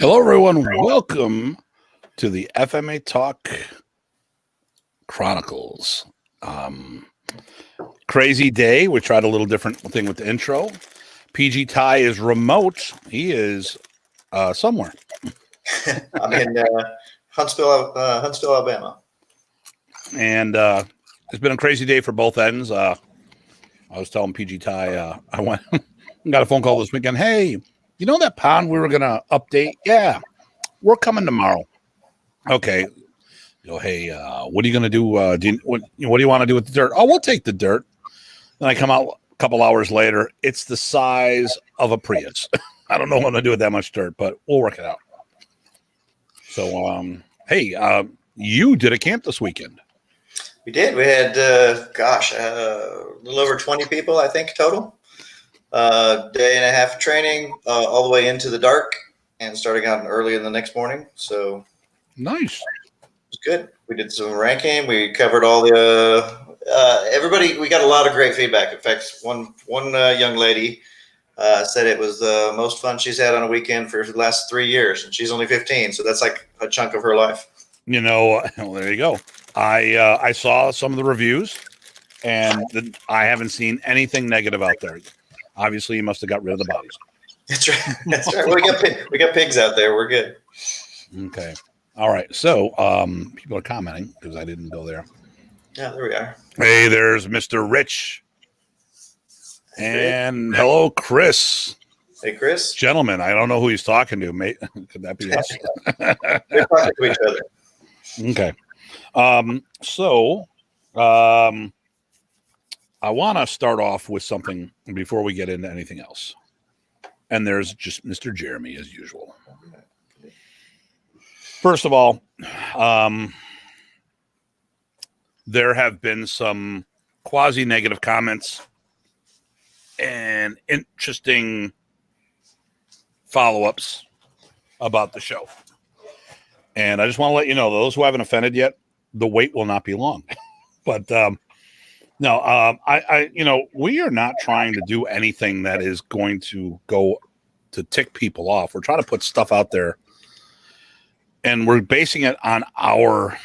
Hello, everyone. Welcome to the FMATalk Chronicles. Crazy day. We tried a little different thing with the intro. PG Tye is remote. He is somewhere. I'm in Huntsville, Alabama. And it's been a crazy day for both ends. I was telling PG Tye, I went got a phone call this weekend. Hey, you know that pond we were going to update? Yeah, we're coming tomorrow. Okay. Go, hey, what are you going to do? What do you want to do with the dirt? Oh, we'll take the dirt. Then I come out a couple hours later. It's the size of a Prius. I don't know what I'm going to do with that much dirt, but we'll work it out. So, hey, you did a camp this weekend. We did. We had, a little over 20 people, I think, total. Day and a half of training, all the way into the dark, and starting out early in the next morning. So nice. It was good. We did some ranking. We covered all the everybody. We got a lot of great feedback. In fact, one young lady said it was the most fun she's had on a weekend for the last 3 years, and she's only 15, so that's like a chunk of her life. You know, well, there you go. I saw some of the reviews, and I haven't seen anything negative out there. Obviously, you must have got rid of the bodies. That's right. That's right. We got pigs out there. We're good. Okay. All right. So people are commenting because I didn't go there. Yeah, there we are. Hey, there's Mr. Rich. And hello, Chris. Hey, Chris. Gentlemen, I don't know who he's talking to. Mate, could that be us? They're talking to each other. Okay. I want to start off with something before we get into anything else. And there's just Mr. Jeremy, as usual. First of all, there have been some quasi-negative comments and interesting follow-ups about the show. And I just want to let you know, those who haven't offended yet, the wait will not be long. But we are not trying to do anything that is going to go to tick people off. We're trying to put stuff out there, and we're basing it on our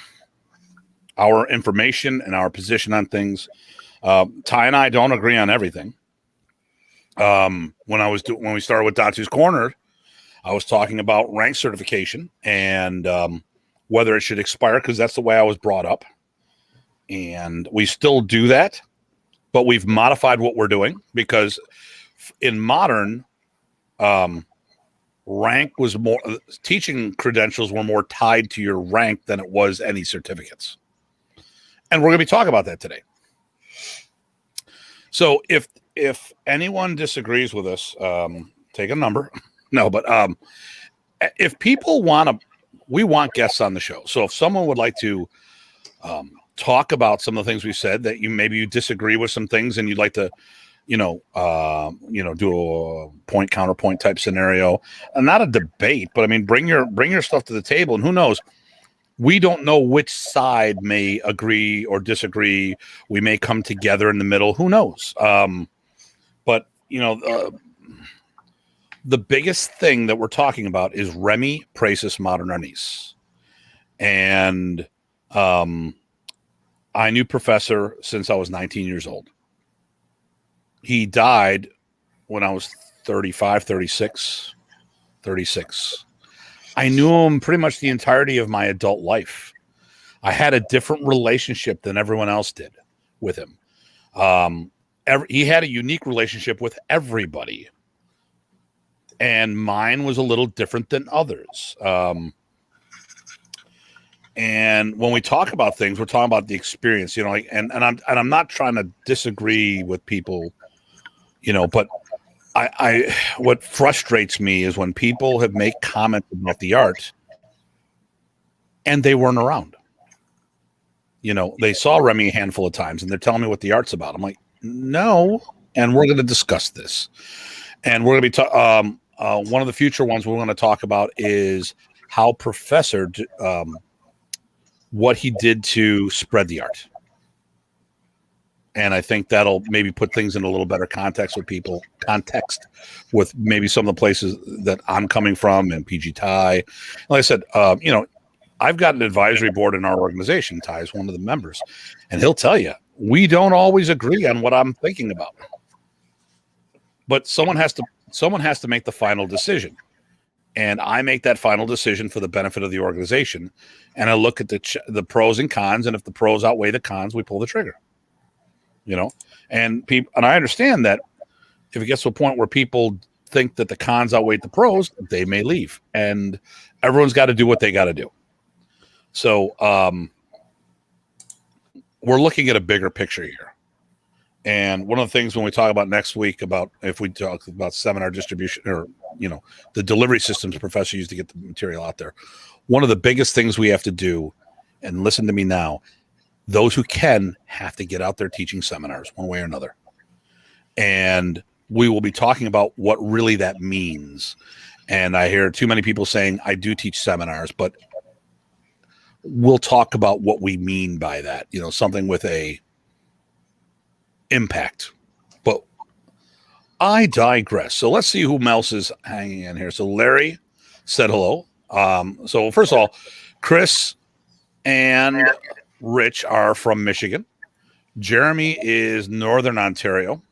information and our position on things. Ty and I don't agree on everything. When we started with Datu's Corner, I was talking about rank certification and whether it should expire, because that's the way I was brought up. And we still do that, but we've modified what we're doing, because in modern, rank was more, teaching credentials were more tied to your rank than it was any certificates. And we're going to be talking about that today. So if anyone disagrees with us, take a number. No, but if people we want guests on the show. So if someone would like to talk about some of the things we said, that maybe you disagree with some things and you'd like to, do a point counterpoint type scenario, and not a debate, but I mean, bring your stuff to the table, and who knows, we don't know which side may agree or disagree. We may come together in the middle. Who knows? But the biggest thing that we're talking about is Remy Praesus Modernis. And I knew Professor since I was 19 years old. He died when I was 35, 36. I knew him pretty much the entirety of my adult life. I had a different relationship than everyone else did with him. He had a unique relationship with everybody. And mine was a little different than others. And when we talk about things, we're talking about the experience, and I'm not trying to disagree with people, but I what frustrates me is when people have made comments about the art and they weren't around. They saw Remy a handful of times and they're telling me what the art's about. I'm like, no, and we're going to discuss this. And we're going to be one of the future ones we're going to talk about is how Professor what he did to spread the art. And I think that'll maybe put things in a little better context with maybe some of the places that I'm coming from and PG Tye. Like I said, I've got an advisory board in our organization. Ty is one of the members, and he'll tell you we don't always agree on what I'm thinking about. But someone has to make the final decision, and I make that final decision for the benefit of the organization. And I look at the pros and cons, and if the pros outweigh the cons, we pull the trigger. And I understand that if it gets to a point where people think that the cons outweigh the pros, they may leave, and everyone's got to do what they got to do. So we're looking at a bigger picture here. And one of the things when we talk about next week about if we talk about seminar distribution or, the delivery systems professor used to get the material out there, one of the biggest things we have to do, and listen to me now, those who can have to get out there teaching seminars one way or another. And we will be talking about what really that means. And I hear too many people saying, I do teach seminars, but we'll talk about what we mean by that, something with a impact. But I digress. So let's see who else is hanging in here. So Larry said hello. So first of all, Chris and Rich are from Michigan. Jeremy is Northern Ontario.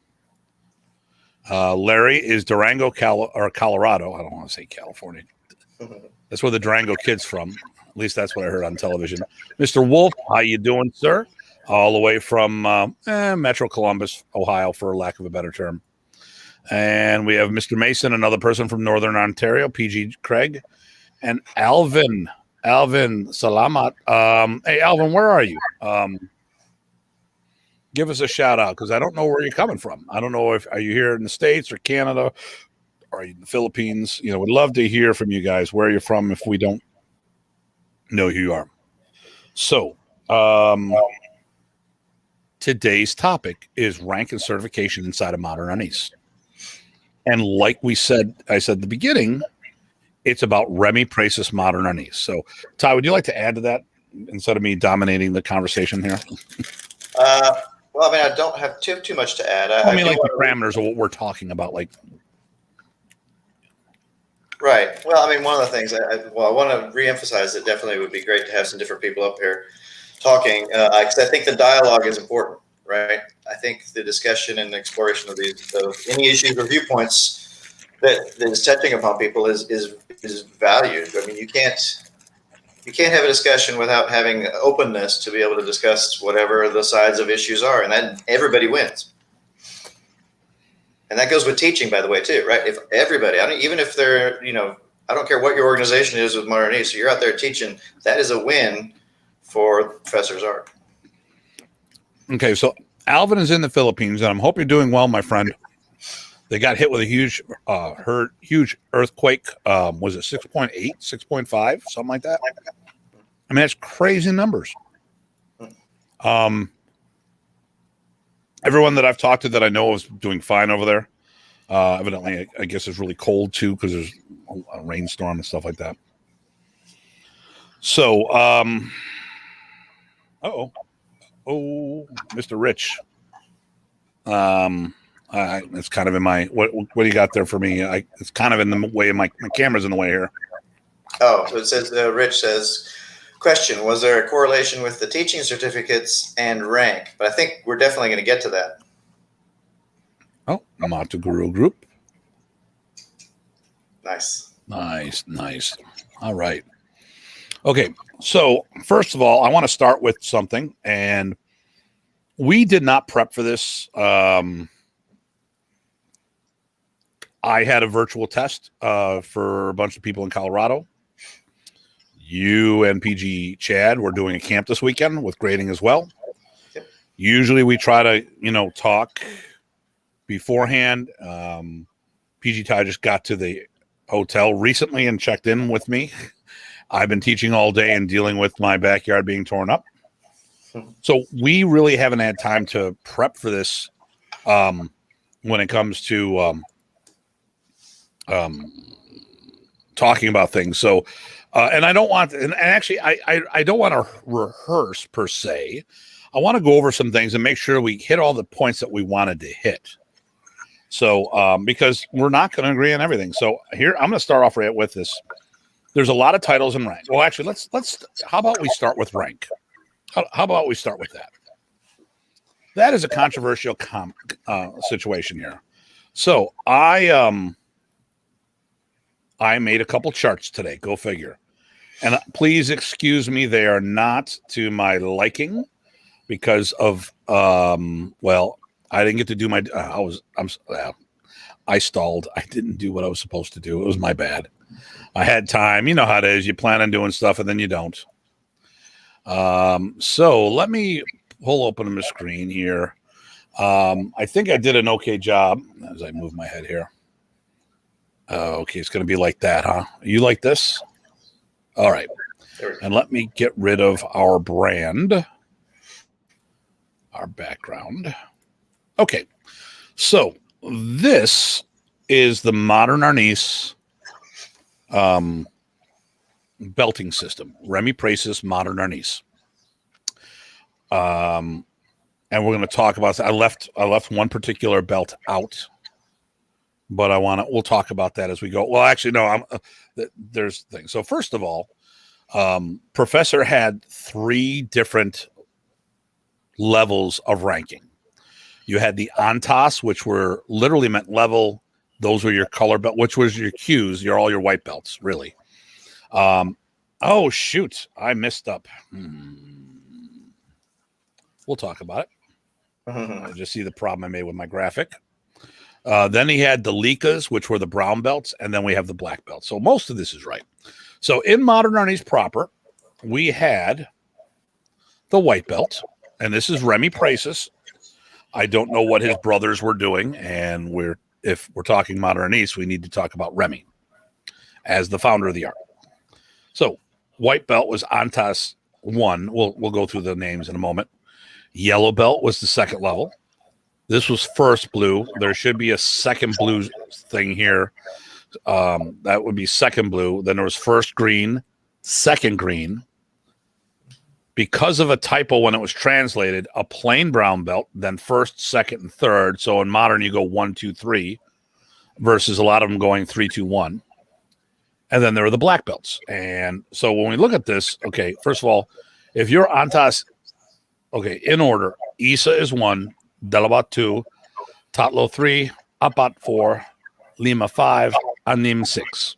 Larry is Durango, Colorado. I don't want to say California. That's where the Durango kid's from. At least that's what I heard on television. Mr. Wolf, how you doing, sir? All the way from Metro Columbus, Ohio, for lack of a better term. And we have Mr. Mason, another person from Northern Ontario, PG Craig, and Alvin Salamat. Hey, Alvin, where are you? Give us a shout out, because I don't know where you're coming from. I don't know are you here in the States or Canada, or are you in the Philippines? We'd love to hear from you guys where you're from if we don't know who you are. So today's topic is rank and certification inside of modern unis. And like I said at the beginning, it's about Remy Praesus modern unis. So Ty, would you like to add to that instead of me dominating the conversation here? Well, I don't have too much to add. The parameters of what we're talking about, like. Right. Well, one of the things I want to reemphasize that definitely would be great to have some different people up here talking, because I think the dialogue is important, right? I think the discussion and exploration of any issues or viewpoints that is touching upon people is valued. You can't have a discussion without having openness to be able to discuss whatever the sides of issues are, and then everybody wins. And that goes with teaching, by the way, too, right? If everybody, even if they're, I don't care what your organization is with modern unis, so you're out there teaching, that is a win for professor's art. Okay, so Alvin is in the Philippines, and I hope you're doing well, my friend. They got hit with a huge earthquake. Was it 6.8, 6.5, something like that? That's crazy numbers. Everyone that I've talked to that I know is doing fine over there. Evidently, I guess it's really cold too, because there's a rainstorm and stuff like that. So, Mr. Rich. It's kind of in my what do you got there for me? It's kind of in the way of my camera's in the way here. Oh, so it says Rich says, question: was there a correlation with the teaching certificates and rank? But I think we're definitely going to get to that. Oh, Datu Guru Group. Nice. All right. Okay, so first of all, I want to start with something, and we did not prep for this. I had a virtual test for a bunch of people in Colorado. You and PG Chad were doing a camp this weekend with grading as well. Yep. Usually we try to, talk beforehand. PG Tye just got to the hotel recently and checked in with me. I've been teaching all day and dealing with my backyard being torn up. So we really haven't had time to prep for this when it comes to talking about things. So, and I don't want, and actually, I don't want to rehearse per se. I want to go over some things and make sure we hit all the points that we wanted to hit. So, because we're not going to agree on everything. So here, I'm going to start off right with this. There's a lot of titles and rank. Well, actually, how about we start with rank? How about we start with that? That is a controversial situation here. So I made a couple charts today. Go figure. And please excuse me, they are not to my liking because of well, I didn't get to do my. I stalled. I didn't do what I was supposed to do. It was my bad. I had time. You know how it is. You plan on doing stuff and then you don't. So let me pull open my screen here. I think I did an okay job as I move my head here. Okay, it's going to be like that, huh? You like this? All right. And let me get rid of our brand, our background. Okay, so this is the modern Arnis belting system, Remy Pracis modern Arnis. And we're going to talk about. I left one particular belt out, but we'll talk about that as we go. Well, actually, no. There's things. So first of all, Professor had 3 different levels of ranking. You had the Antas, which were literally meant level. Those were your color belt, which was your Qs, all your white belts, really. Oh, shoot. I messed up. We'll talk about it. I just see the problem I made with my graphic. Then he had the Likas, which were the brown belts, and then we have the black belts. So most of this is right. So in modern Arnis proper, we had the white belt, and this is Remy Pracis. I don't know what his brothers were doing, and if we're talking modern Arnis, we need to talk about Remy as the founder of the art. So white belt was Antas 1. We'll go through the names in a moment. Yellow belt was the second level. This was first blue. There should be a second blue thing here. That would be second blue. Then there was first green, second green. Because of a typo when it was translated, a plain brown belt, then first, second, and third. So in modern, you go 1, 2, 3, versus a lot of them going 3, 2, 1. And then there are the black belts. And so when we look at this, okay, first of all, if you're Antas, okay, in order, Isa is 1, Delabat 2, Tatlo 3, Apat 4, Lima 5, Anim 6.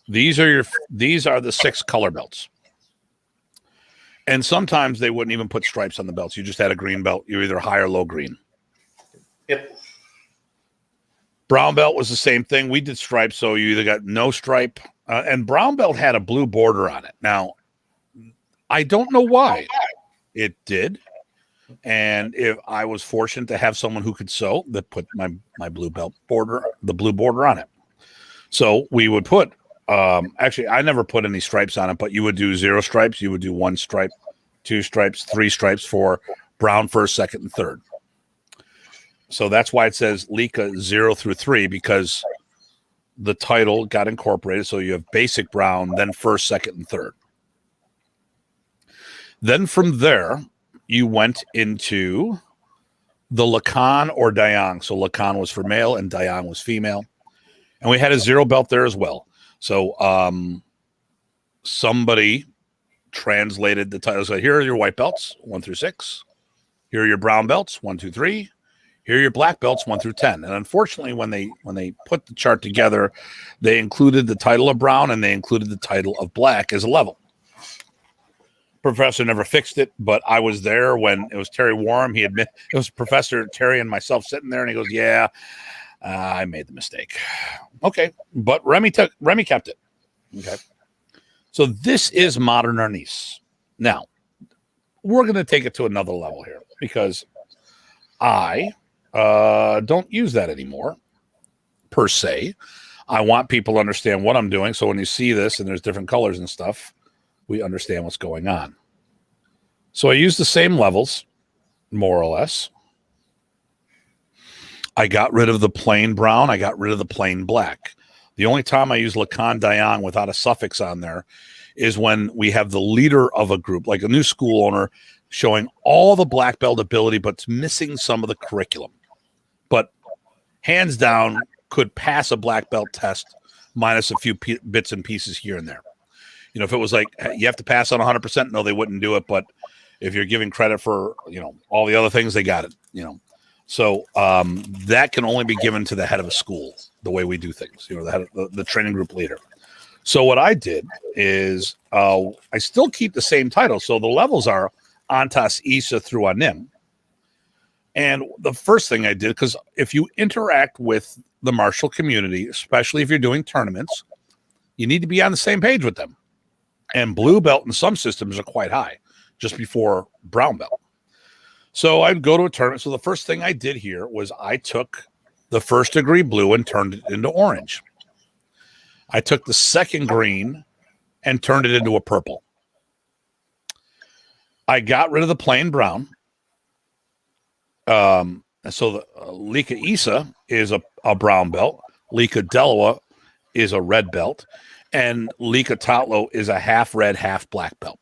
These are the 6 color belts. And sometimes they wouldn't even put stripes on the belts. You just had a green belt. You're either high or low green. Yep. Brown belt was the same thing. We did stripes, so you either got no stripe. And brown belt had a blue border on it. Now, I don't know why it did. And if I was fortunate to have someone who could sew, that put my blue belt border, the blue border on it. So we would put, actually, I never put any stripes on it, but you would do 0 stripes. You would do 1 stripe, 2 stripes, 3 stripes for brown first, second, and third. So that's why it says Lika 0 through 3, because the title got incorporated. So you have basic brown, then first, second, and third. Then from there, you went into the Lacan or Dayang. So Lacan was for male and Dayang was female. And we had a 0 belt there as well. So somebody translated the title. So here are your white belts, 1 through 6. Here are your brown belts, 1, 2, 3. Here are your black belts, 1 through 10. And unfortunately, when they put the chart together, they included the title of brown and they included the title of black as a level. Professor never fixed it, but I was there when it was Terry Warham. It was Professor Terry and myself sitting there, and he goes, "Yeah, I made the mistake." Okay, but Remy kept it. Okay, so this is modern Arnis. Now we're going to take it to another level here because I don't use that anymore per se. I want people to understand what I'm doing, so when you see this and there's different colors and stuff, we understand what's going on. So I use the same levels, more or less. I got rid of the plain brown. I got rid of the plain black. The only time I use Lacan Dayang without a suffix on there is when we have the leader of a group, like a new school owner showing all the black belt ability, but it's missing some of the curriculum. But hands down, could pass a black belt test minus a few bits and pieces here and there. You know, if it was like you have to pass on 100%, no, they wouldn't do it. But if you're giving credit for, you know, all the other things, they got it. You know, so that can only be given to the head of a school, the way we do things. You know, the head of the training group leader. So what I did is I still keep the same title. So the levels are Antas, Isa through Anim. And the first thing I did, because if you interact with the martial community, especially if you're doing tournaments, you need to be on the same page with them. And blue belt in some systems are quite high, just before brown belt. So I'd go to a tournament. So the first thing I did here was I took the first degree blue and turned it into orange. I took the second green and turned it into a purple. I got rid of the plain brown. So the Lika Isa is a brown belt. Lika Delawa is a red belt. And Lika Tatlo is a half red, half black belt.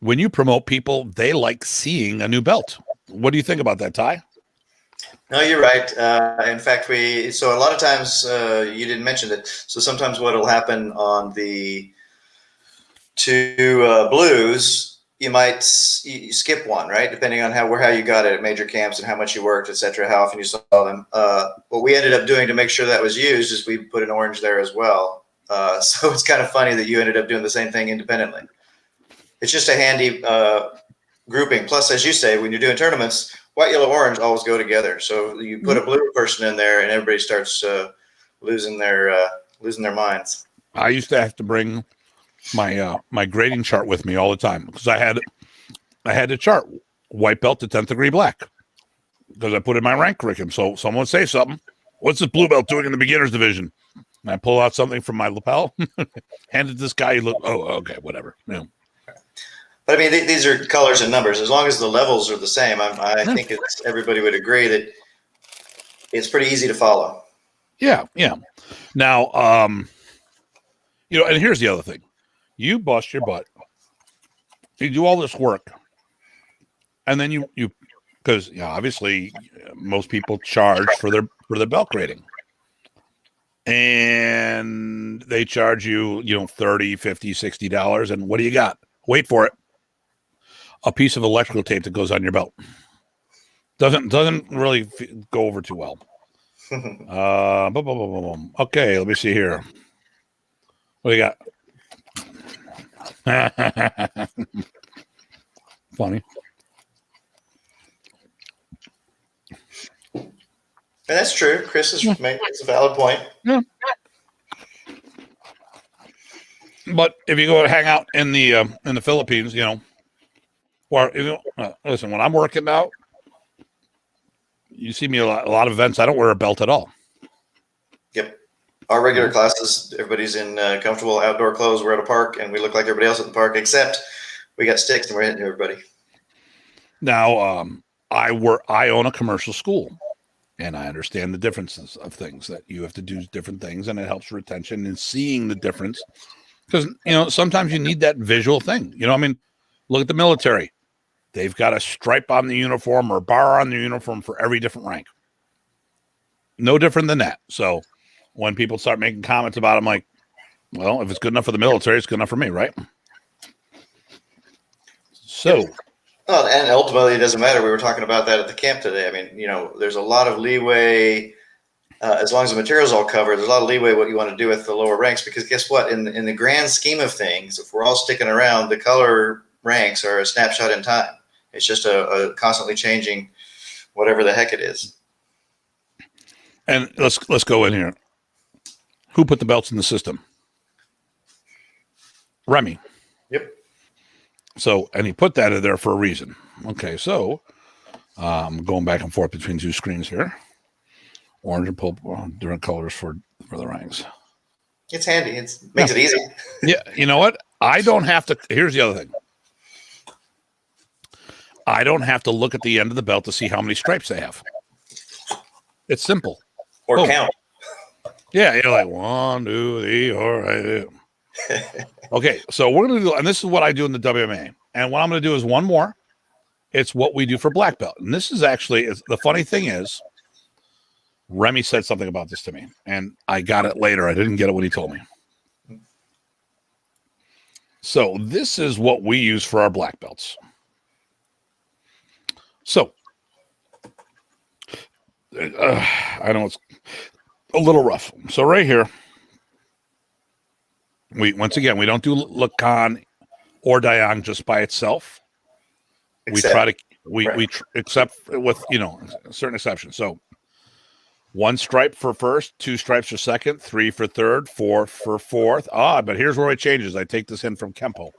When you promote people, they like seeing a new belt. What do you think about that, Ty? No, you're right. In fact, so a lot of times you didn't mention it. So sometimes what will happen on the two blues, you might you skip one, right? Depending on how you got it at major camps and how much you worked, etc., how often you saw them. What we ended up doing to make sure that was used is we put an orange there as well. So it's kind of funny that you ended up doing the same thing independently. It's just a handy grouping. Plus, as you say, when you're doing tournaments, white, yellow, orange always go together. So you put a blue person in there, and everybody starts losing their minds. I used to have to bring my grading chart with me all the time because I had to chart white belt to 10th degree black because I put in my rank curriculum. So someone would say something. What's this blue belt doing in the beginners division? And I pull out something from my lapel, hand it to this guy. He look, oh, okay, whatever. Yeah. But I mean, these are colors and numbers. As long as the levels are the same, I think everybody would agree that it's pretty easy to follow. Yeah, yeah. Now, you know, and here's the other thing. You bust your butt. You do all this work. And then you because obviously most people charge for their belt grading. And they charge you, $30, $50, $60. And what do you got? Wait for it. A piece of electrical tape that goes on your belt. Doesn't really go over too well. Okay, let me see here. What do you got? Funny. And that's true. Chris is making a valid point. Yeah. But if you go hang out in the Philippines, or listen, when I'm working out, you see me a lot of events. I don't wear a belt at all. Yep. Our regular classes, everybody's in comfortable outdoor clothes. We're at a park, and we look like everybody else at the park, except we got sticks and we're hitting everybody. Now, I own a commercial school, and I understand the differences of things that you have to do different things, and it helps retention and seeing the difference. Because, sometimes you need that visual thing. I mean, look at the military. They've got a stripe on the uniform or a bar on the uniform for every different rank. No different than that. So when people start making comments about it, I'm like, well, if it's good enough for the military, it's good enough for me, right? So. Well, and ultimately, it doesn't matter. We were talking about that at the camp today. I mean, there's a lot of leeway. As long as the material's all covered, there's a lot of leeway what you want to do with the lower ranks, because guess what? In the grand scheme of things, if we're all sticking around, the color ranks are a snapshot in time. It's just a constantly changing whatever the heck it is. And let's go in here. Who put the belts in the system? Remy. Yep. So, and he put that in there for a reason. Okay, so I'm going back and forth between two screens here. Orange and purple, different colors for the ranks. It's handy. It makes it easy. Yeah, you know what? I don't have to. Here's the other thing. I don't have to look at the end of the belt to see how many stripes they have. It's simple. Or count. Yeah, you're like 1, 2, 3, 4, 5. Okay, so we're going to do, and this is what I do in the WMA. And what I'm going to do is one more. It's what we do for black belt. And this is actually, the funny thing is, Remy said something about this to me, and I got it later. I didn't get it when he told me. So this is what we use for our black belts. So I know it's a little rough. So right here, once again, we don't do Lacan or Dayang just by itself. Except with certain exceptions. So 1 stripe for first, 2 stripes for second, 3 for third, 4 for fourth. But here's where it changes. I take this in from Kempo.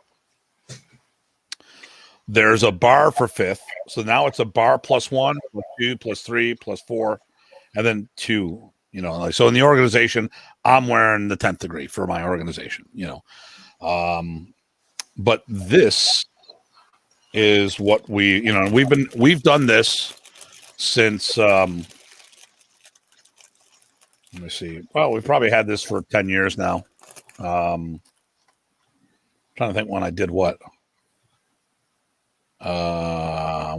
There's a bar for fifth. So now it's a bar plus 1, plus 2, plus 3, plus 4, and then 2. So in the organization, I'm wearing the 10th degree for my organization, But this is what we've done this since let me see. Well, we've probably had this for 10 years now. Trying to think when I did what.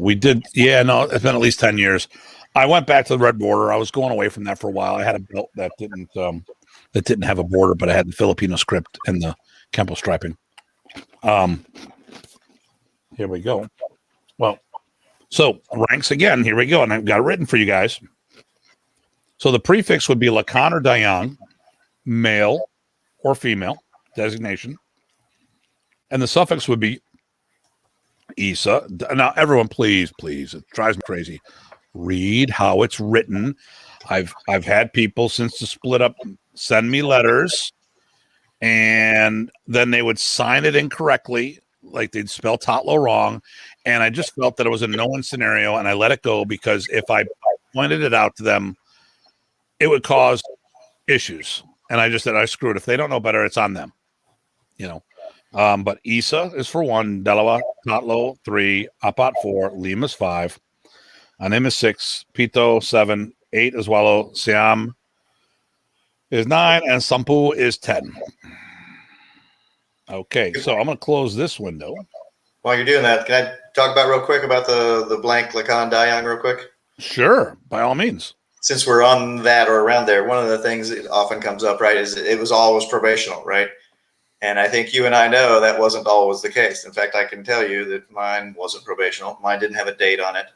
We did, it's been at least 10 years. I went back to the red border. I was going away from that for a while. I had a belt that didn't have a border, but I had the Filipino script and the Kempo striping. Here we go. Well, so ranks again. Here we go. And I've got it written for you guys. So the prefix would be Lakan or Dayang, male or female designation. And the suffix would be Isa. Now, everyone, please, it drives me crazy. Read how it's written. I've had people since the split up send me letters, and then they would sign it incorrectly, like they'd spell Tatlo wrong. And I just felt that it was a no-win scenario, and I let it go because if I pointed it out to them, it would cause issues. And I just said, I screw it. If they don't know better, it's on them. But Isa is for 1, Dalawa, Tatlo 3, Apat 4, Lima's 5, Anim is 6, Pito 7, 8 is Walo, Siam is 9, and Sampu is 10. Okay, so I'm going to close this window. While you're doing that, can I talk about real quick about the blank Lakan Dayang real quick? Sure, by all means. Since we're on that or around there, one of the things that often comes up, right, is it was always probational, right? And I think you and I know that wasn't always the case. In fact, I can tell you that mine wasn't probational. Mine didn't have a date on it.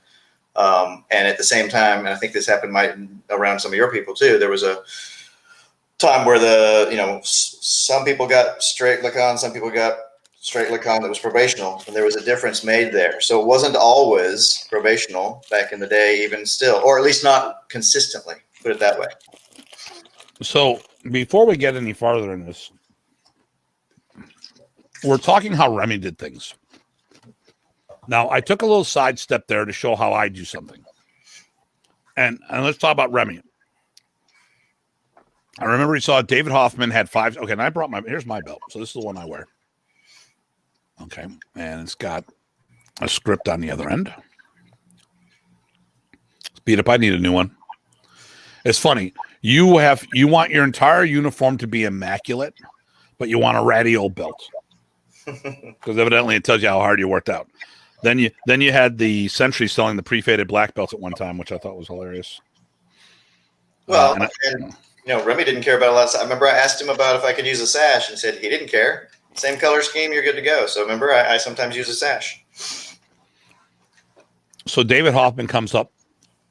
And at the same time, and I think this happened around some of your people too, there was a time where some people got straight Lacan, some people got straight Lacan that was probational, and there was a difference made there. So it wasn't always probational back in the day, even still, or at least not consistently, put it that way. So before we get any farther in this, we're talking how Remy did things. Now, I took a little sidestep there to show how I do something. And let's talk about Remy. I remember he saw David Hoffman had 5. Okay, and I brought here's my belt. So this is the one I wear. Okay, and it's got a script on the other end. Speed up, I need a new one. It's funny. You want your entire uniform to be immaculate, but you want a ratty old belt. Because evidently it tells you how hard you worked out. Then you had the Century selling the pre-faded black belts at one time, which I thought was hilarious. Well, Remy didn't care about a lot of stuff. I remember I asked him about if I could use a sash, and said he didn't care. Same color scheme, you're good to go. So remember, I sometimes use a sash. So David Hoffman comes up.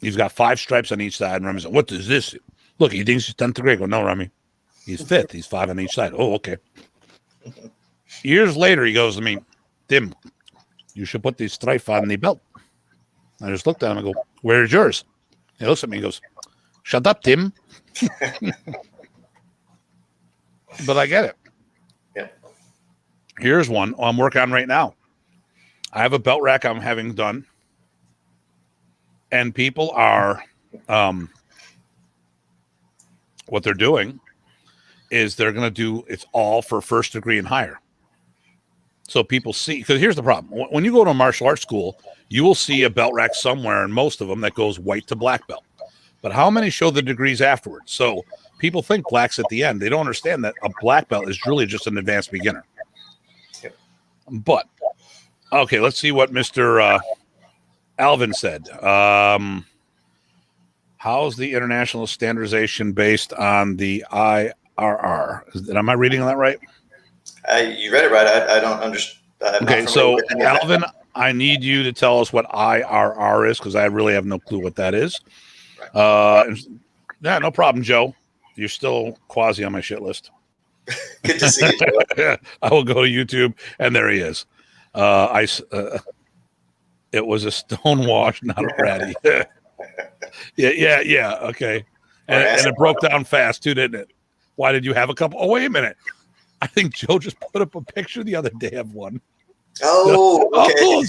He's got 5 stripes on each side, and Remy's like, "What is this? Look, he thinks he's 10th degree." I go, "No, Remy, he's 5th. He's 5 on each side." Oh, okay. Years later, he goes to me, "Tim, you should put the stripe on the belt." I just looked at him and go, "Where's yours?" He looks at me and goes, "Shut up, Tim." But I get it. Yeah. Here's one I'm working on right now. I have a belt rack I'm having done. And people are, what they're doing is they're going to do, it's all for 1st degree and higher. So people see, because here's the problem. When you go to a martial arts school, you will see a belt rack somewhere, and most of them that goes white to black belt. But how many show the degrees afterwards? So people think black's at the end. They don't understand that a black belt is really just an advanced beginner. Yep. But okay, let's see what Mr. Alvin said. How's the international standardization based on the IRR? Am I reading that right? You read it right. I don't understand. Okay, so Alvin, I need you to tell us what IRR is because I really have no clue what that is. Right. Yeah, no problem, Joe. You're still quasi on my shit list. Good to see you, Joe. I will go to YouTube, and there he is. It was a stonewash, not a ratty. yeah. Okay, and it broke down fast too, didn't it? Why did you have a couple? Oh, wait a minute. I think Joe just put up a picture the other day of one. Oh, okay.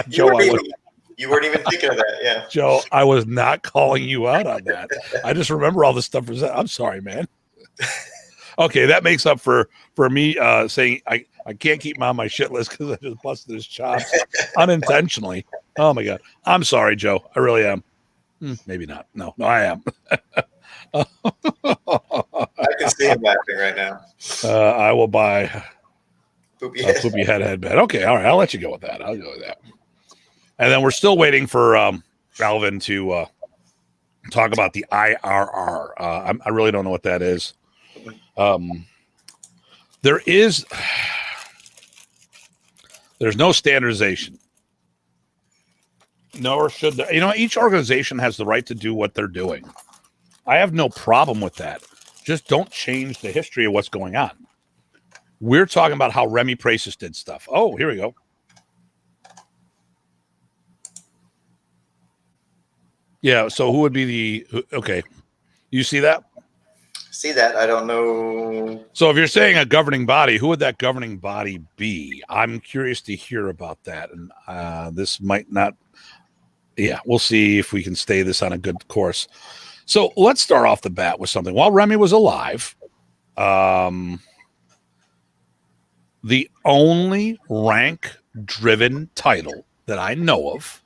Joe, you weren't even thinking of that, yeah. Joe, I was not calling you out on that. I just remember all the stuff. I'm sorry, man. Okay, that makes up for me saying I can't keep him on my shit list because I just busted his chops unintentionally. Oh my God, I'm sorry, Joe. I really am. Maybe not. No, I am. I can see him laughing right now. I will buy poopy head headband. Okay, all right. I'll let you go with that. I'll go with that. And then we're still waiting for Alvin to talk about the IRR. I really don't know what that is. There's no standardization. Nor should there. Each organization has the right to do what they're doing. I have no problem with that. Just don't change the history of what's going on. We're talking about how Remy Pracis did stuff. Oh, here we go. Yeah, so who would be okay. You see that? See that? I don't know. So if you're saying a governing body, who would that governing body be? I'm curious to hear about that. And this might not. Yeah, we'll see if we can stay this on a good course. So let's start off the bat with something. While Remy was alive, the only rank-driven title that I know of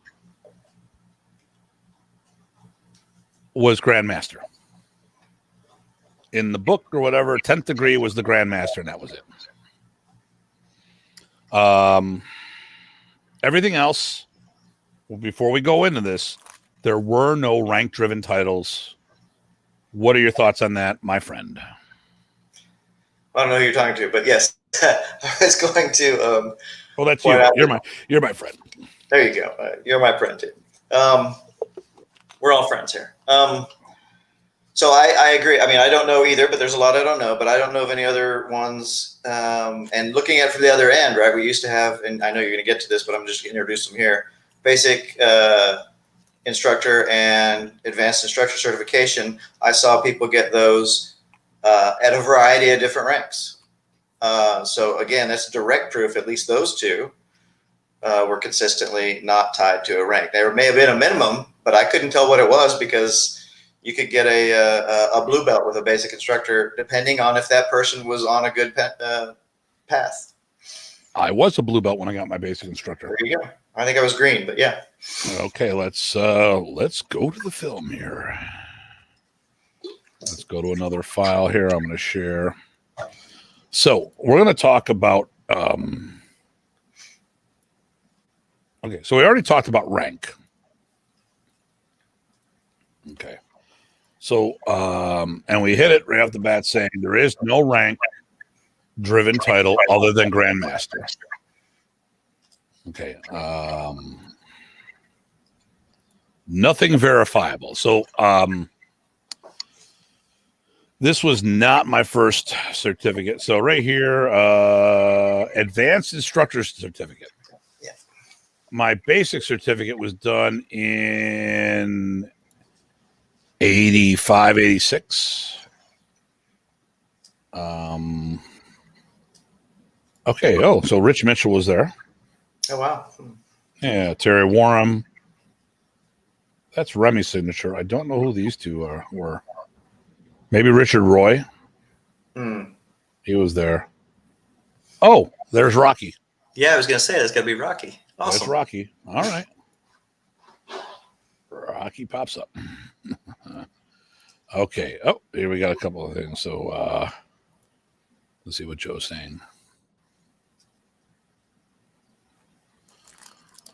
was Grandmaster. In the book or whatever, 10th degree was the Grandmaster, and that was it. Everything else, before we go into this, there were no rank-driven titles. What are your thoughts on that, my friend? I don't know who you're talking to, but yes, I was going to. Well, that's you. You're my friend. There you go. You're my friend too. We're all friends here. So I agree. I mean, I don't know either, but there's a lot I don't know. But I don't know of any other ones. And looking at it from the other end, right? We used to have, and I know you're going to get to this, but I'm just going to introduce them here. Basic instructor and advanced instructor certification. I saw people get those at a variety of different ranks. So again, that's direct proof. At least those two were consistently not tied to a rank. There may have been a minimum, but I couldn't tell what it was because you could get a blue belt with a basic instructor depending on if that person was on a good path. I was a blue belt when I got my basic instructor. There you go. I think I was green, but yeah. Okay, let's go to the film here. Let's go to another file here. I'm going to share. So we're going to talk about. Okay, so we already talked about rank. Okay, so and we hit it right off the bat saying there is no rank-driven title other than Grandmaster. Okay. Nothing verifiable. So this was not my first certificate. So right here, advanced instructor certificate. Yeah. My basic certificate was done in 85, 86. Okay. Oh, so Rich Mitchell was there. Oh, wow. Yeah, Terry Warham. That's Remy's signature. I don't know who these two were. Maybe Richard Roy. He was there. Oh, there's Rocky. Yeah, I was going to say, that's got to be Rocky. Awesome. That's Rocky. All right. Rocky pops up. Okay. Oh, here we got a couple of things. So let's see what Joe's saying.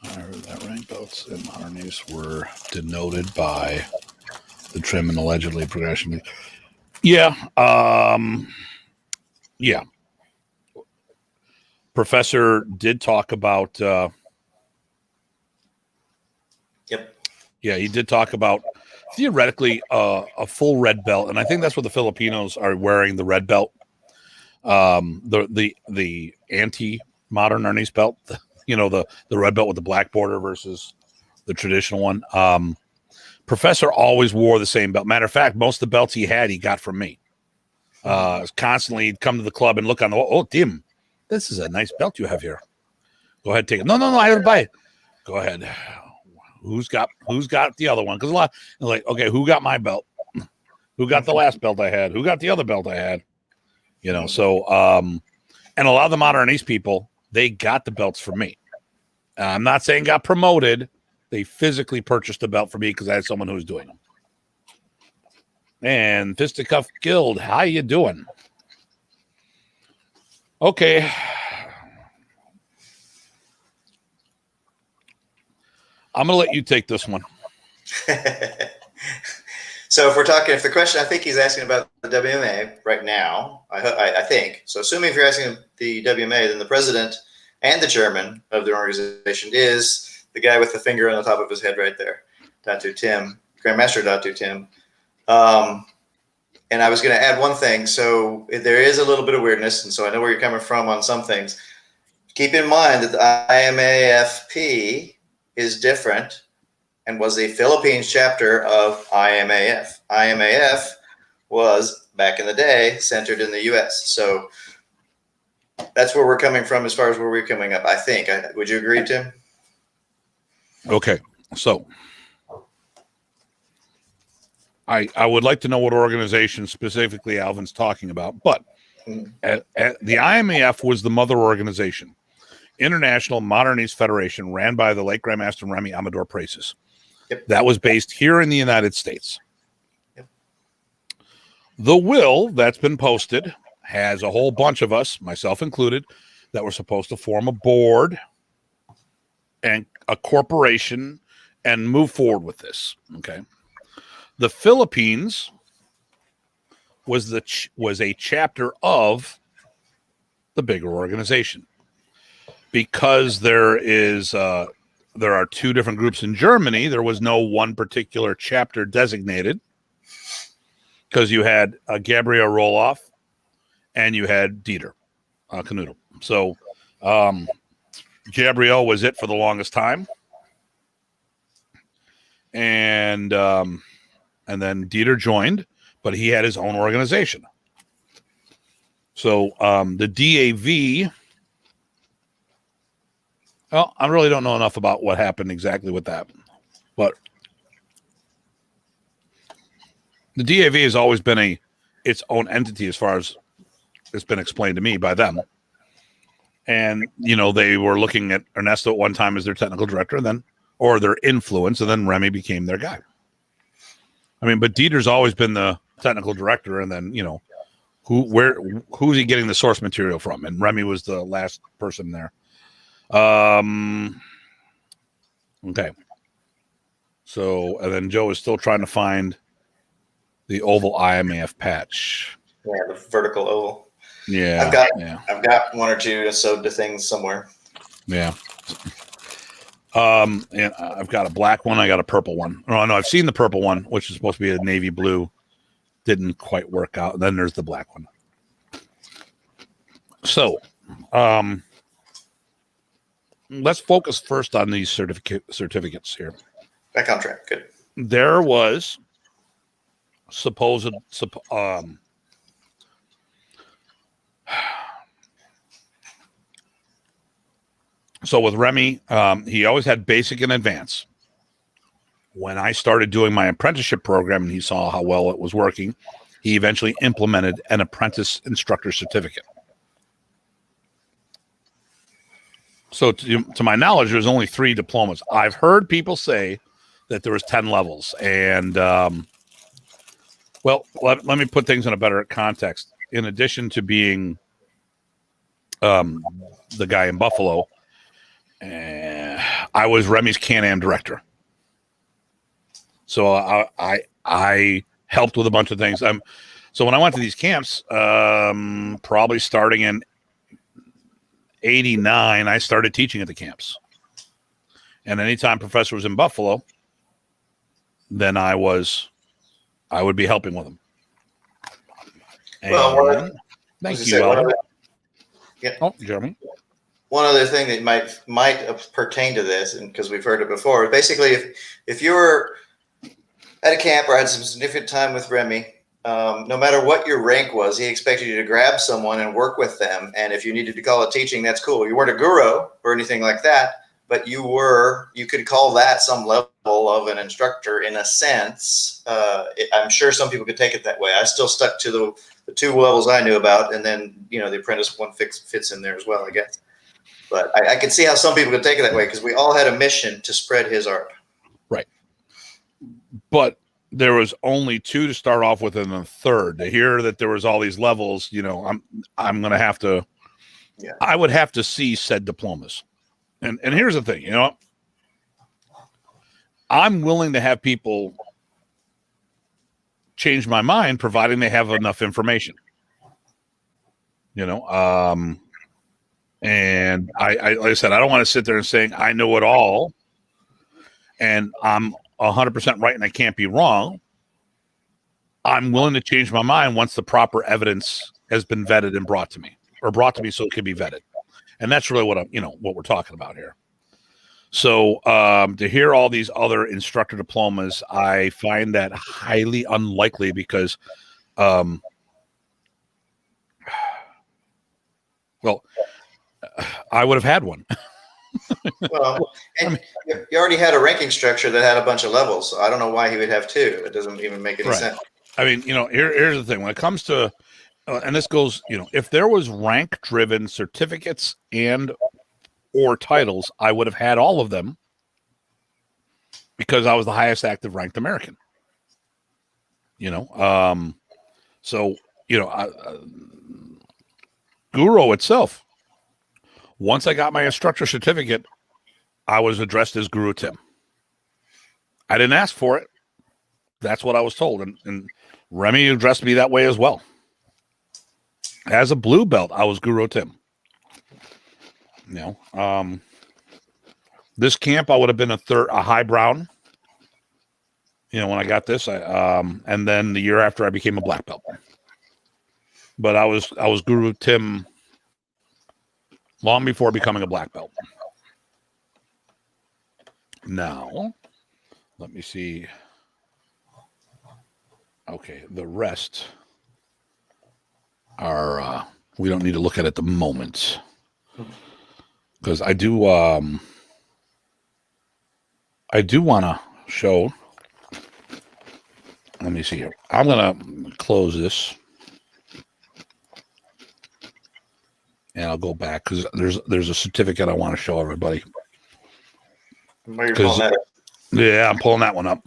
I heard that rank belts and modernities were denoted by the trim and allegedly progression. Yeah. Yeah. Professor did talk about. Yep. Yeah, he did talk about theoretically a full red belt, and I think that's what the Filipinos are wearing, the red belt. The anti-modern Ernie's belt, the red belt with the black border versus the traditional one. Professor always wore the same belt. Matter of fact, most of the belts he had, he got from me. Constantly, he'd come to the club and look on the wall. Oh, Tim, this is a nice belt you have here. Go ahead, take it. No, I didn't buy it. Go ahead. Who's got the other one? Because a lot like, okay, who got my belt? Who got the last belt I had? Who got the other belt I had? So and a lot of the modern East people, they got the belts from me. I'm not saying got promoted. They physically purchased a belt for me because I had someone who was doing them. And Fisticuff Guild, how you doing? Okay. I'm going to let you take this one. So if the question, I think he's asking about the WMA right now, I think. So assuming if you're asking the WMA, then the president and the chairman of the organization is the guy with the finger on the top of his head right there, Datu Tim, Grandmaster Datu Tim. And I was going to add one thing. So there is a little bit of weirdness, and so I know where you're coming from on some things. Keep in mind that the IMAFP is different and was the Philippines chapter of IMAF. IMAF was, back in the day, centered in the U.S. So that's where we're coming from as far as where we're coming up, I think. Would you agree, Tim? Okay. So I would like to know what organization specifically Alvin's talking about, but the IMAF was the mother organization, International Modern East Federation, ran by the late Grandmaster Remy Amador Praces. Yep. That was based here in the United States. Yep. The will that's been posted has a whole bunch of us, myself included, that were supposed to form a board and a corporation and move forward with this. Okay. The Philippines was a chapter of the bigger organization. Because there are two different groups in Germany, there was no one particular chapter designated, because you had Gabriel Roloff and you had Dieter Knutel. So Gabriel was it for the longest time, and then Dieter joined, but he had his own organization. So the DAV. Well, I really don't know enough about what happened exactly with that, but the DAV has always been its own entity as far as it's been explained to me by them. And, they were looking at Ernesto at one time as their technical director, or their influence, and then Remy became their guy. I mean, but Dieter's always been the technical director, and then, who's he getting the source material from? And Remy was the last person there. Okay. So, and then Joe is still trying to find the oval IMAF patch. Yeah, the vertical oval. Yeah. I've got one or two sewed to things somewhere. Yeah. And I've got a black one. I got a purple one. Oh no, I've seen the purple one, which is supposed to be a navy blue. Didn't quite work out. Then there's the black one. So, let's focus first on these certificates here. Back on track. Good. There was supposed so with Remy, he always had basic and advanced. When I started doing my apprenticeship program and he saw how well it was working, he eventually implemented an apprentice instructor certificate. So to my knowledge, there's only 3 diplomas. I've heard people say that there was 10 levels, and Well, let me put things in a better context. In addition to being the guy in Buffalo, I was Remy's Can-Am director. So I helped with a bunch of things. So when I went to these camps, probably starting in '89, I started teaching at the camps. And anytime professor was in Buffalo, then I would be helping with them. Well, thank you, Alan. Yeah. Oh, Jeremy. One other thing that might pertain to this, and because we've heard it before, basically, if you were at a camp or had some significant time with Remy, no matter what your rank was, he expected you to grab someone and work with them. And if you needed to call it teaching, that's cool. You weren't a guru or anything like that, but you could call that some level of an instructor in a sense. I'm sure some people could take it that way. I still stuck to the two levels I knew about, and then the apprentice one fits in there as well, I guess. But I could see how some people could take it that way because we all had a mission to spread his art. Right. But there was only two to start off with, and a third. To hear that there was all these levels, I'm going to have to. Yeah. I would have to see said diplomas. And here's the thing, I'm willing to have people change my mind, providing they have enough information. And I like I said, I don't want to sit there and saying I know it all, and I'm 100% right, and I can't be wrong. I'm willing to change my mind once the proper evidence has been vetted and brought to me so it can be vetted, and that's really what what we're talking about here. So to hear all these other instructor diplomas, I find that highly unlikely because, I would have had one. Well, and you already had a ranking structure that had a bunch of levels, so I don't know why he would have two. It doesn't even make any sense. I mean, here's the thing. When it comes to, and this goes, if there was rank-driven certificates or titles, I would have had all of them because I was the highest active ranked American. So, Guro itself, once I got my instructor certificate, I was addressed as Guru Tim. I didn't ask for it. That's what I was told. And Remy addressed me that way as well. As a blue belt, I was Guru Tim. This camp, I would have been a high brown. When I got this, and then the year after I became a black belt. But I was Guru Tim long before becoming a black belt. Now, let me see. Okay, the rest are we don't need to look at the moment because I do want to show. Let me see here. I'm gonna close this. And I'll go back because there's a certificate I want to show everybody. Yeah, I'm pulling that one up.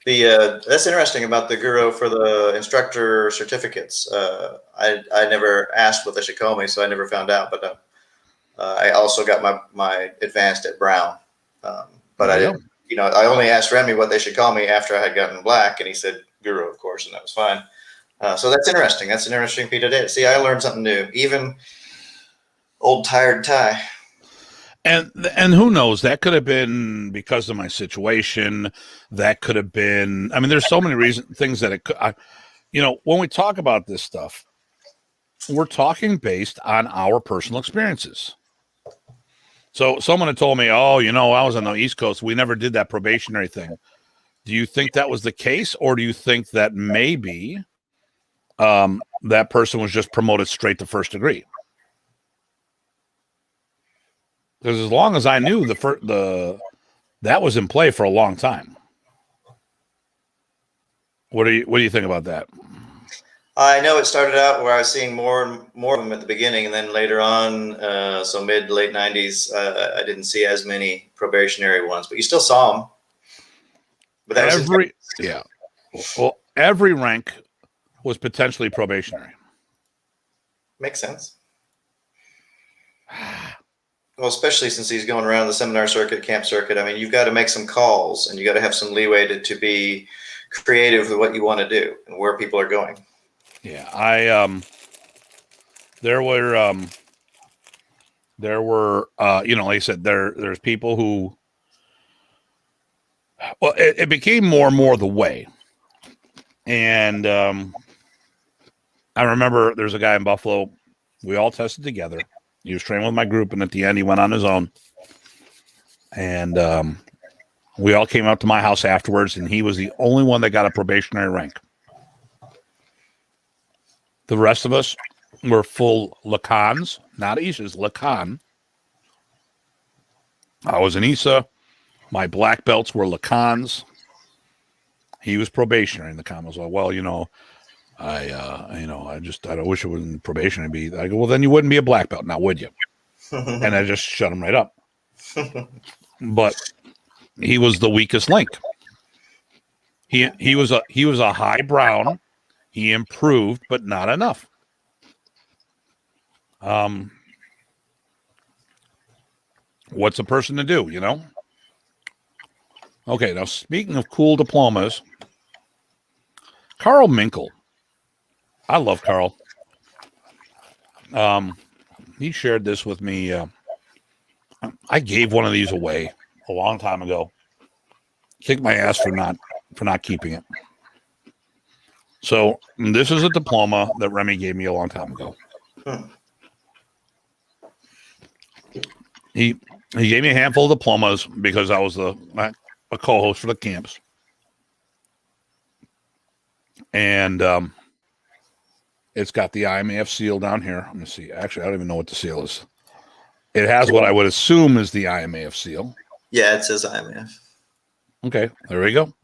That's interesting about the Guru for the instructor certificates. I never asked what they should call me, so I never found out. But I also got my advanced at Brown. But I didn't. I only asked Remy what they should call me after I had gotten black, and he said Guru, of course, and that was fine. So that's interesting. That's an interesting piece of data. See, I learned something new. Even old tired Ty. And who knows? That could have been because of my situation. That could have been. I mean, there's so many things that it could. When we talk about this stuff, we're talking based on our personal experiences. So someone had told me, "Oh, I was on the East Coast. We never did that probationary thing." Do you think that was the case, or do you think that maybe that person was just promoted straight to first degree? Because as long as I knew that was in play for a long time. What do you think about that? I know it started out where I was seeing more and more of them at the beginning, and then later on, so mid late 90s, I didn't see as many probationary ones, but you still saw them. But that yeah. Well, every rank was potentially probationary. Makes sense. Well, especially since he's going around the seminar circuit, camp circuit. I mean, you've got to make some calls, and you got to have some leeway to be creative with what you want to do and where people are going. Yeah, there were like I said, there's people who, well, it became more and more the way. And I remember there's a guy in Buffalo, we all tested together. He was training with my group, and at the end he went on his own. And we all came up to my house afterwards, and he was the only one that got a probationary rank. The rest of us were full Lacans, not Ishas, Lacan. I was an Isa. My black belts were Lacans. He was probationary, and the Lacan was like, well, I wish it wasn't probationary. I go, well, then you wouldn't be a black belt now, would you? And I just shut him right up. But he was the weakest link. He was a high brown. He improved, but not enough. What's a person to do, Okay, now speaking of cool diplomas, Carl Minkle. I love Carl. He shared this with me. I gave one of these away a long time ago. Kicked my ass for not keeping it. So this is a diploma that Remy gave me a long time ago. He gave me a handful of diplomas because I was a co-host for the camps. And it's got the IMAF seal down here. Let me see. Actually, I don't even know what the seal is. It has what I would assume is the IMAF seal. Yeah, it says IMAF. Okay, there we go.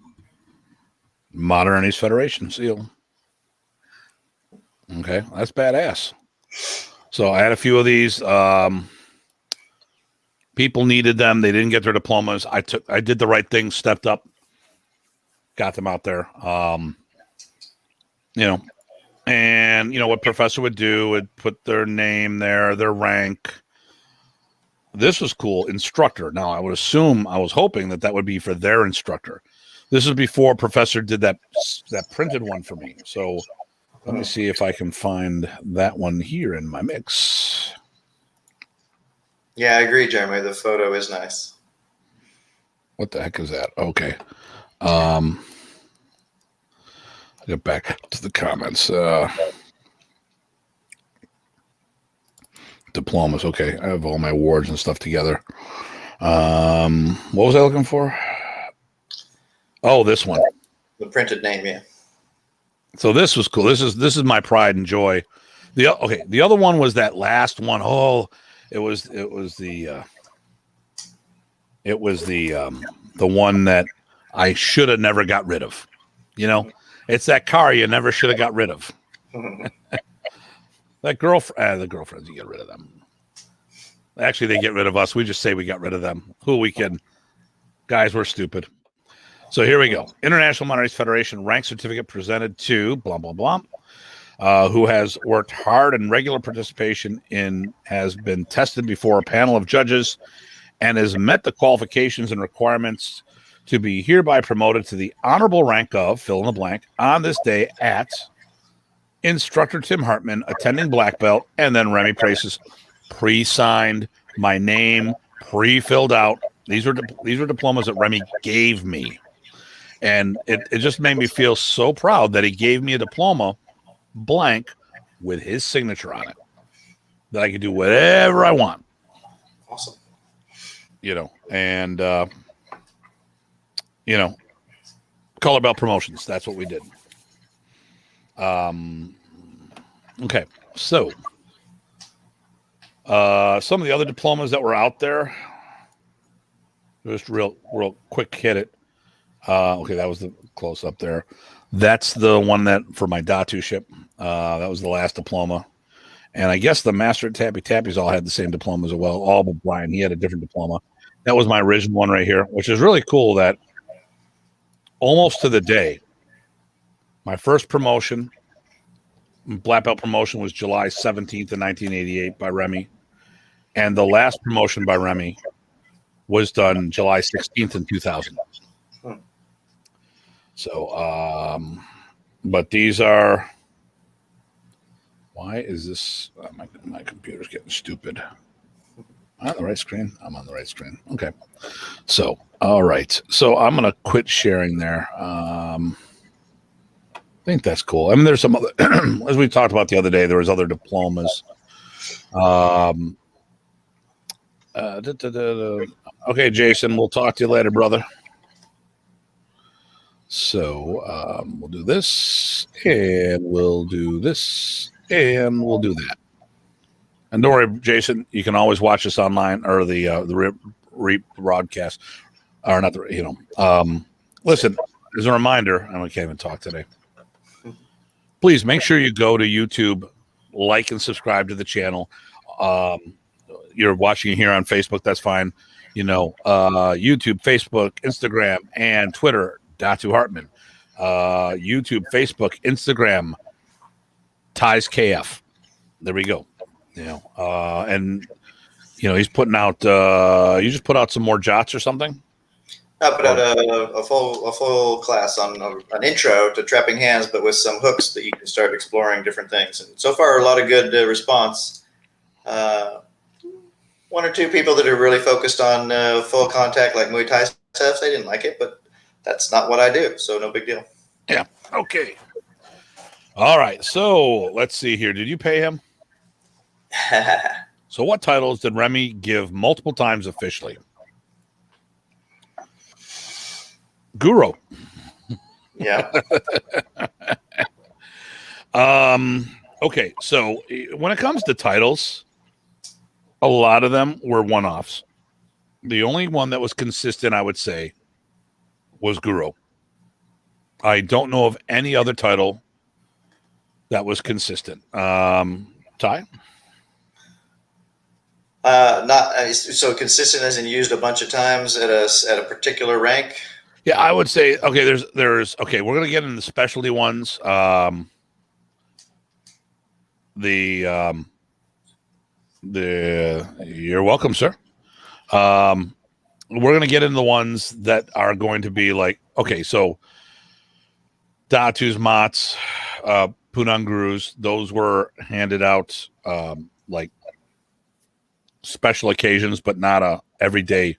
Modern East Federation seal. Okay, that's badass. So I had a few of these. People needed them. They didn't get their diplomas. I did the right thing, stepped up, got them out there. And what professor would do would put their name there, their rank. This was cool. Instructor. Now I was hoping that would be for their instructor. This is before professor did that printed one for me. So let me see if I can find that one here in my mix. Yeah, I agree, Jeremy. The photo is nice. What the heck is that? Okay. I'll get back to the comments. Diplomas. Okay. I have all my awards and stuff together. What was I looking for? Oh, this one. The printed name, yeah. So this was cool. This is my pride and joy. The other one was that last one. Oh, it was the one that I should have never got rid of. It's that car you never should have got rid of. That the girlfriends, you get rid of them. Actually, they get rid of us. We just say we got rid of them. Who we can. Guys, we're stupid. So here we go. International Modern East Federation rank certificate presented to blah, blah, blah, who has worked hard and regular participation has been tested before a panel of judges and has met the qualifications and requirements to be hereby promoted to the honorable rank of fill in the blank on this day at Instructor Tim Hartman, attending black belt, and then Remy Price's pre-signed, my name pre-filled out. These were diplomas that Remy gave me. And it just made me feel so proud that he gave me a diploma blank with his signature on it, that I could do whatever I want. Awesome. And Color Belt Promotions. That's what we did. Okay. So some of the other diplomas that were out there, just real quick hit it. Okay, that was the close up there. That's the one that for my Datu ship. That was the last diploma. And I guess the master at Tappy Tappy's all had the same diplomas as well. All but Brian, he had a different diploma. That was my original one right here, which is really cool that almost to the day, My first promotion, black belt promotion, was July 17th in 1988 by Remy. And the last promotion by Remy was done July 16th in 2000. So, but these are, why is this, my computer's getting stupid. Am I on the right screen? I'm on the right screen. Okay. So, all right. So I'm going to quit sharing there. I think that's cool. I mean, there's some other, as we talked about the other day, there was other diplomas. Okay, Jason, we'll talk to you later, brother. So we'll do this, and we'll do this, and we'll do that. And don't worry, Jason, you can always watch us online, or the broadcast, or not the, listen, as a reminder, and we can't even talk today. Please make sure you go to YouTube, like and subscribe to the channel. You're watching here on Facebook, that's fine. YouTube, Facebook, Instagram, and Twitter, Datu Hartman. YouTube, Facebook, Instagram, Ties KF. There we go. And he's putting out. You just put out some more jots or something. I put out a full class on an intro to trapping hands, but with some hooks that you can start exploring different things. And so far, a lot of good response. One or two people that are really focused on full contact, like Muay Thai stuff, they didn't like it, but that's not what I do, so no big deal. Yeah. Okay. All right. So let's see here. Did you pay him? So what titles did Remy give multiple times officially? Guro. Yeah. Okay. So when it comes to titles, a lot of them were one-offs. The only one that was consistent, I would say, was Guro. I don't know of any other title that was consistent. Ty? Not so consistent as in used a bunch of times at a particular rank. Yeah, I would say okay. There's okay. We're gonna get into the specialty ones. You're welcome, sir. We're gonna get into the ones that are going to be like okay. So Datu's Mats, Punong Guros, those were handed out like special occasions, but not a everyday.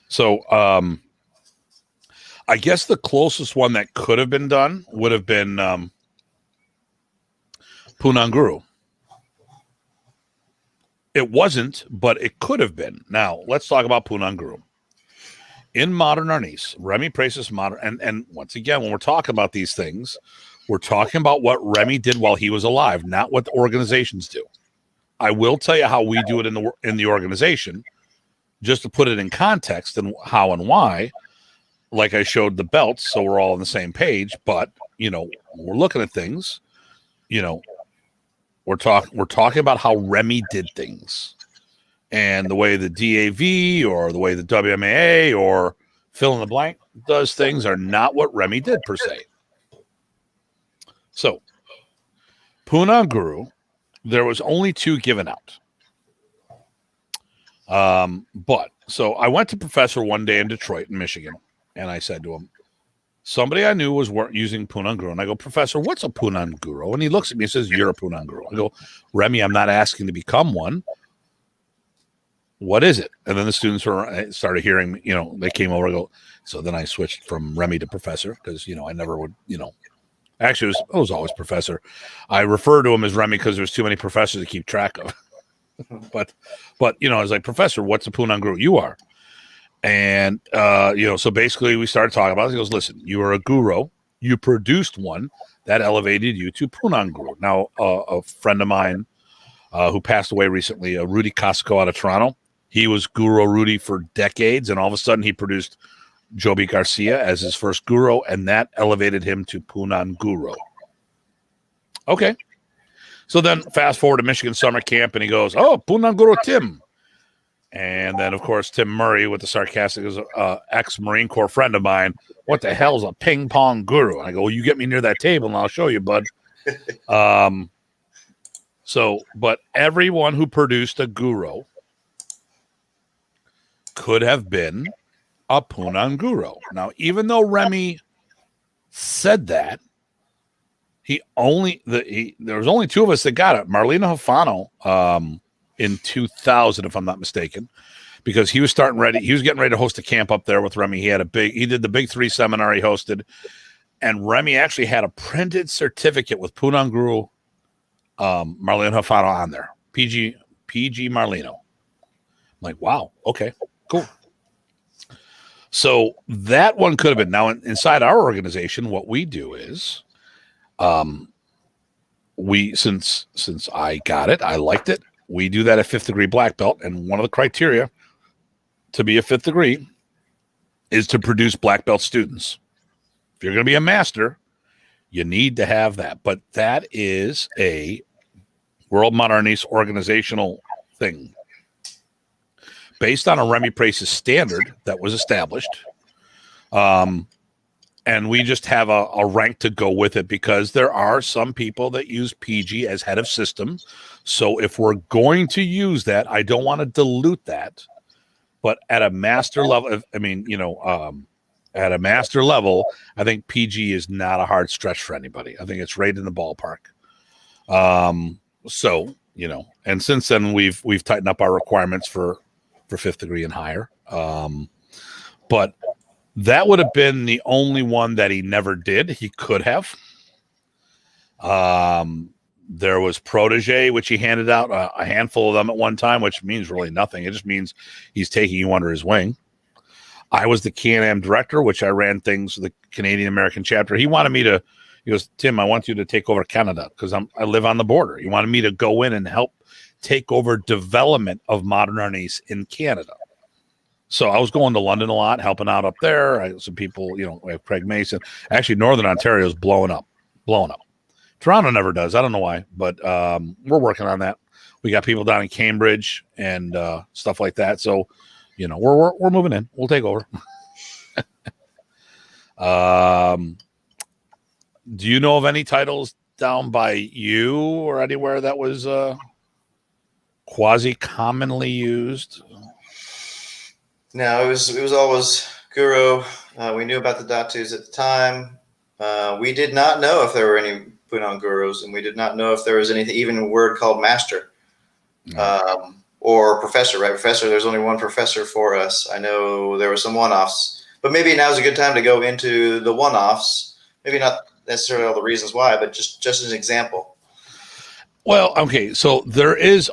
So I guess the closest one that could have been done would have been Punong Guro. It wasn't, but it could have been. Now, let's talk about Punong Guro. In modern arnis, Remy Prace's modern, and once again, when we're talking about these things, we're talking about what Remy did while he was alive, not what the organizations do. I will tell you how we do it in the organization, just to put it in context and how and why. Like I showed the belts, so we're all on the same page. But when we're looking at things, we're talking about how Remy did things, and the way the DAV or the way the WMAA or fill in the blank does things are not what Remy did per se. So, Punong Guro, there was only 2 given out. But so I went to Professor one day in Detroit, in Michigan, and I said to him, somebody I knew was using Punong Guro, and I go, Professor, what's a Punong Guro? And he looks at me and says, you're a Punong Guro. I go, Remy, I'm not asking to become one. What is it? And then the students started hearing, they came over and go, so then I switched from Remy to Professor because, I never would, actually it was always Professor. I refer to him as Remy because there's too many professors to keep track of. but I was like, Professor, what's a Punong Guro? You are. And, so basically we started talking about it. He goes, listen, you are a guru. You produced one that elevated you to Punong Guro. Now, a friend of mine who passed away recently, Rudy Costco out of Toronto, he was Guru Rudy for decades. And all of a sudden he produced Joby Garcia as his first guru, and that elevated him to Punong Guro. Okay. So then fast forward to Michigan summer camp, and he goes, oh, Punong Guro Tim. And then, of course, Tim Murray with the sarcastic ex-Marine Corps friend of mine. What the hell's a ping pong guru? And I go, well, you get me near that table and I'll show you, bud. But everyone who produced a guru could have been a Punong Guro. Now, even though Remy said that, there was only two of us that got it. Marlena Hafano, in 2000, if I'm not mistaken, because he was getting ready to host a camp up there with Remy. He did the Big 3 seminar he hosted, and Remy actually had a printed certificate with Punong Guro, Marlena Hafano on there. PG Marleno. I'm like, wow, okay, cool. So that one could have been. Now, inside our organization, what we do is, since I got it, I liked it. We do that at 5th degree black belt, and one of the criteria to be a 5th degree is to produce black belt students. If you're going to be a master, you need to have that. But that is a World Modern East organizational thing based on a Remy Prace's standard that was established. And we just have a rank to go with it because there are some people that use PG as head of system. So if we're going to use that, I don't want to dilute that. But at a master level, at a master level, I think PG is not a hard stretch for anybody. I think it's right in the ballpark. And since then we've tightened up our requirements for 5th degree and higher. But that would have been the only one that he never did. He could have. There was Protege, which he handed out a handful of them at one time, which means really nothing. It just means he's taking you under his wing. I was the Can-Am director, which I ran things, the Canadian American chapter. He goes, Tim, I want you to take over Canada because I live on the border. He wanted me to go in and help take over development of modern arnis in Canada. So I was going to London a lot, helping out up there. Some people, we have Craig Mason. Actually, Northern Ontario is blowing up. Toronto never does. I don't know why, but we're working on that. We got people down in Cambridge and stuff like that. So, we're moving in. We'll take over. Do you know of any titles down by you or anywhere that was quasi commonly used? No, it was always Guru. We knew about the Datus at the time. We did not know if there were any Punong Gurus, and we did not know if there was anything, even a word called master or professor, right? Professor, there's only one professor for us. I know there were some one-offs, but maybe now's a good time to go into the one-offs. Maybe not necessarily all the reasons why, but just as an example. Well, okay, so there is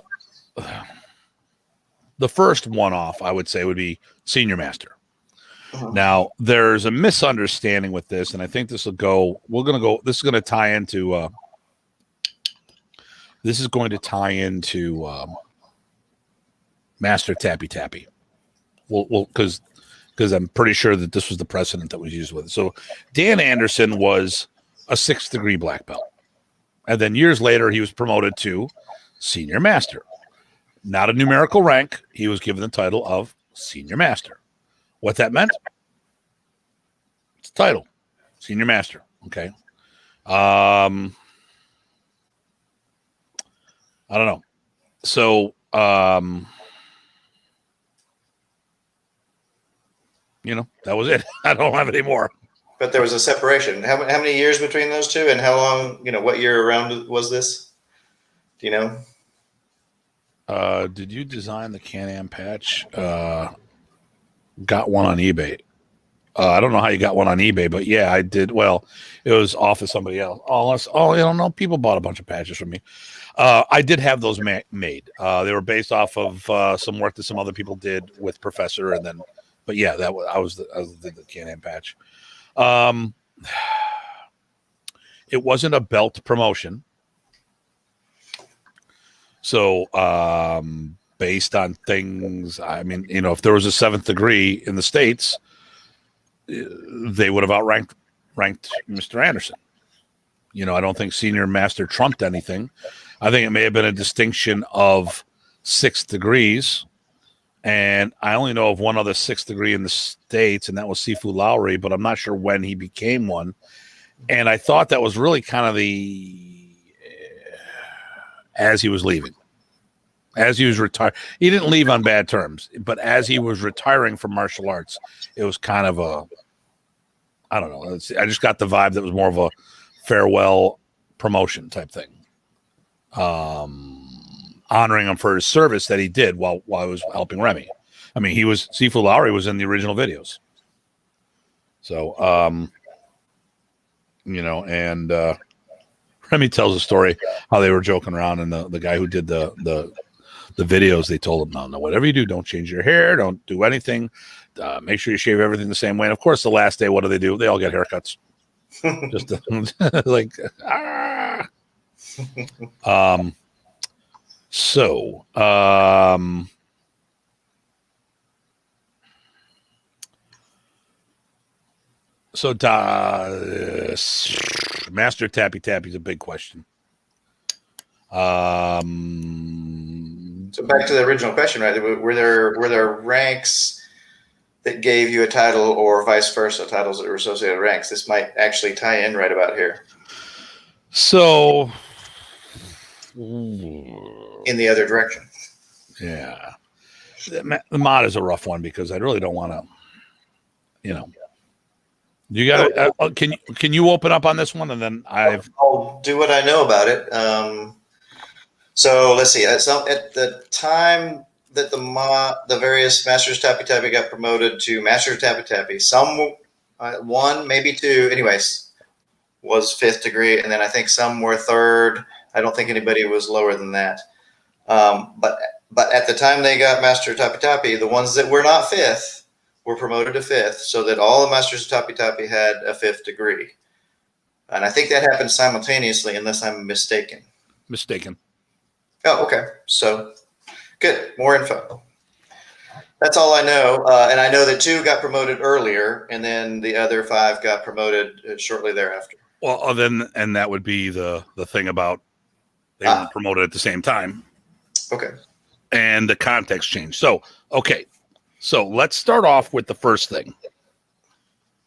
the first one-off, I would say, would be senior master. Uh-huh. Now, there's a misunderstanding with this, and I think this is going to tie into Master Tappy Tappy. Well, because I'm pretty sure that this was the precedent that was used with it. So Dan Anderson was a 6th degree black belt. And then years later, he was promoted to senior master. Not a numerical rank. He was given the title of senior master. What that meant? It's a title. Senior master. Okay. I don't know. So, that was it. I don't have any more. But there was a separation. How many years between those two, and how long, what year around was this? Do you know? Did you design the Can-Am patch? Got one on eBay. I don't know how you got one on eBay, but yeah, I did. Well, it was off of somebody else. People bought a bunch of patches from me. I did have those made. They were based off of some work that some other people did with Professor, and then, but yeah, I was the Can-Am patch. It wasn't a belt promotion. So, based on things, if there was a 7th degree in the States, they would have ranked Mr. Anderson. I don't think senior master trumped anything. I think it may have been a distinction of 6 degrees And I only know of one other 6th degree in the States, and that was Sifu Lowry, but I'm not sure when he became one. And I thought that was really kind of as he was leaving, as he was retired. He didn't leave on bad terms, but as he was retiring from martial arts, it was kind of I don't know. I just got the vibe that was more of a farewell promotion type thing. Honoring him for his service that he did while I was helping Remy. I mean, Sifu Lowry was in the original videos. So, and Remy tells a story how they were joking around, and the guy who did the videos, they told him, no, whatever you do, don't change your hair, don't do anything. Make sure you shave everything the same way. And of course, the last day, what do? They all get haircuts. Just like, ah. So, Master Tappy Tappy is a big question. So back to the original question, right? Were there ranks that gave you a title, or vice versa, titles that were associated with ranks? This might actually tie in right about here. So, in the other direction. Yeah. The mod is a rough one because I really don't want to, you got to, can you open up on this one? And then I'll do what I know about it. So let's see. At the time that the various Masters Tappy Tappy got promoted to Master Tappy Tappy, some one, maybe two, anyways, was 5th degree. And then I think some were 3rd. I don't think anybody was lower than that. But at the time they got Master Tappy Tappy, the ones that were not 5th were promoted to 5th, so that all the Masters of Tappy Tappy had a 5th degree. And I think that happened simultaneously, unless I'm mistaken. Oh, okay. So good. More info. That's all I know. And I know that 2 got promoted earlier, and then the other 5 got promoted shortly thereafter. Well, and that would be the thing about they weren't promoted at the same time. Okay. And the context changed. So, okay. So let's start off with the first thing.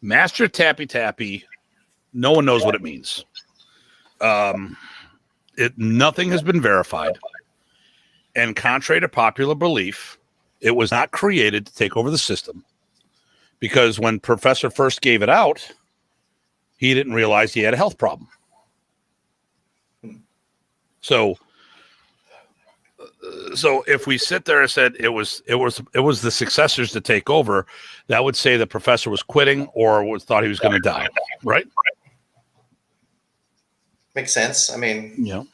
Master Tappy Tappy, no one knows what it means. Nothing has been verified. And contrary to popular belief, it was not created to take over the system. Because when Professor first gave it out, he didn't realize he had a health problem. So if we sit there and said it was the successors to take over, that would say the professor was quitting or thought he was going to die, right? Makes sense. I mean,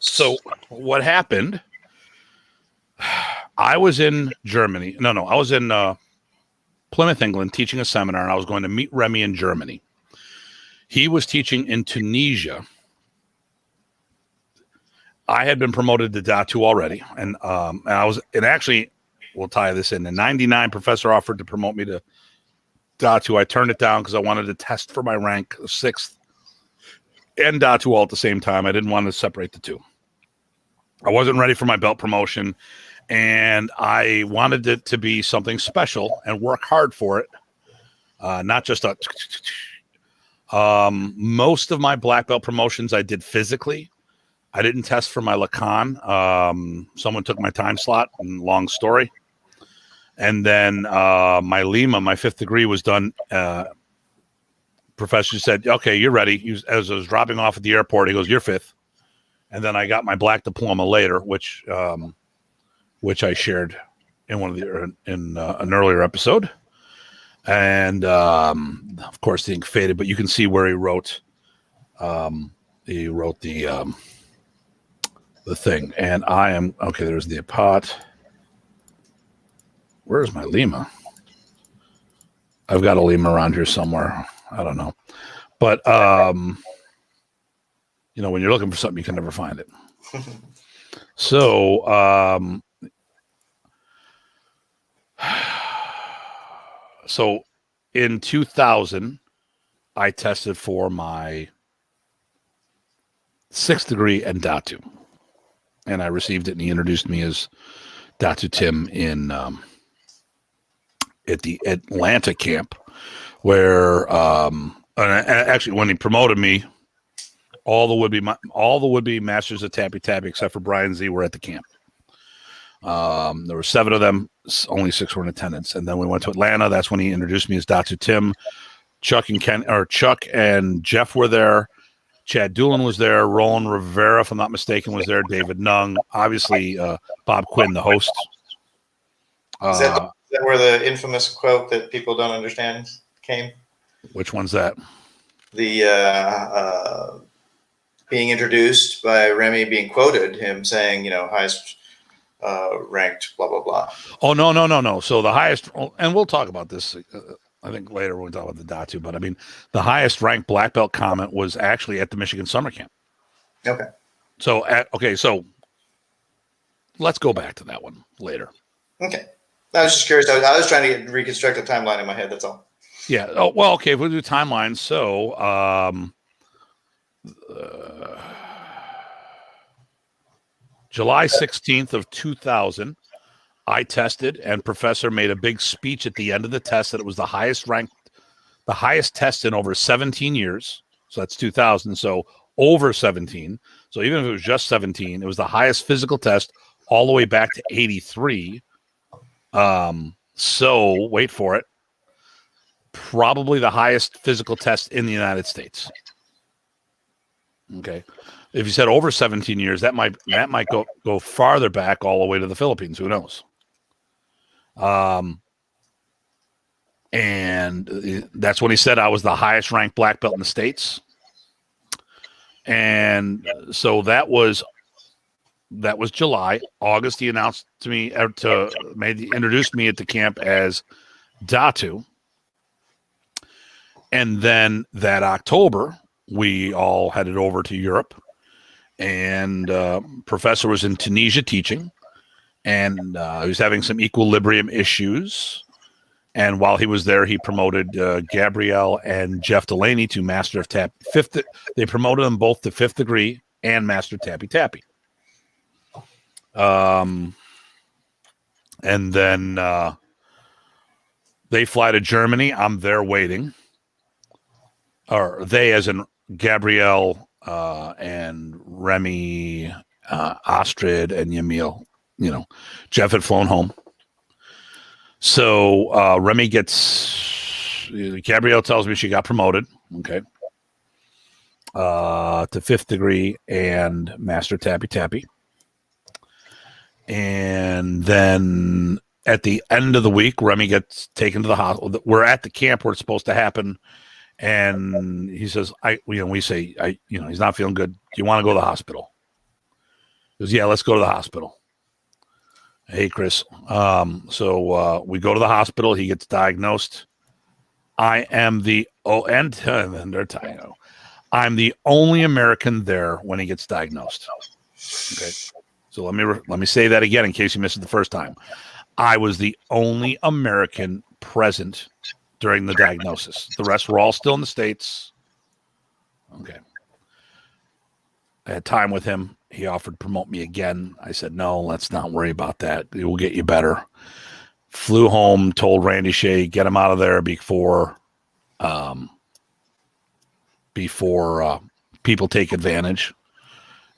So what happened? I was in Germany. No, I was in Plymouth, England, teaching a seminar, and I was going to meet Remy in Germany. He was teaching in Tunisia. I had been promoted to Datu already, and actually, we'll tie this in. In '99, professor offered to promote me to Datu. I turned it down because I wanted to test for my rank of 6th and Datu all at the same time. I didn't want to separate the two. I wasn't ready for my belt promotion, and I wanted it to be something special and work hard for it, not just a. Most of my black belt promotions I did physically. I didn't test for my Lacan. Someone took my time slot, long story. And then my Lima, my 5th degree was done. Professor said, okay, you're ready. As I was dropping off at the airport, he goes, you're 5th. And then I got my black diploma later, which I shared in an earlier episode. And of course, the ink faded, but you can see where he wrote the thing. And I am okay. There's the pot. Where's my Lima? I've got a Lima around here somewhere. I don't know, but when you're looking for something, you can never find it. So so in 2000, I tested for my 6th degree and Datu, and I received it, and he introduced me as Datu Tim in at the Atlanta camp, where actually when he promoted me, all the would-be masters of Tappy Tappy except for Brian Z were at the camp. There were 7 of them, only 6 were in attendance. And then we went to Atlanta. That's when he introduced me as Datu Tim. Chuck and Jeff were there. Chad Doolin was there. Roland Rivera, if I'm not mistaken, was there. David Nung, obviously Bob Quinn, the host. Is that where the infamous quote that people don't understand came? Which one's that? The being introduced by Remy, being quoted, him saying, highest ranked, blah, blah, blah. Oh, no. So the highest, and we'll talk about this, I think later when we talk about the Datu, but I mean, the highest ranked black belt comment was actually at the Michigan Summer Camp. Okay. So, so let's go back to that one later. Okay. I was just curious. I was trying to reconstruct a timeline in my head. That's all. Yeah. Oh, well, okay. If we do timelines, so July 16th of 2000, I tested, and Professor made a big speech at the end of the test that it was the highest test in over 17 years. So that's 2000. So over 17. So even if it was just 17, it was the highest physical test all the way back to 83. So wait for it. Probably the highest physical test in the United States. Okay. If you said over 17 years, that might go farther back all the way to the Philippines. Who knows? And that's when he said I was the highest ranked black belt in the States. And so that was July. August, he announced to me introduced me at the camp as Datu. And then that October, we all headed over to Europe, and Professor was in Tunisia teaching, and he was having some equilibrium issues. And while he was there, he promoted Gabrielle and Jeff Delaney to Master of Tap. They promoted them both to 5th degree and Master Tappy Tappy. And then they fly to Germany. I'm there waiting. Or they, as in Gabrielle and Remy, Astrid, and Yamil. Jeff had flown home. So Remy Gabrielle tells me she got promoted. Okay. To 5th degree and Master Tappy Tappy. And then at the end of the week, Remy gets taken to the hospital. We're at the camp where it's supposed to happen. And he says, we say, he's not feeling good. Do you want to go to the hospital? He goes, yeah, let's go to the hospital. Hey, Chris. So we go to the hospital. He gets diagnosed. I'm the only American there when he gets diagnosed. Okay. So let me say that again in case you missed it the first time. I was the only American present during the diagnosis. The rest were all still in the States. Okay. I had time with him. He offered to promote me again. I said, no, let's not worry about that. It will get you better. Flew home, told Randy Shea, get him out of there before people take advantage.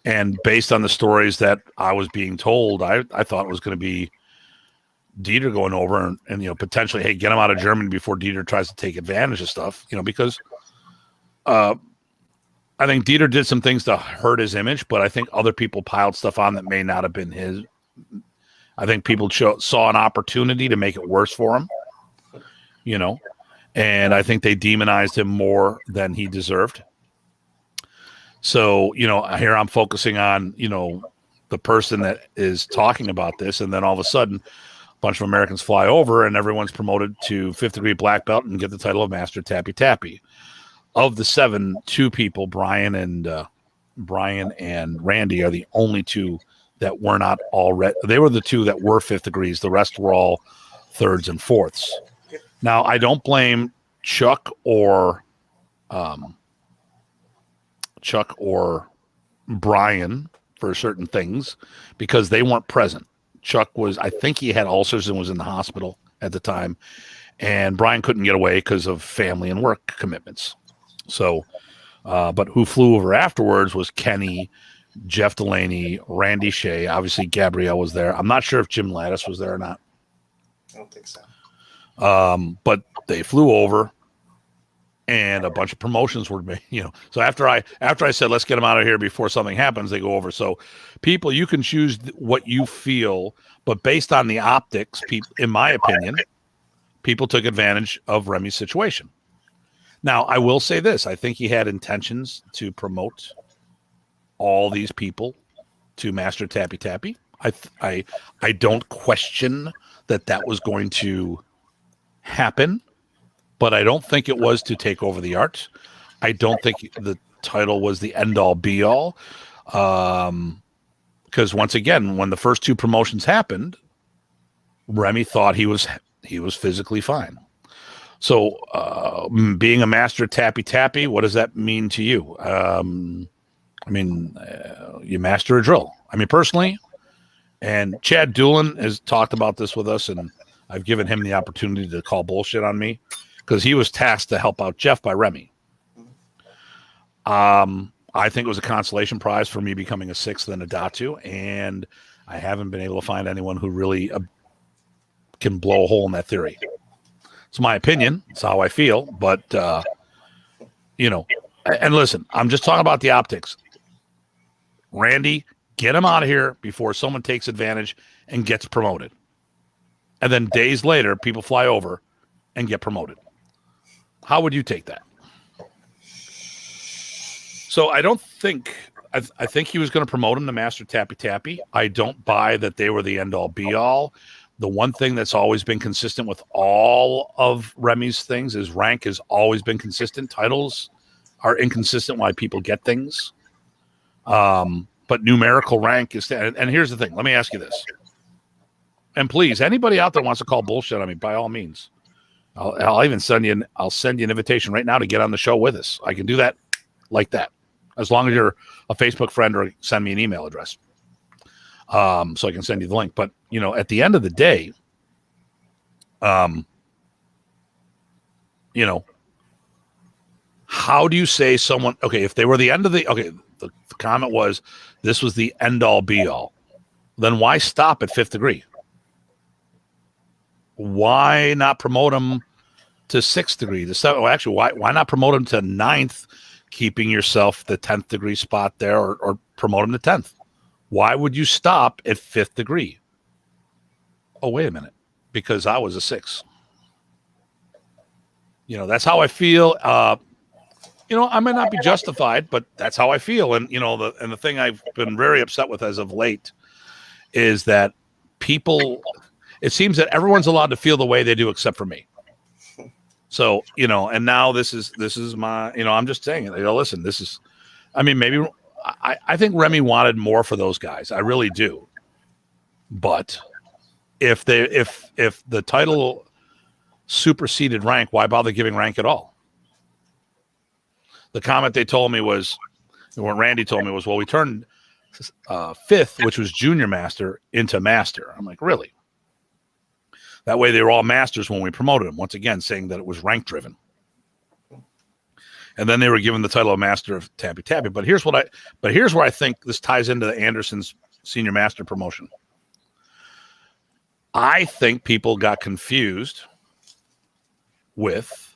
And based on the stories that I was being told, I thought it was going to be Dieter going over and potentially, hey, get him out of Germany before Dieter tries to take advantage of stuff, because I think Dieter did some things to hurt his image, but I think other people piled stuff on that may not have been his. I think people saw an opportunity to make it worse for him, and I think they demonized him more than he deserved. So, here I'm focusing on, the person that is talking about this, and then all of a sudden, a bunch of Americans fly over and everyone's promoted to 5th degree black belt and get the title of Master Tappy Tappy. Of the 7, 2 people, Brian and Randy, are the only 2 that were not already. They were the 2 that were 5th degrees. The rest were all 3rds and 4ths. Now, I don't blame Chuck or Brian for certain things because they weren't present. Chuck I think he had ulcers and was in the hospital at the time, and Brian couldn't get away because of family and work commitments. So, but who flew over afterwards was Kenny, Jeff Delaney, Randy Shea. Obviously, Gabrielle was there. I'm not sure if Jim Lattis was there or not. I don't think so. But they flew over, and a bunch of promotions were made. So after I said let's get them out of here before something happens, they go over. So, people, you can choose what you feel, but based on the optics, in my opinion, people took advantage of Remy's situation. Now, I will say this: I think he had intentions to promote all these people to Master Tappy Tappy. I don't question that was going to happen, but I don't think it was to take over the art. I don't think the title was the end all be all. Because once again, when the first two promotions happened, Remy thought he was physically fine. So, being a Master Tappy Tappy, what does that mean to you? You master a drill. Personally, and Chad Doolin has talked about this with us, and I've given him the opportunity to call bullshit on me because he was tasked to help out Jeff by Remy. I think it was a consolation prize for me becoming a sixth and a Datu, and I haven't been able to find anyone who really can blow a hole in that theory. It's my opinion. It's how I feel. But, and listen, I'm just talking about the optics. Randy, get him out of here before someone takes advantage and gets promoted. And then days later, people fly over and get promoted. How would you take that? So I don't think, I think he was going to promote him to Master Tappy Tappy. I don't buy that they were the end all be all. The one thing that's always been consistent with all of Remy's things is rank has always been consistent. Titles are inconsistent why people get things. But numerical rank is, and here's the thing. Let me ask you this. And please, anybody out there wants to call bullshit on me, by all means, I'll even send you an invitation right now to get on the show with us. I can do that like that, as long as you're a Facebook friend or send me an email address. So I can send you the link. But, at the end of the day, how do you say someone, okay, if they were the end of the comment was, this was the end all be all, then why stop at fifth degree? Why not promote them to sixth degree? Why not promote them to ninth, keeping yourself the 10th degree spot there, or promote them to 10th? Why would you stop at fifth degree? Oh, wait a minute. Because I was a six. That's how I feel. I might not be justified, but that's how I feel. And, the thing I've been very upset with as of late is that people, it seems that everyone's allowed to feel the way they do except for me. So, and now this is my, I'm just saying, listen, this is, maybe I think Remy wanted more for those guys. I really do. But if the title superseded rank, why bother giving rank at all? The comment they told me was, when Randy told me was, well, we turned fifth, which was junior master, into master. I'm like, really? That way they were all masters when we promoted them. Once again, saying that it was rank driven. And then they were given the title of master of Tappy Tappy. But here's where I think this ties into the Anderson's senior master promotion. I think people got confused with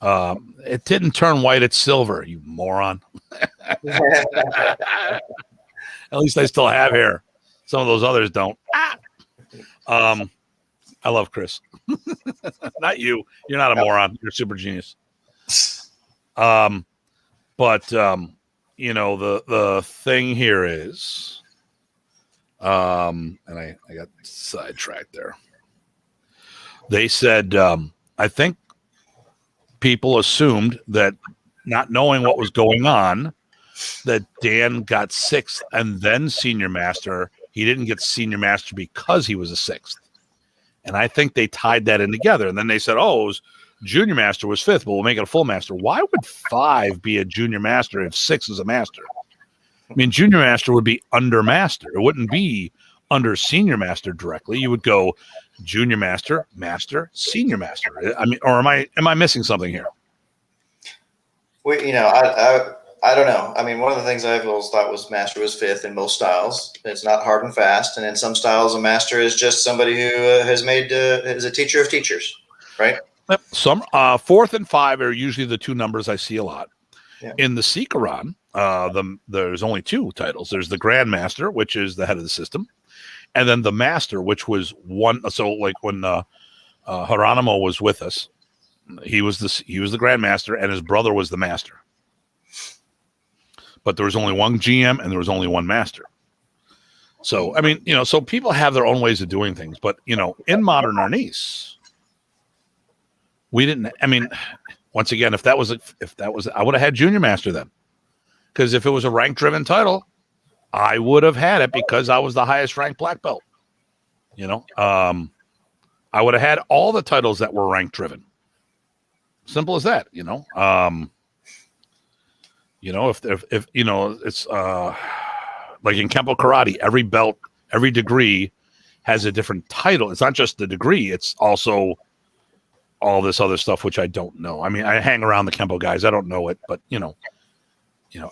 it didn't turn white, it's silver, you moron. At least I still have hair. Some of those others don't. I love Chris. Not you. You're not a moron. You're a super genius. The thing here is, and I got sidetracked there. They said, I think people assumed that, not knowing what was going on, that Dan got sixth and then senior master. He didn't get senior master because he was a sixth. And I think they tied that in together. And then they said, oh, it was junior master was fifth, but we'll make it a full master. Why would 5 be a junior master if 6 is a master? Junior master would be under master. It wouldn't be under senior master directly, you would go junior master, master, senior master. I mean, or am I missing something here? I don't know. I mean, one of the things I've always thought was master was fifth in most styles. It's not hard and fast. And in some styles, a master is just somebody who is a teacher of teachers, right? Some fourth and five are usually the two numbers I see a lot. Yeah. In the Sikaran, there's only two titles. There's the Grand Master, which is the head of the system, and then the Master, which was one. So, like when Geronimo was with us, he was the Grand Master, and his brother was the Master. But there was only one GM, and there was only one Master. So, I mean, so people have their own ways of doing things. But in modern Arnis, we didn't. I mean, once again, if that was, I would have had Junior Master then, because if it was a rank-driven title, I would have had it because I was the highest ranked black belt. I would have had all the titles that were rank-driven. Simple as that. If it's like in Kempo Karate, every belt, every degree has a different title. It's not just the degree; it's also all this other stuff, which I don't know. I mean, I hang around the Kempo guys. I don't know it, but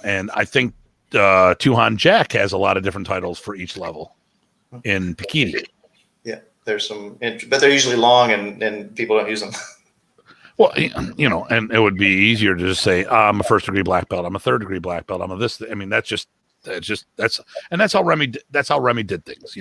and I think Tuhan Jack has a lot of different titles for each level in Pikiti. Yeah, there's some, but they're usually long and people don't use them. Well, and it would be easier to just say, I'm a first degree black belt. I'm a third degree black belt. I'm a this. I mean, that's how Remy did things,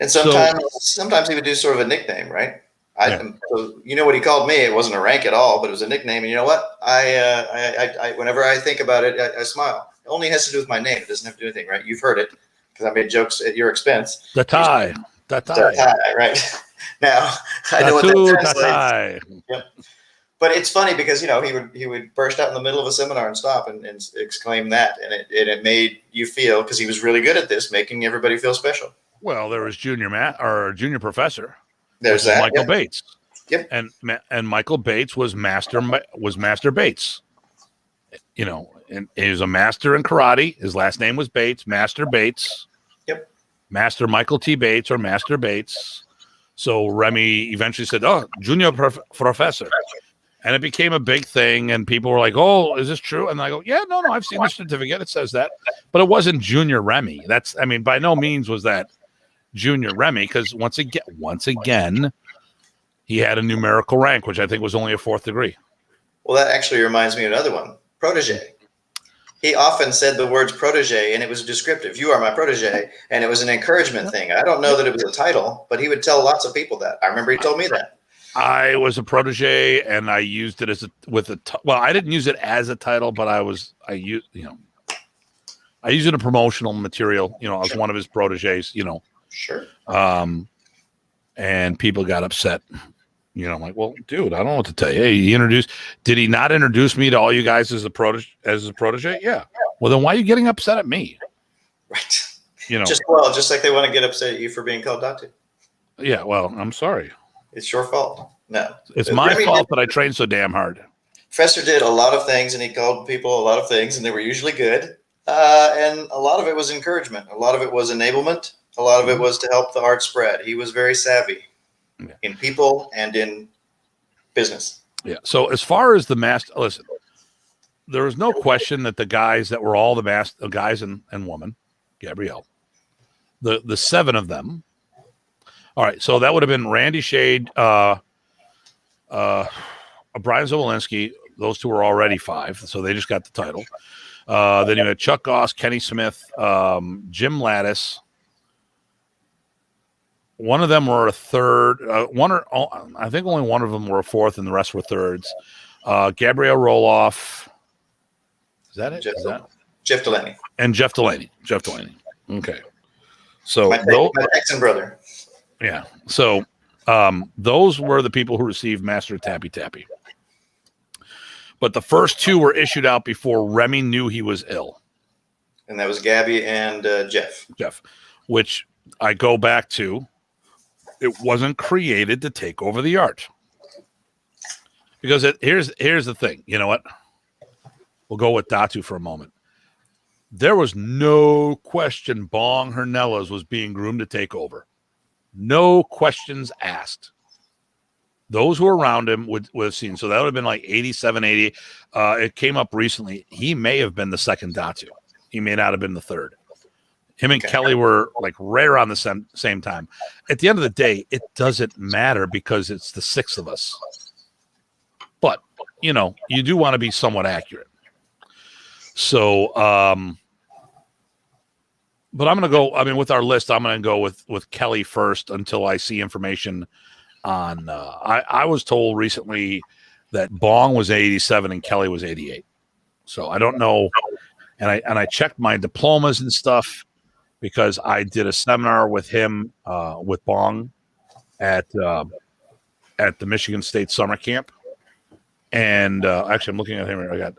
And sometimes he would do sort of a nickname, right? So what he called me? It wasn't a rank at all, but it was a nickname. And you know what? I whenever I think about it, I smile. It only has to do with my name. It doesn't have to do anything, right? You've heard it because I made jokes at your expense. The tie, right? Now I know what that translates. Yep. But it's funny because he would burst out in the middle of a seminar and stop and exclaim that, and it made you feel, because he was really good at this, making everybody feel special. Well, there was junior professor. There's that. Michael Bates. Yep. And Michael Bates was Master Bates. And he was a master in karate. His last name was Bates, Master Bates. Yep. Master Michael T. Bates or Master Bates. So Remy eventually said, junior professor. And it became a big thing, and people were like, "Oh, is this true?" And I go, "Yeah, no, I've seen the certificate. It says that." But it wasn't Junior Remy. By no means was that Junior Remy, because once again, he had a numerical rank, which I think was only a fourth degree. Well, that actually reminds me of another one, protege. He often said the words protege, and it was descriptive. You are my protege, and it was an encouragement thing. I don't know that it was a title, but he would tell lots of people that. I remember he told me that. I was a protege, and I used it I didn't use it as a title, but I used it in promotional material, as one of his proteges, Sure. And people got upset. I'm like, well, dude, I don't know what to tell you. Hey, did he not introduce me to all you guys as a protege? Yeah. Well, then why are you getting upset at me? Right. Just like they want to get upset at you for being called Datu. Yeah. Well, I'm sorry. It's your fault. No. It's my fault that I trained so damn hard. Professor did a lot of things, and he called people a lot of things, and they were usually good. And a lot of it was encouragement. A lot of it was enablement. A lot of it was to help the art spread. He was very savvy in people and in business. Yeah. So as far as the master, listen, there was no question that the guys that were all the guys and woman, Gabrielle, the seven of them. All right. So that would have been Randy Shade, Brian Zawolinsky. Those two were already five. So they just got the title. Then you had Chuck Goss, Kenny Smith, Jim Lattis. One of them were a third. I think only one of them were a fourth, and the rest were thirds. Gabrielle Roloff. Is that it? Jeff Delaney. And Jeff Delaney. Okay. So my Texan brother. Yeah. So those were the people who received Master Tappy Tappy. But the first two were issued out before Remy knew he was ill. And that was Gabby and Jeff. Which I go back to. It wasn't created to take over the art. Because here's the thing. You know what? We'll go with Datu for a moment. There was no question Bong Hernellas was being groomed to take over. No questions asked. Those who were around him would have seen. So that would have been like 87, 80. It came up recently. He may have been the second Datu. He may not have been the third. Him and Kelly were like right around the same time. At the end of the day, it doesn't matter because it's the six of us. But, you know, you do want to be somewhat accurate. So, but I'm going to go, I mean, with our list, I'm going to go with Kelly first until I see information on, I was told recently that Bong was 87 and Kelly was 88. So I don't know. And I checked my diplomas and stuff because I did a seminar with him, with Bong at the Michigan State Summer Camp. And actually I'm looking at him. I got,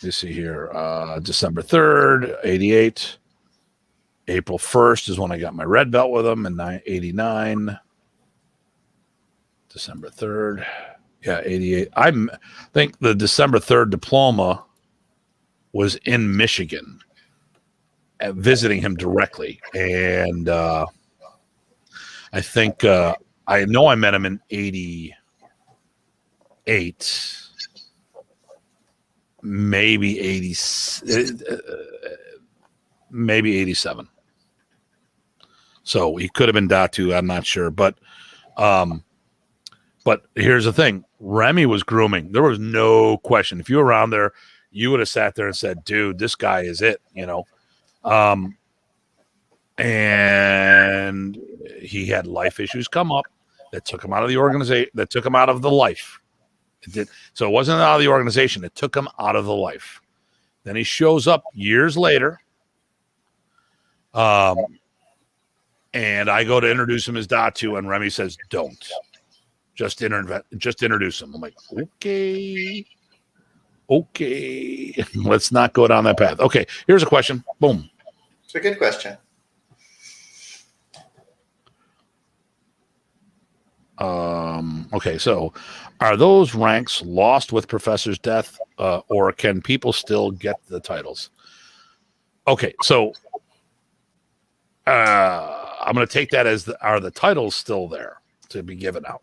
let's see here, December 3rd, 88. April 1st is when I got my red belt with him in 89. December 3rd. Yeah, 88. I think the December 3rd diploma was in Michigan, visiting him directly. And I think I know I met him in 88, maybe 80, maybe 87. So he could have been Datu. I'm not sure. But here's the thing. Remy was grooming. There was no question. If you were around there, you would have sat there and said, dude, this guy is it, you know. And he had life issues come up that took him out of the organization, that took him out of the life. It did. So it wasn't out of the organization. It took him out of the life. Then he shows up years later. And I go to introduce him as Datu, and Remy says, don't. Just introduce him. I'm like, okay. Let's not go down that path. Okay, here's a question. Boom. It's a good question. Okay, so are those ranks lost with Professor's death, or can people still get the titles? Okay, so I'm going to take that as are the titles still there to be given out?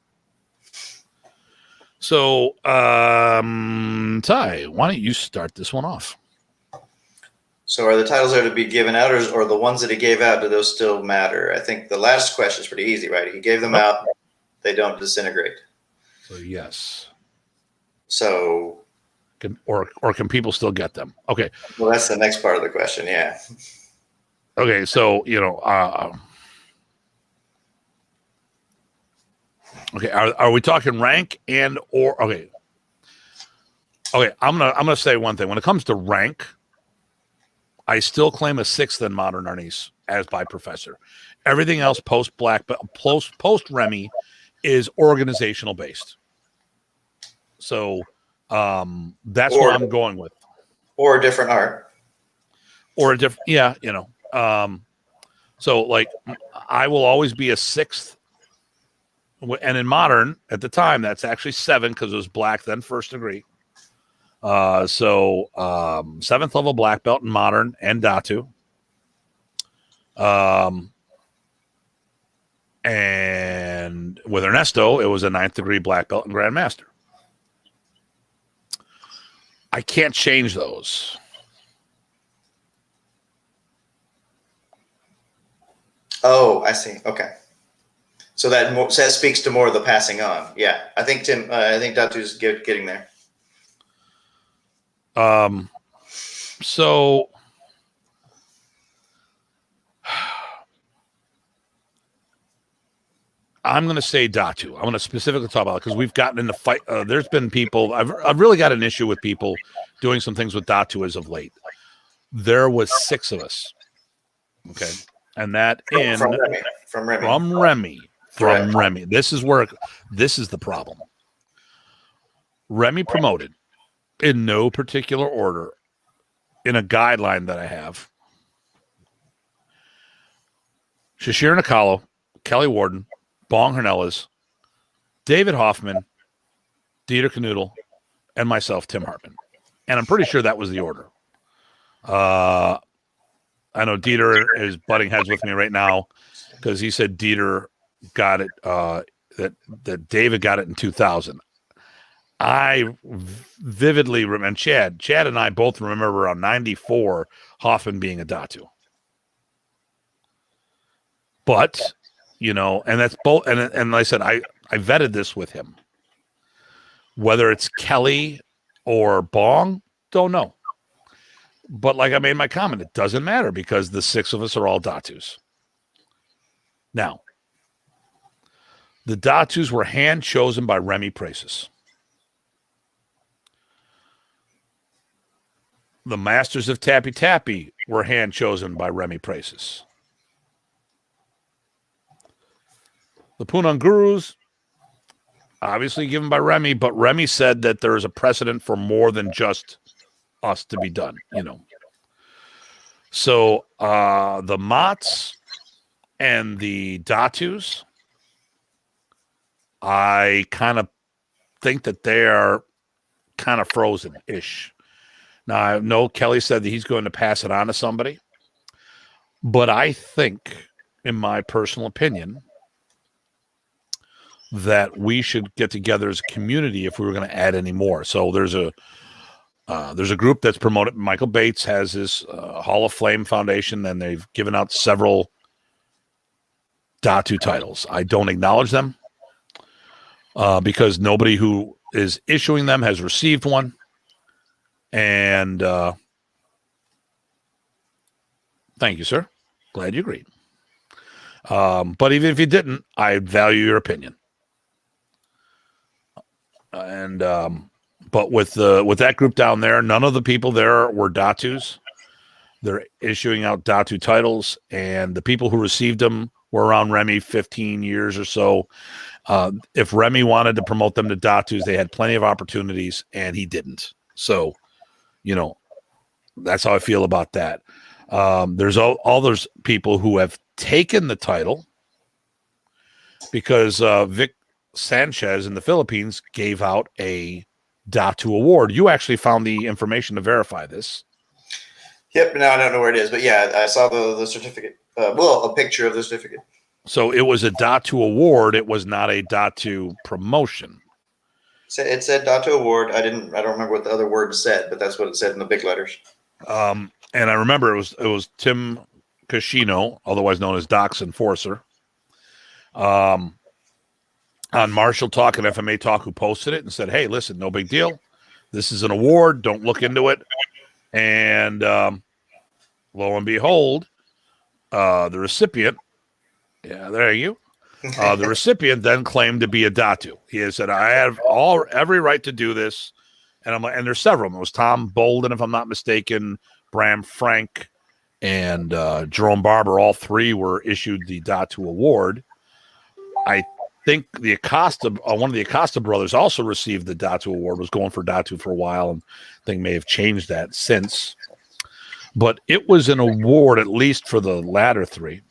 So, Ty, why don't you start this one off? So are the titles there to be given out, or the ones that he gave out, do those still matter? I think the last question is pretty easy, right? He gave them out. They don't disintegrate. So, yes. So. Or can people still get them? Okay. Well, that's the next part of the question, yeah. Okay, so, you know, okay, are we talking rank and or okay? Okay, I'm gonna say one thing. When it comes to rank, I still claim a sixth in Modern Arnis as by Professor. Everything else post Remy is organizational based. So that's what I'm going with. Or a different art. Or a different, yeah, you know. So like I will always be a sixth. And in Modern, at the time, that's actually 7 because it was black, then first degree. So 7th level black belt in Modern and Datu. And with Ernesto, it was a 9th degree black belt and Grandmaster. I can't change those. Oh, I see. Okay. So that speaks to more of the passing on. Yeah, I think Tim. I think Datu's getting there. So I'm going to say Datu. I'm going to specifically talk about it because we've gotten into fight. There's been people. I've really got an issue with people doing some things with Datu as of late. There was 6 of us. Okay, and that from Remy. This is the problem. Remy promoted in no particular order in a guideline that I have. Shashir Nakalo, Kelly Warden, Bong Hernellas, David Hoffman, Dieter Kanoodle, and myself, Tim Hartman. And I'm pretty sure that was the order. I know Dieter is butting heads with me right now because he said Dieter got it, that David got it in 2000. I vividly remember, Chad and I both remember around 94 Hoffman being a Datu. But, and that's both, and like I said, I vetted this with him. Whether it's Kelly or Bong, don't know. But like I made my comment, it doesn't matter because the 6 of us are all Datus. Now, the Datus were hand chosen by Remy Praces. The Masters of Tappy Tappy were hand chosen by Remy Praces. The Punong Gurus, obviously given by Remy, but Remy said that there is a precedent for more than just us to be done, So the Mats and the Datus, I kind of think that they are kind of frozen-ish. Now, I know Kelly said that he's going to pass it on to somebody, but I think, in my personal opinion, that we should get together as a community if we were going to add any more. So there's a group that's promoted. Michael Bates has his Hall of Flame Foundation, and they've given out several Datu titles. I don't acknowledge them because nobody who is issuing them has received one. And thank you, sir. Glad you agreed. But even if you didn't, I value your opinion. And but with that group down there, none of the people there were Datus. They're issuing out Datu titles, and the people who received them were around Remy 15 years or so. If Remy wanted to promote them to Datus, they had plenty of opportunities, and he didn't. So, that's how I feel about that. There's all those people who have taken the title because Vic Sanchez in the Philippines gave out a Datu award. You actually found the information to verify this. Yep. Now I don't know where it is, but yeah, I saw the certificate. A picture of the certificate. So it was a Datu award. It was not a Datu promotion. It said Datu award. I don't remember what the other word said, but that's what it said in the big letters. And I remember it was Tim Cascino, otherwise known as Doc's Enforcer, on Marshall Talk and FMATalk, who posted it and said, "Hey, listen, no big deal. This is an award. Don't look into it." And lo and behold, the recipient, there you go. The recipient then claimed to be a Datu. He said, "I have every right to do this." And there's several of them. It was Tom Bolden, if I'm not mistaken, Bram Frank, and Jerome Barber. All three were issued the Datu award. I think the Acosta, one of the Acosta brothers also received the Datu award, was going for Datu for a while, and I think may have changed that since. But it was an award, at least for the latter three,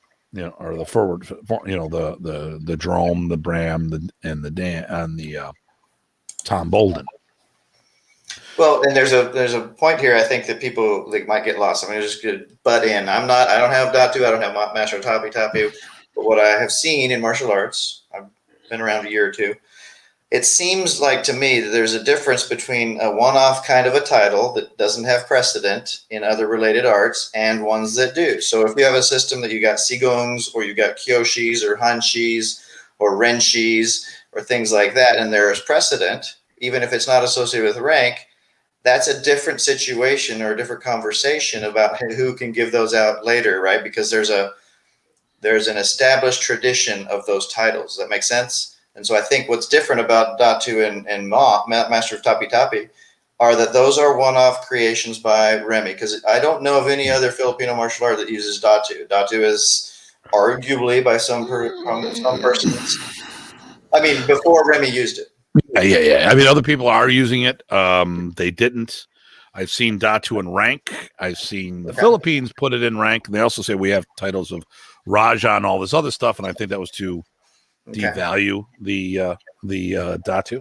or the forward, the Jerome, the Bram, and the Tom Bolden. Well, and there's a point here I think that people might get lost. I mean, just going to butt in. I don't have Datu, I don't have Master of Tappy Tappy, but what I have seen in martial arts, I've been around a year or two, it seems like to me that there's a difference between a one-off kind of a title that doesn't have precedent in other related arts and ones that do. So if you have a system that you got Sigongs or you got Kyoshis or Hanshis or Renshis or things like that, and there's precedent, even if it's not associated with rank, that's a different situation or a different conversation about who can give those out later, right? Because there's an established tradition of those titles. Does that make sense? And so I think what's different about Datu and Master of Tappy Tappy are that those are one-off creations by Remy, because I don't know of any other Filipino martial art that uses Datu. Datu is arguably by some persons. I mean, before Remy used it. Yeah. I mean, other people are using it. They didn't. I've seen Datu in rank. I've seen the Philippines put it in rank. And they also say we have titles of Raja and all this other stuff. And I think that was to devalue the Datu.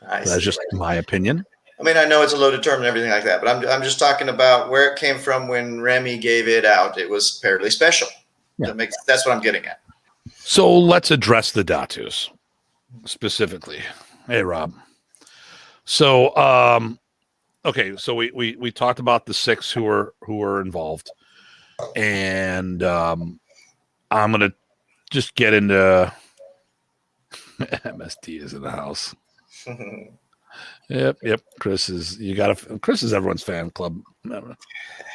That's just my opinion. I mean, I know it's a loaded term and everything like that, but I'm just talking about where it came from when Remy gave it out. It was fairly special. Yeah. That's what I'm getting at. So let's address the Datus specifically. Hey, Rob. So, okay, so we talked about the 6 who were involved, and I'm gonna just get into MST is in the house. Yep. Chris is everyone's fan club.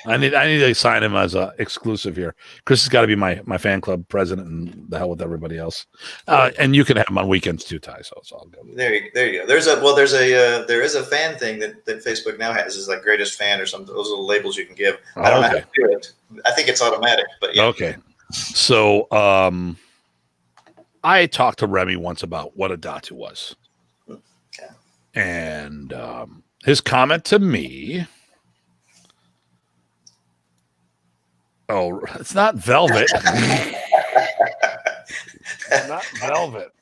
I need to sign him as a exclusive here. Chris has got to be my fan club president, and the hell with everybody else. And you can have him on weekends too, Ty. So it's all good. There you go. There is a fan thing that Facebook now has, is like greatest fan or something. Those are the labels you can give. I don't know how to do it. I think it's automatic, but yeah. Okay. So I talked to Remy once about what a Datu was. Okay. And his comment to me, oh, it's not velvet. It's not velvet.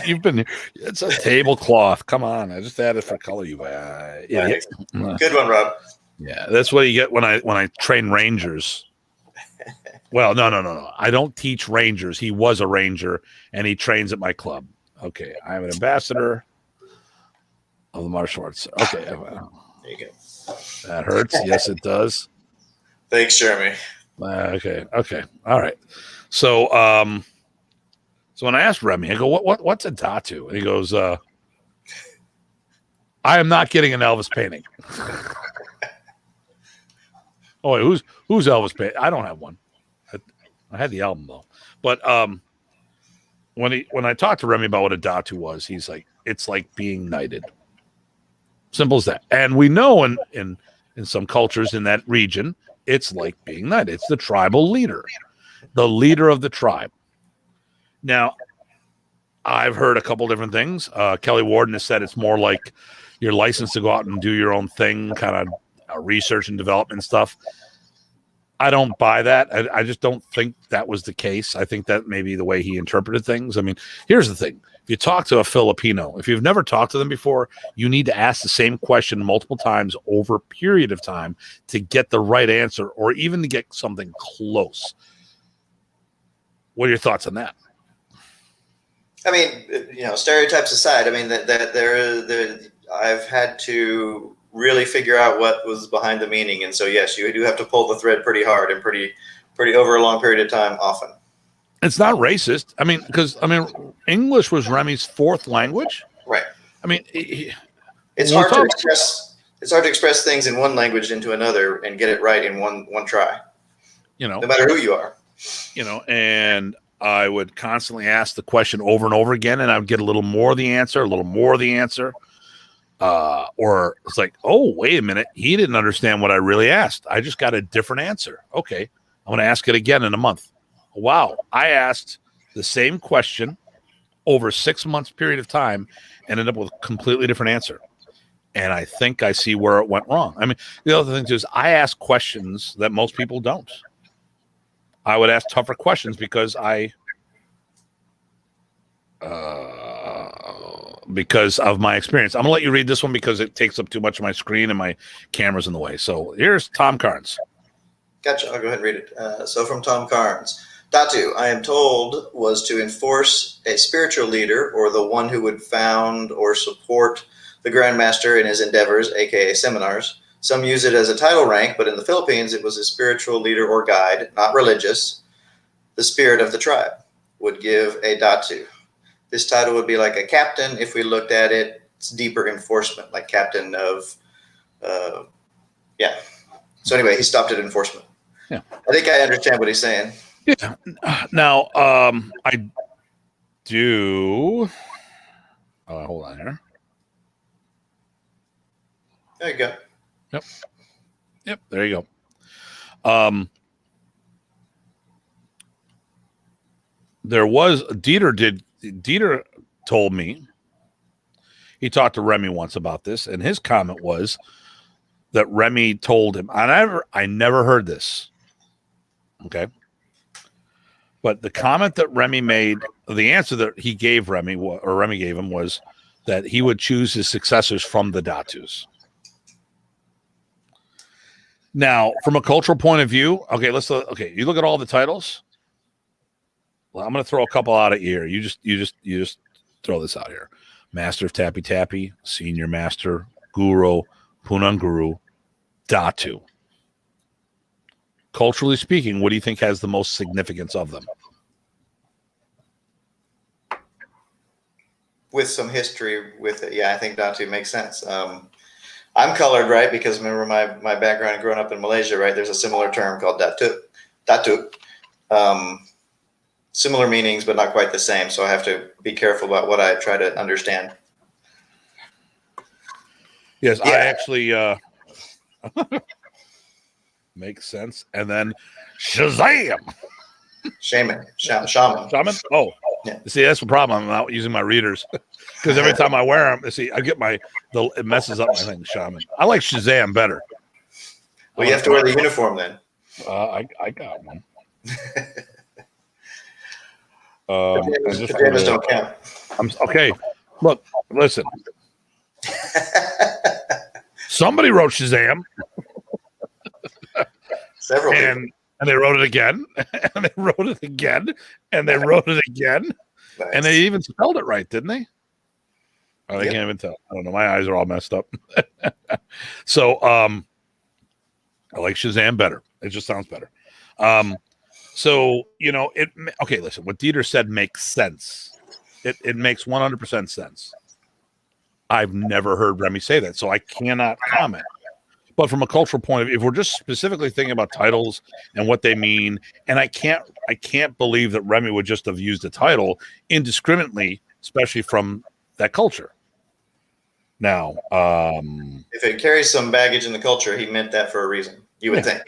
You've been, it's a tablecloth. Come on. I just added for color, you idiot. Good one, Rob. Yeah, that's what you get when I train Rangers. Well, no. I don't teach Rangers. He was a Ranger, and he trains at my club. Okay, I'm an ambassador of the martial arts. Okay. There you go. That hurts. Yes, it does. Thanks, Jeremy. Okay. All right. So, so when I asked Remy, I go, what's a Datu? And he goes, I am not getting an Elvis painting. Oh, wait, who's Elvis painting? I don't have one. I had the album though. But when I talked to Remy about what a Datu was, he's like, it's like being knighted. Simple as that. And we know in some cultures in that region, it's like being knighted. It's the tribal leader, the leader of the tribe. Now, I've heard a couple different things. Kelly Warden has said it's more like you're licensed to go out and do your own thing, kind of research and development stuff. I don't buy that. I just don't think that was the case. I think that may be the way he interpreted things. I mean, here's the thing. If you talk to a Filipino, if you've never talked to them before, you need to ask the same question multiple times over a period of time to get the right answer or even to get something close. What are your thoughts on that? I mean, stereotypes aside, I mean, that I've had to really figure out what was behind the meaning. And so, yes, you do have to pull the thread pretty hard and pretty over a long period of time often. It's not racist. I mean, because English was Remy's 4th language. Right. I mean, it's hard to express things in one language into another and get it right in one try. No matter who you are. And I would constantly ask the question over and over again, and I would get a little more of the answer, or it's like, oh, wait a minute, he didn't understand what I really asked. I just got a different answer. Okay, I'm going to ask it again in a month. Wow, I asked the same question over 6 months period of time and ended up with a completely different answer. And I think I see where it went wrong. I mean, the other thing is I ask questions that most people don't. I would ask tougher questions because because of my experience. I'm going to let you read this one because it takes up too much of my screen and my camera's in the way. So here's Tom Carnes. Gotcha. I'll go ahead and read it. So from Tom Carnes. Datu, I am told, was to enforce a spiritual leader or the one who would found or support the Grandmaster in his endeavors, aka seminars. Some use it as a title rank, but in the Philippines, it was a spiritual leader or guide, not religious. The spirit of the tribe would give a Datu. This title would be like a captain. If we looked at it, it's deeper enforcement, like captain of, yeah. So anyway, he stopped at enforcement. Yeah. I think I understand what he's saying. Yeah. Now, I do. Hold on here. There you go. Yep. There you go. There was Dieter told me he talked to Remy once about this, and his comment was that Remy told him. I never heard this. Okay. But the comment that Remy made, the answer that he gave Remy, or Remy gave him, was that he would choose his successors from the Datus. Now, from a cultural point of view, okay, you look at all the titles. Well, I'm going to throw a couple out at you here. You just throw this out here. Master of Tappy Tappy, Senior Master, Guru, Punong Guro, Datu. Culturally speaking, what do you think has the most significance of them? With some history with it, yeah, I think Datu makes sense. I'm colored, right? Because remember my background growing up in Malaysia, right? There's a similar term called Datu. Similar meanings, but not quite the same. So I have to be careful about what I try to understand. Yes, yeah. I actually makes sense. And then Shazam! Shaman. Oh, yeah. See, that's the problem. I'm not using my readers because every time I wear them, see, I get it messes up my thing. Shaman. I like Shazam better. Well, you have to wear the uniform then. I got one. Pajamas don't count. Okay. Look, listen. Somebody wrote Shazam. Several people. And they wrote it again, and they wrote it again, and they wrote it again, nice. And they even spelled it right, didn't they? Oh, they can't even tell. I don't know. My eyes are all messed up. So, I like Shazam better. It just sounds better. So, okay, listen, what Dieter said makes sense. It makes 100% sense. I've never heard Remy say that, so I cannot comment. But from a cultural point of view, if we're just specifically thinking about titles and what they mean, and I can't believe that Remy would just have used a title indiscriminately, especially from that culture. Now, if it carries some baggage in the culture, he meant that for a reason. You would think.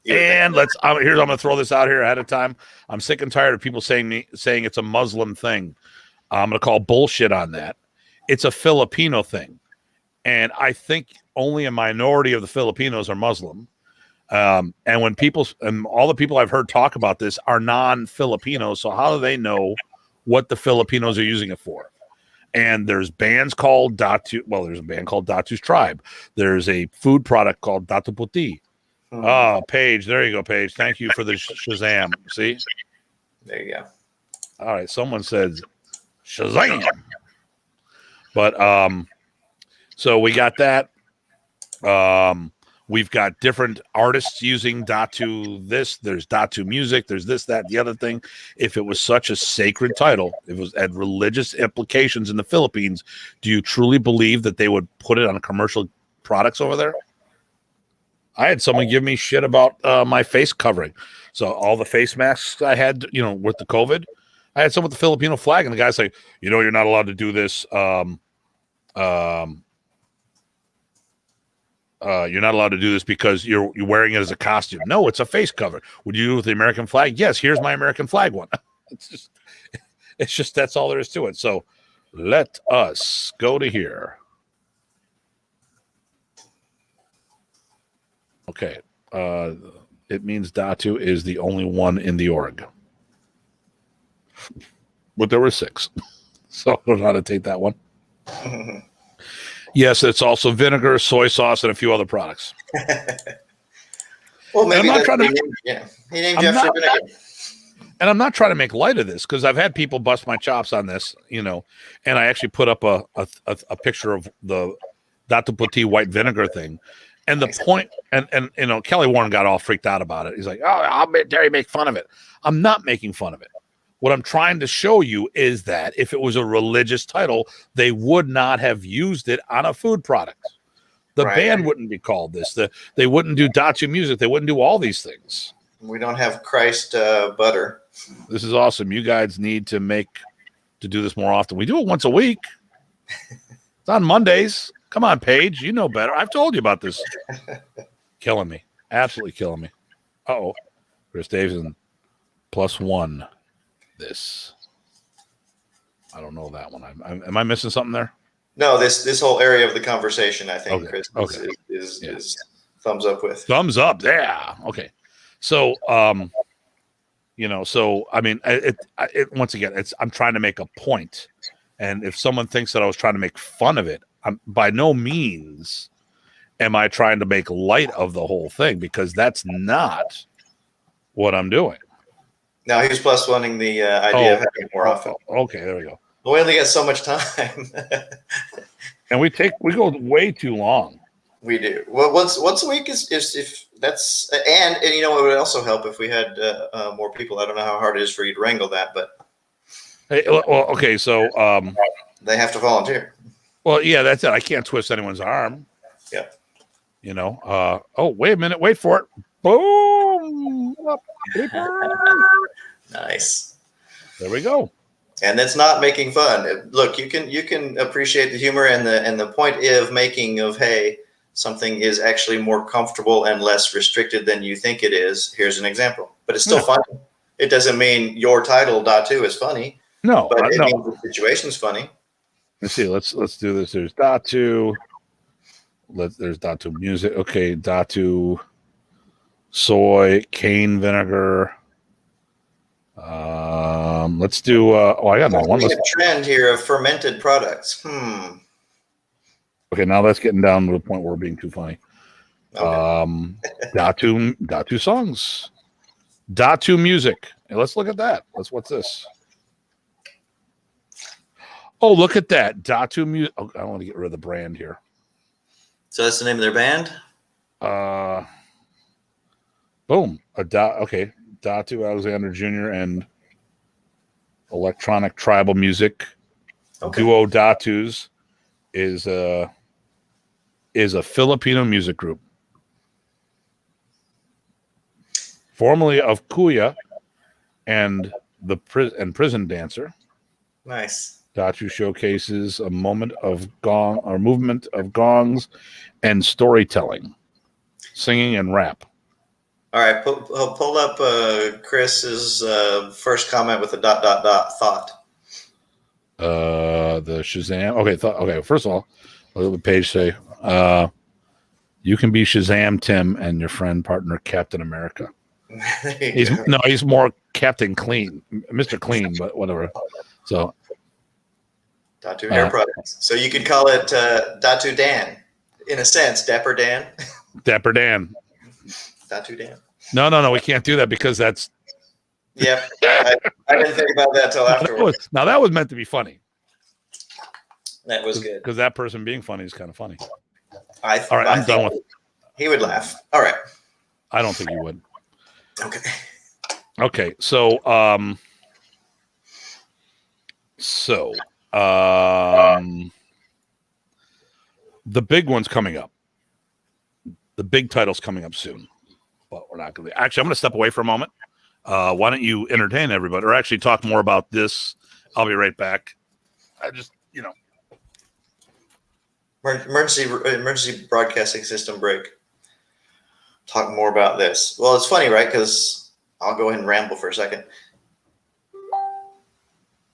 I'm going to throw this out here ahead of time. I'm sick and tired of people saying it's a Muslim thing. I'm going to call bullshit on that. It's a Filipino thing. And I think only a minority of the Filipinos are Muslim. And when all the people I've heard talk about this are non-Filipinos, so how do they know what the Filipinos are using it for? And there's bands called Datu. Well, there's a band called Datu's Tribe. There's a food product called Datu Puti. Oh, Paige. There you go, Paige. Thank you for the Shazam. See? There you go. All right. Someone says Shazam. But, so we got that. We've got different artists using Datu this. There's Datu music. There's this, that, the other thing. If it was such a sacred title, if it had religious implications in the Philippines, do you truly believe that they would put it on commercial products over there? I had someone give me shit about my face covering. So all the face masks I had, with the COVID, I had some with the Filipino flag, and the guy's like, you're not allowed to do this. You're not allowed to do this because you're wearing it as a costume. No, it's a face cover. Would you do it with the American flag? Yes, here's my American flag one. It's just that's all there is to it. So let us go to here. Okay. It means Datu is the only one in the org. But there were 6. So I don't know how to take that one. Yes, it's also vinegar, soy sauce, and a few other products. Well, maybe he named Jeffrey Vinegar. And I'm not trying to make light of this because I've had people bust my chops on this, and I actually put up a picture of the Datu Puti white vinegar thing. And the point, and Kelly Warren got all freaked out about it. He's like, "Oh, I'll dare you make fun of it." I'm not making fun of it. What I'm trying to show you is that if it was a religious title, they would not have used it on a food product. The band wouldn't be called this. They wouldn't do Datu music. They wouldn't do all these things. We don't have Christ butter. This is awesome. You guys need to do this more often. We do it once a week. It's on Mondays. Come on, Paige. You know better. I've told you about this. Killing me. Absolutely killing me. Uh-oh. Chris Davidson +1. This. I don't know that one. Am I missing something there? No, this whole area of the conversation, I think, okay. Chris, is thumbs up with. Thumbs up. Yeah. Okay. So, so I mean, once again, I'm trying to make a point, and if someone thinks that I was trying to make fun of it, I'm by no means am I trying to make light of the whole thing? Because that's not what I'm doing. No, he was plus wanting the idea of having it more often. Okay, there we go. We only get so much time. And we go way too long. We do. Well, once a week is if that's and you know it would also help if we had more people. I don't know how hard it is for you to wrangle that, but Hey, well, okay, so they have to volunteer. well, yeah, that's it. I can't twist anyone's arm. Yeah. You know. Oh, wait a minute. Wait for it. Boom. Nice. There we go. And that's not making fun. Look, you can appreciate the humor and the point of making of, hey, something is actually more comfortable and less restricted than you think it is. Here's an example. But it's still funny. It doesn't mean your title, Datu, is funny. No, but it no. means the situation's funny. Let's see. Let's do this. There's Datu. There's Datu music. Okay, Datu soy, cane vinegar. Let's do. I got another one. There's a trend here of fermented products. Okay, now that's getting down to the point where we're being too funny. Okay. Datu songs, Datu music. Hey, let's look at that. What's this? Oh, look at that Datu music. Oh, I want to get rid of the brand here. So that's the name of their band. Boom. Okay, Datu Alexander Jr. and electronic tribal music. Okay. Duo Datus is a Filipino music group, formerly of Kuya and the prison dancer. Nice. Datu showcases a movement of gongs and storytelling, singing and rap. All right, pull up Chris's first comment with a ... thought. The Shazam. Okay, first of all, what did the page say? You can be Shazam, Tim, and your friend partner Captain America. He's more Captain Clean, Mr. Clean, but whatever. So Datu hair products. So you could call it Datu Dan, in a sense, Dapper Dan. Dapper Dan. Datu Dan. No, we can't do that because that's. Yep, I didn't think about that till afterwards. That was meant to be funny. That was good because that person being funny is kind of funny. All right, I'm done with it. He would laugh. All right. I don't think he would. Okay. So the big one's coming up. The big title's coming up soon, but we're not going to. Actually, I'm going to step away for a moment. Why don't you entertain everybody, or actually talk more about this? I'll be right back. I just, emergency broadcasting system break. Talk more about this. Well, it's funny, right? Because I'll go ahead and ramble for a second.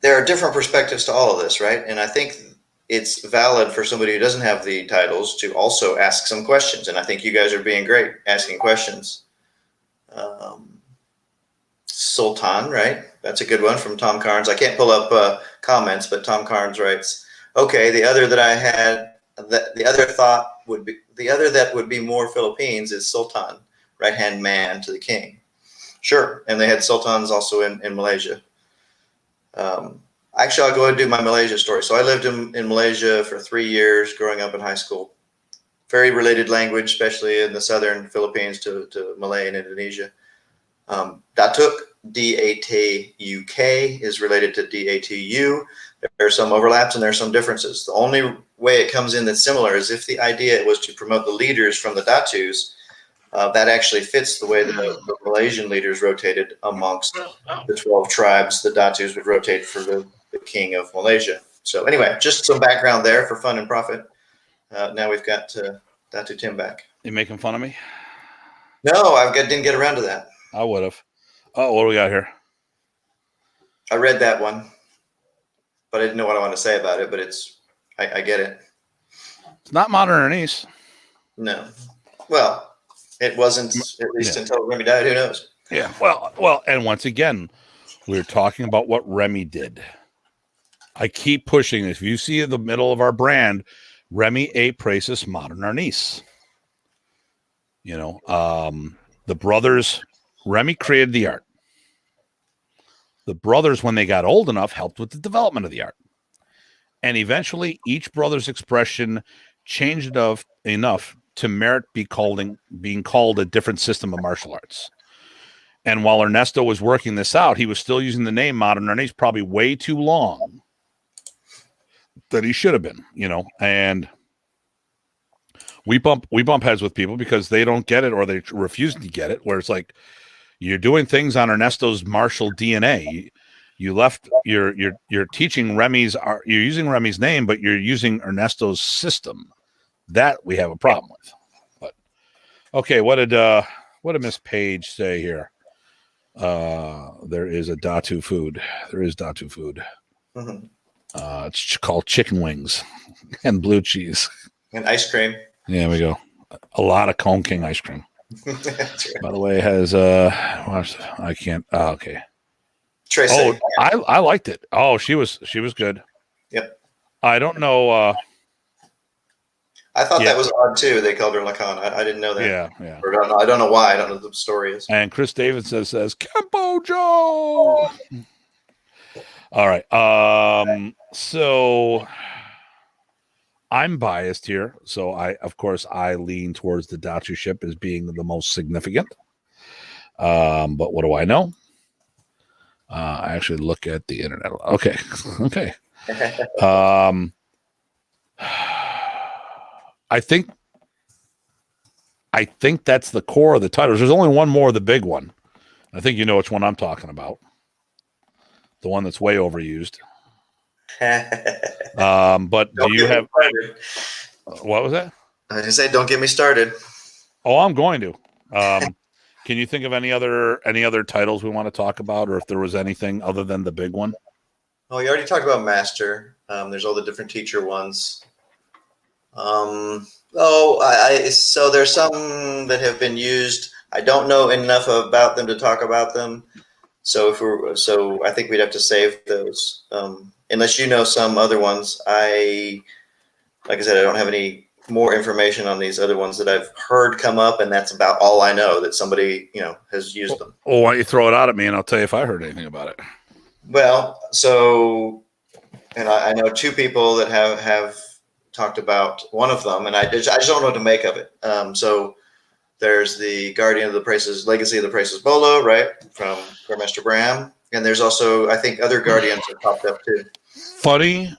There are different perspectives to all of this, right? And I think it's valid for somebody who doesn't have the titles to also ask some questions. And I think you guys are being great asking questions. Sultan, right? That's a good one from Tom Carnes. I can't pull up comments, but Tom Carnes writes, okay, the other that would be more Philippines is Sultan, right-hand man to the king. Sure. And they had sultans also in Malaysia. Actually, I'll go ahead and do my Malaysia story. So I lived in Malaysia for 3 years growing up in high school. Very related language, especially in the southern Philippines to Malay and Indonesia. Datuk, D-A-T-U-K, is related to D-A-T-U. There are some overlaps and there are some differences. The only way it comes in that's similar is if the idea was to promote the leaders from the Datus, that actually fits the way the Malaysian leaders rotated amongst the 12 tribes. The Datus would rotate for the king of Malaysia. So anyway, just some background there for fun and profit. Now we've got Datu Tim back. You making fun of me? No, didn't get around to that. I would have. Oh, what do we got here? I read that one, but I didn't know what I wanted to say about it, but I get it. It's not modernese. No. Well, it wasn't, at least until Remy died. Who knows? Yeah. Well, and once again, we're talking about what Remy did. I keep pushing this. If you see in the middle of our brand, Remy A. Praces Modern Arnis. The brothers, Remy created the art. The brothers, when they got old enough, helped with the development of the art. And eventually, each brother's expression changed enough to merit being called a different system of martial arts. And while Ernesto was working this out, he was still using the name Modern Ernie's probably way too long that he should have been, and we bump heads with people because they don't get it or they refuse to get it, where it's like you're doing things on Ernesto's martial DNA. You're teaching you're using Remy's name, but you're using Ernesto's system. That we have a problem with. But okay, what did Miss Page say here? There is a Datu food. There is Datu food. Mm-hmm. It's called chicken wings and blue cheese and ice cream. Yeah, we go. A lot of Cone King ice cream. Right. By the way, it has I can't. Okay. Tracy. Oh, I liked it. Oh, she was good. Yep. I don't know. I thought that was odd too. They called her Lacan. I didn't know that. Yeah. Or I don't know why. I don't know what the story is. And Chris Davidson says Kempo Joe. All right. So I'm biased here. So of course, I lean towards the Datu ship as being the most significant. But what do I know? I actually look at the internet. Okay. I think that's the core of the titles. There's only one more, the big one. I think you know which one I'm talking about. The one that's way overused. But do you have? What was that? I was gonna say, don't get me started. Oh, I'm going to. Can you think of any other titles we want to talk about, or if there was anything other than the big one? Oh, you already talked about Master. There's all the different teacher ones. So there's some that have been used. I don't know enough about them to talk about them. So I think we'd have to save those. Unless you know some other ones. Like I said, I don't have any more information on these other ones that I've heard come up, and that's about all I know, that somebody, has used them. Oh, why don't you throw it out at me and I'll tell you if I heard anything about it. Well, and I know two people that have talked about one of them, and I just don't know what to make of it. So there's the Guardian of the Praces, Legacy of the Praces Bolo, right, from Mr. Bram. And there's also, I think, other Guardians that popped up too. Funny,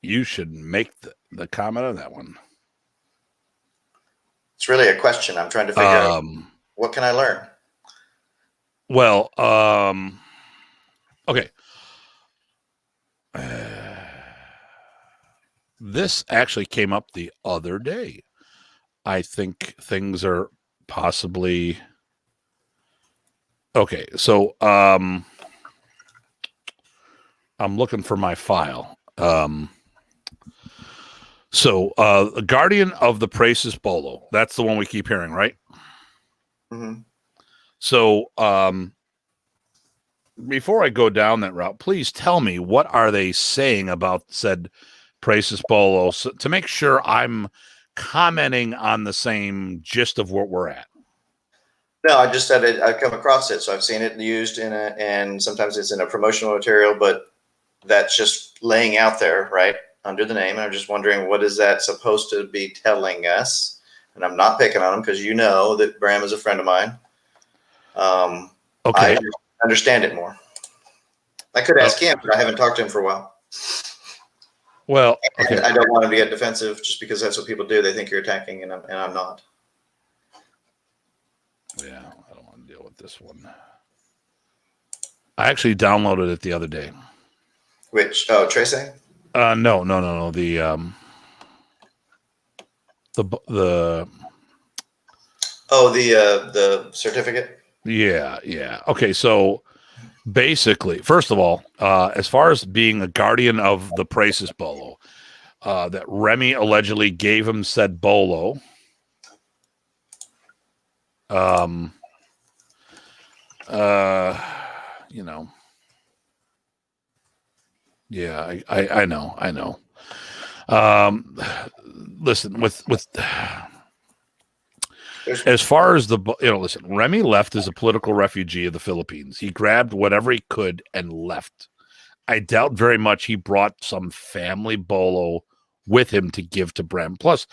you should make the comment on that one. It's really a question. I'm trying to figure out, what can I learn? Well, okay. This actually came up the other day. I think things are possibly okay. So I'm looking for my file. Guardian of the Praces Bolo. That's the one we keep hearing, right? Mm-hmm. So before I go down that route, please tell me, what are they saying about said Praces Bolo, so, to make sure I'm commenting on the same gist of what we're at. No, I just said it. I've come across it, so I've seen it used and sometimes it's in a promotional material, but that's just laying out there, right, under the name. And I'm just wondering, what is that supposed to be telling us? And I'm not picking on him because you know that Bram is a friend of mine. Okay. I understand it more. I could ask him, but I haven't talked to him for a while. Well, okay. And I don't want him to get defensive just because that's what people do. They think you're attacking, and I'm not. Yeah, I don't want to deal with this one. I actually downloaded it the other day. Which? Oh, Tracy? No. The certificate. Yeah. Okay, so basically, first of all, as far as being a guardian of the Praces Bolo, that Remy allegedly gave him said bolo. Yeah, I know. Listen, with As far as listen, Remy left as a political refugee of the Philippines. He grabbed whatever he could and left. I doubt very much he brought some family bolo with him to give to Brem. Plus,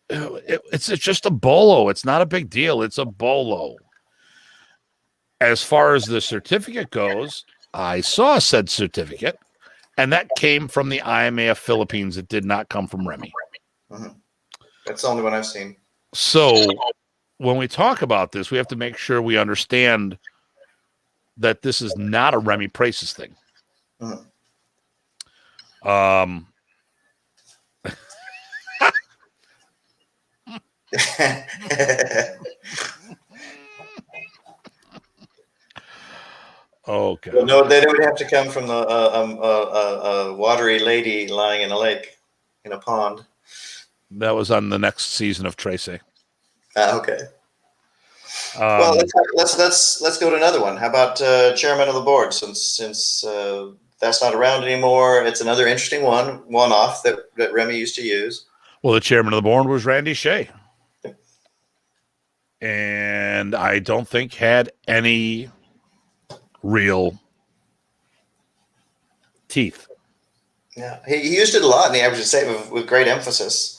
it's just a bolo. It's not a big deal. It's a bolo. As far as the certificate goes, I saw said certificate, and that came from the IMAF Philippines. It did not come from Remy. Mm-hmm. That's the only one I've seen. So when we talk about this, we have to make sure we understand that this is not a Remy Prices thing. Mm-hmm. Okay. Well, no, then it would have to come from a watery lady lying in a lake, in a pond. That was on the next season of Tracy. Okay. Well, let's go to another one. How about chairman of the board? Since that's not around anymore, it's another interesting one-off that Remy used to use. Well, the chairman of the board was Randy Shea, and I don't think had any real teeth. Yeah, he used it a lot, and he would say with great emphasis.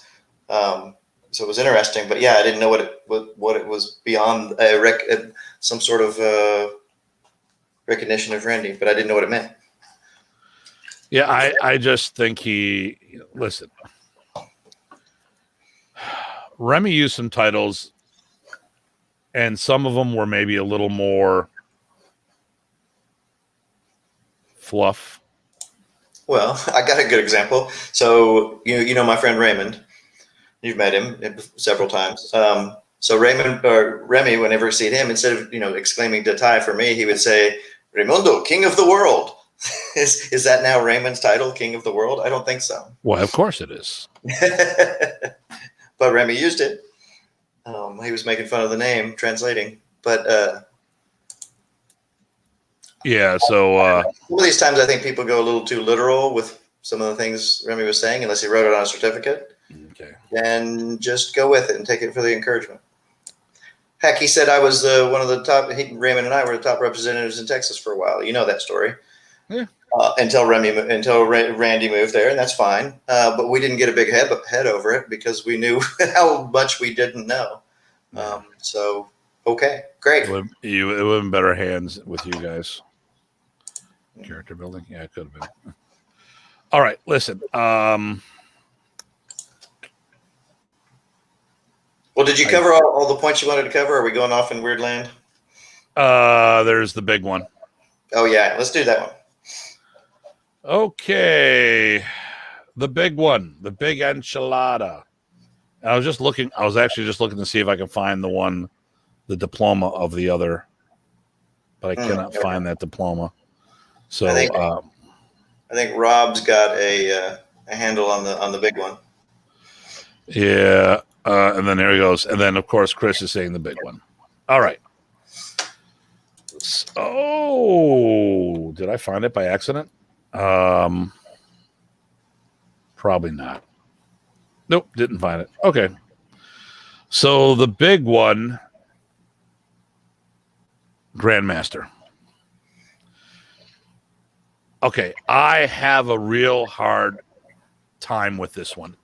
So it was interesting, but yeah, I didn't know what it was beyond some sort of recognition of Randy, but I didn't know what it meant. Yeah, I just think listen. Remy used some titles, and some of them were maybe a little more fluff. Well, I got a good example. So you know my friend Raymond. You've met him several times. So Remy, whenever you see him, instead of exclaiming "Datu" for me, he would say "Raimundo, King of the World." Is that now Raymond's title, King of the World? I don't think so. Well, of course it is. But Remy used it. He was making fun of the name, translating. But yeah, so some of these times I think people go a little too literal with some of the things Remy was saying, unless he wrote it on a certificate. Okay. And just go with it and take it for the encouragement. Heck, he said I was one of the top. Raymond and I were the top representatives in Texas for a while. You know that story. Yeah. Until Randy moved there, and that's fine. But we didn't get a big head over it because we knew how much we didn't know. So okay, great. It would have been better hands with you guys. Character building, yeah, it could have been. All right, listen. Well, did you cover all the points you wanted to cover? Are we going off in weird land? There's the big one. Oh yeah, let's do that one. Okay, the big one, the big enchilada. I was actually just looking to see if I can find the diploma of the other, but I cannot find that diploma. So I think Rob's got a handle on the big one. Yeah, and then there he goes, and then of course Chris is saying the big one. All right. Oh, did I find it by accident? Probably not. Nope, didn't find it. Okay. So the big one, Grandmaster. Okay, I have a real hard time with this one.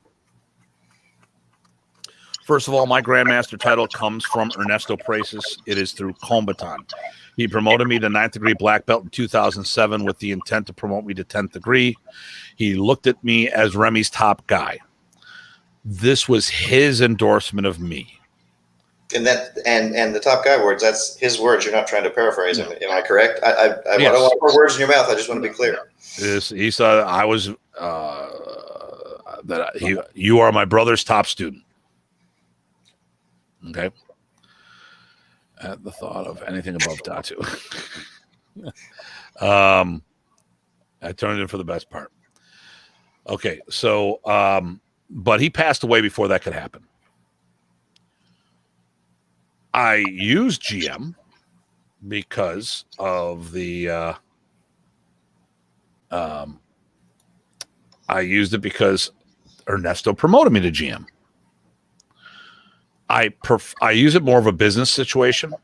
First of all, my Grandmaster title comes from Ernesto Prices. It is through Combatant. He promoted me to 9th degree black belt in 2007 with the intent to promote me to 10th degree. He looked at me as Remy's top guy. This was his endorsement of me. And the top guy words, that's his words. You're not trying to paraphrase him. Am I correct? I don't want to put words in your mouth. I just want to be clear. He said I was you are my brother's top student. Okay. At the thought of anything above Datu. I turned in for the best part. Okay, so but he passed away before that could happen. I used GM because of the I used it because Ernesto promoted me to GM. I use it more of a business situation.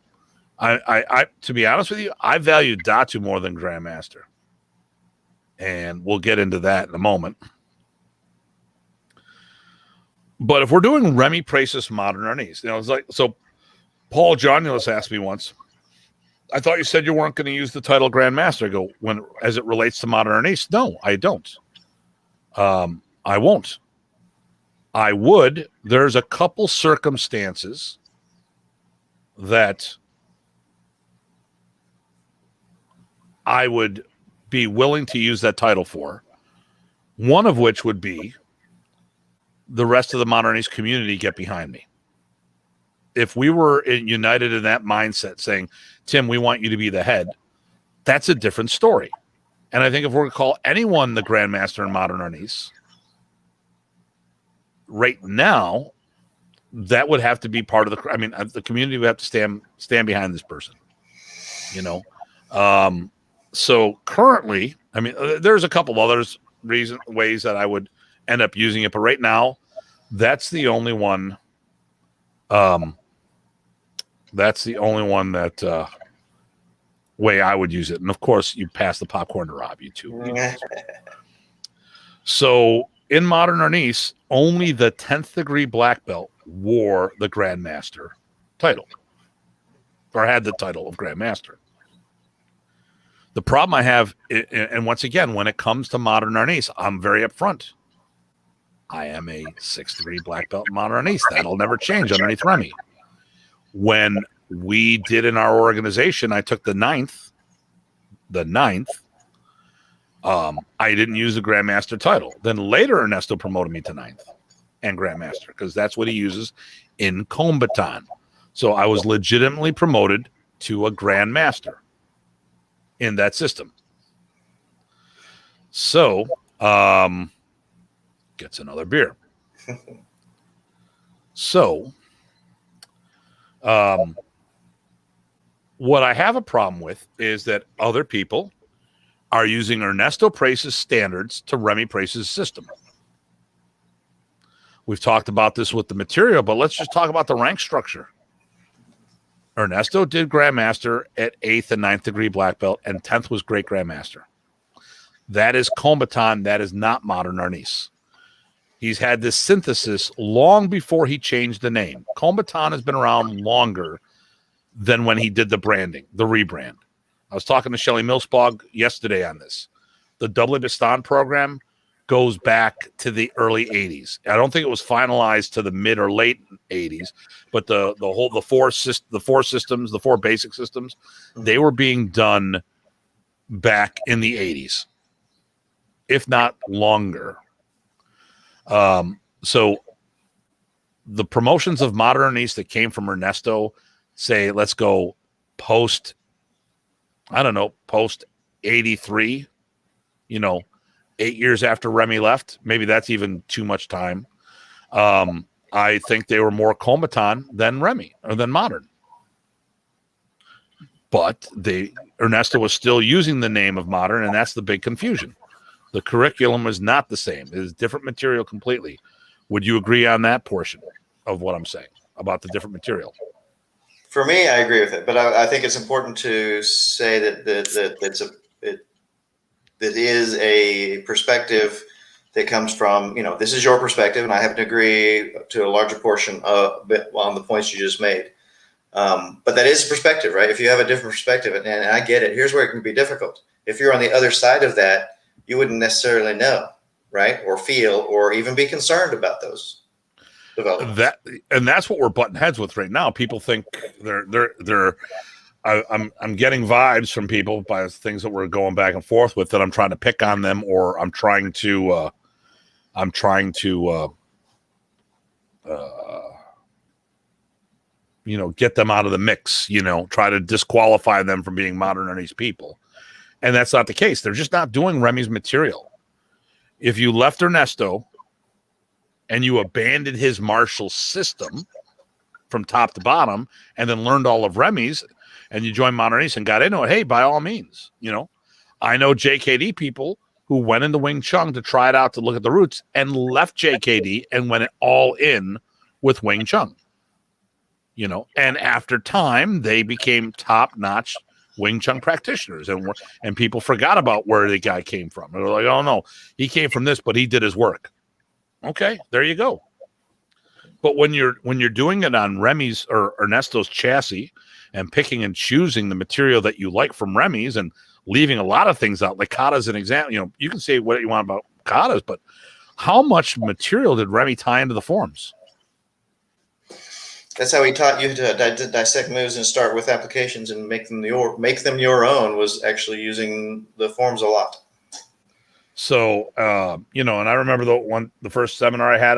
I to be honest with you, I value Datu more than Grandmaster, and we'll get into that in a moment. But if we're doing Remy Praesus Modern Arnis, it's like, so Paul Jonulus asked me once, I thought you said you weren't going to use the title Grandmaster. I go, when as it relates to Modern Arnis, no, I don't. I won't. I would. There's a couple circumstances that I would be willing to use that title for. One of which would be the rest of the Modern Arnis community get behind me. If we were united in that mindset saying, Tim, we want you to be the head, that's a different story. And I think if we're going to call anyone the Grandmaster in Modern Arnis, right now, that would have to be part of the community would have to stand behind this person, So currently, there's a couple of others ways that I would end up using it, but right now, that's the only one. That's the only one that way I would use it. And of course, you pass the popcorn to Rob, you too. So in Modern Arnis, only the 10th degree black belt wore the Grandmaster title, or had the title of Grandmaster. The problem I have, and once again, when it comes to Modern Arnis, I'm very upfront. I am a 6th degree black belt in Modern Arnis. That'll never change underneath Remy. When we did in our organization, I took the ninth. I didn't use the Grandmaster title. Then later, Ernesto promoted me to 9th and Grandmaster because that's what he uses in Combatant. So I was legitimately promoted to a Grandmaster in that system. So, gets another beer. So, what I have a problem with is that other people are using Ernesto Praesus standards to Remy Praesus' system. We've talked about this with the material, but let's just talk about the rank structure. Ernesto did Grandmaster at 8th and 9th degree black belt, and 10th was Great Grandmaster. That is Combatant. That is not Modern Arnis. He's had this synthesis long before he changed the name. Combatant has been around longer than when he did the branding, the rebrand. I was talking to Shelly Millsbog yesterday on this. The Double Bastan program goes back to the early 80s. I don't think it was finalized to the mid or late 80s, but the four systems, the four basic systems, they were being done back in the 80s, if not longer. So the promotions of Modern Arnis that came from Ernesto say, let's go post 83, 8 years after Remy left. Maybe that's even too much time. I think they were more Combatant than Remy or than Modern. But Ernesto was still using the name of Modern, and that's the big confusion. The curriculum is not the same. It is different material completely. Would you agree on that portion of what I'm saying about the different material? For me, I agree with it, but I think it's important to say that it is a perspective that comes from, this is your perspective, and I have to agree to a larger portion on the points you just made. But that is a perspective, right? If you have a different perspective, and I get it, here's where it can be difficult. If you're on the other side of that, you wouldn't necessarily know, right? Or feel, or even be concerned about those developments. That's what we're butting heads with right now. People think I'm getting vibes from people by things that we're going back and forth with that I'm trying to pick on them, or I'm trying to get them out of the mix, try to disqualify them from being Modern Arnis people. And that's not the case. They're just not doing Remy's material. If you left Ernesto and you abandoned his martial system from top to bottom and then learned all of Remy's and you joined Modern Arnis and got into it, hey, by all means, I know JKD people who went into Wing Chun to try it out to look at the roots and left JKD and went all in with Wing Chun. you know, and after time, they became top-notch Wing Chun practitioners, and people forgot about where the guy came from. They're like, oh no, he came from this, but he did his work. Okay, there you go. But when you're doing it on Remy's or Ernesto's chassis and picking and choosing the material that you like from Remy's and leaving a lot of things out, like kata's an example. You know, you can say what you want about katas, but how much material did Remy tie into the forms? That's how he taught you to dissect moves and start with applications and make them your own, was actually using the forms a lot. So, you know, and I remember the first seminar I had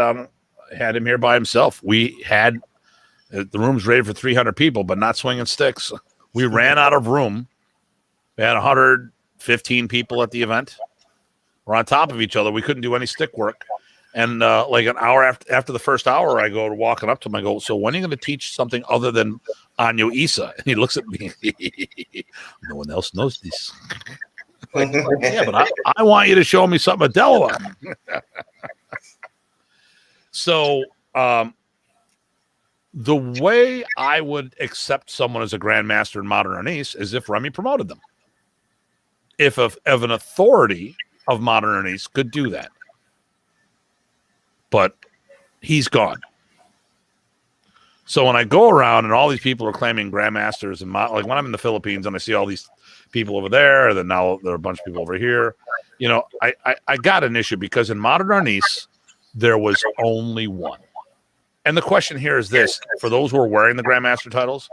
him here by himself. We had the room's rated for 300 people, but not swinging sticks. We ran out of room. We had 115 people at the event. We're on top of each other. We couldn't do any stick work. And like an hour after the first hour, I go to walking up to him. I go, so when are you going to teach something other than Anyo Isa? And he looks at me. No one else knows this. Like, yeah, but I want you to show me something at Delaware. So the way I would accept someone as a grandmaster in modern Ernest is if Remy promoted them. If an authority of modern Ernest could do that. But he's gone. So when I go around and all these people are claiming grandmasters, and like when I'm in the Philippines and I see all these people over there, and then now there are a bunch of people over here, you know, I got an issue because in modern Ernest, there was only one. And the question here is this, for those who are wearing the grandmaster titles,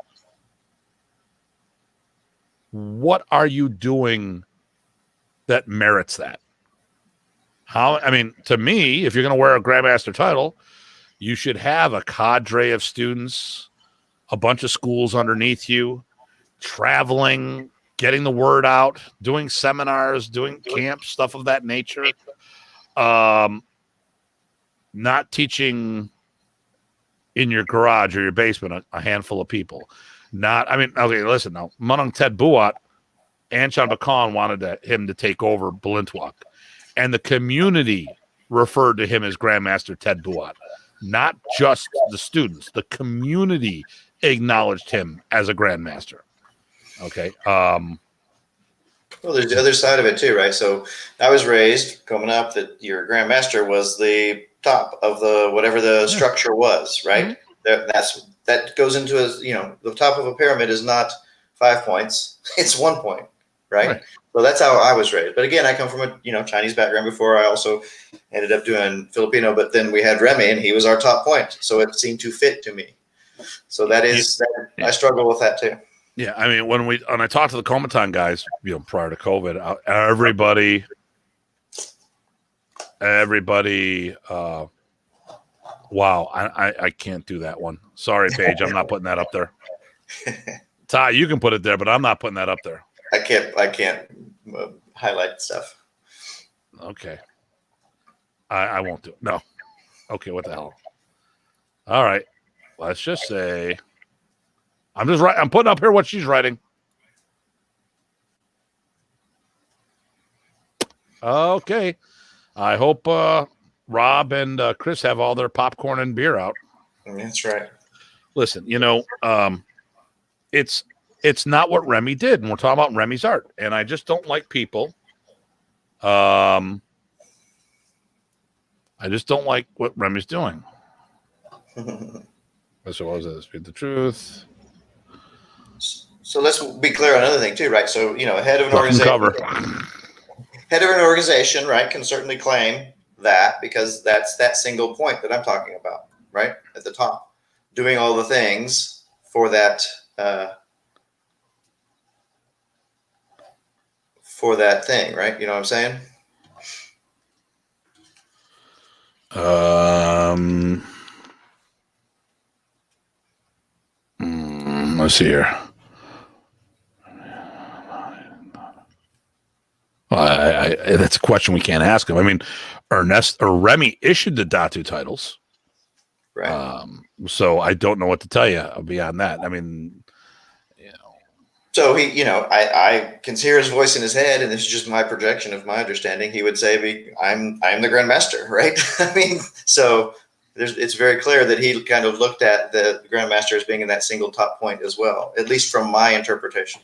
what are you doing that merits that? I mean, to me, if you're going to wear a grandmaster title, you should have a cadre of students, a bunch of schools underneath you, traveling, getting the word out, doing seminars, doing camps, stuff of that nature. Not teaching in your garage or your basement a handful of people. Okay, listen now. Punong Ted Buat, Anchan Bakan wanted him to take over Balintawak. And the community referred to him as Grandmaster Ted Buat. Not just the students. The community acknowledged him as a Grandmaster. Okay. Well, there's the other side of it too, right? So I was raised coming up that your Grandmaster was the top of the whatever the structure was, right? Mm-hmm. That goes into the top of a pyramid is not 5 points; it's 1 point, right? So that's how I was raised. But again, I come from a Chinese background before. I also ended up doing Filipino, but then we had Remy, and he was our top point, so it seemed to fit to me. So I struggle with that too. Yeah, I mean, when I talked to the Komutan guys, prior to COVID, everybody, wow, I can't do that one. Sorry, Paige, I'm not putting that up there. Ty, you can put it there, but I'm not putting that up there. I can't highlight stuff. Okay. I won't do it. No. Okay, what the hell? All right. Let's just say I'm putting up here what she's writing. Okay. I hope Rob and Chris have all their popcorn and beer out. That's right. Listen, it's not what Remy did, and we're talking about Remy's art. And I just don't like people. I just don't like what Remy's doing. So what was it? Speak the truth. So let's be clear on another thing too, right? So head of an organization, right, can certainly claim that because that's that single point that I'm talking about, right, at the top, doing all the things for that thing, right? You know what I'm saying? Let's see here. That's a question we can't ask him. I mean, Remy issued the Datu titles, right? So I don't know what to tell you beyond that. I mean, So he, I can hear his voice in his head, and this is just my projection of my understanding. He would say, "I'm the Grandmaster," right? I mean, so it's very clear that he kind of looked at the Grandmaster as being in that single top point as well, at least from my interpretation.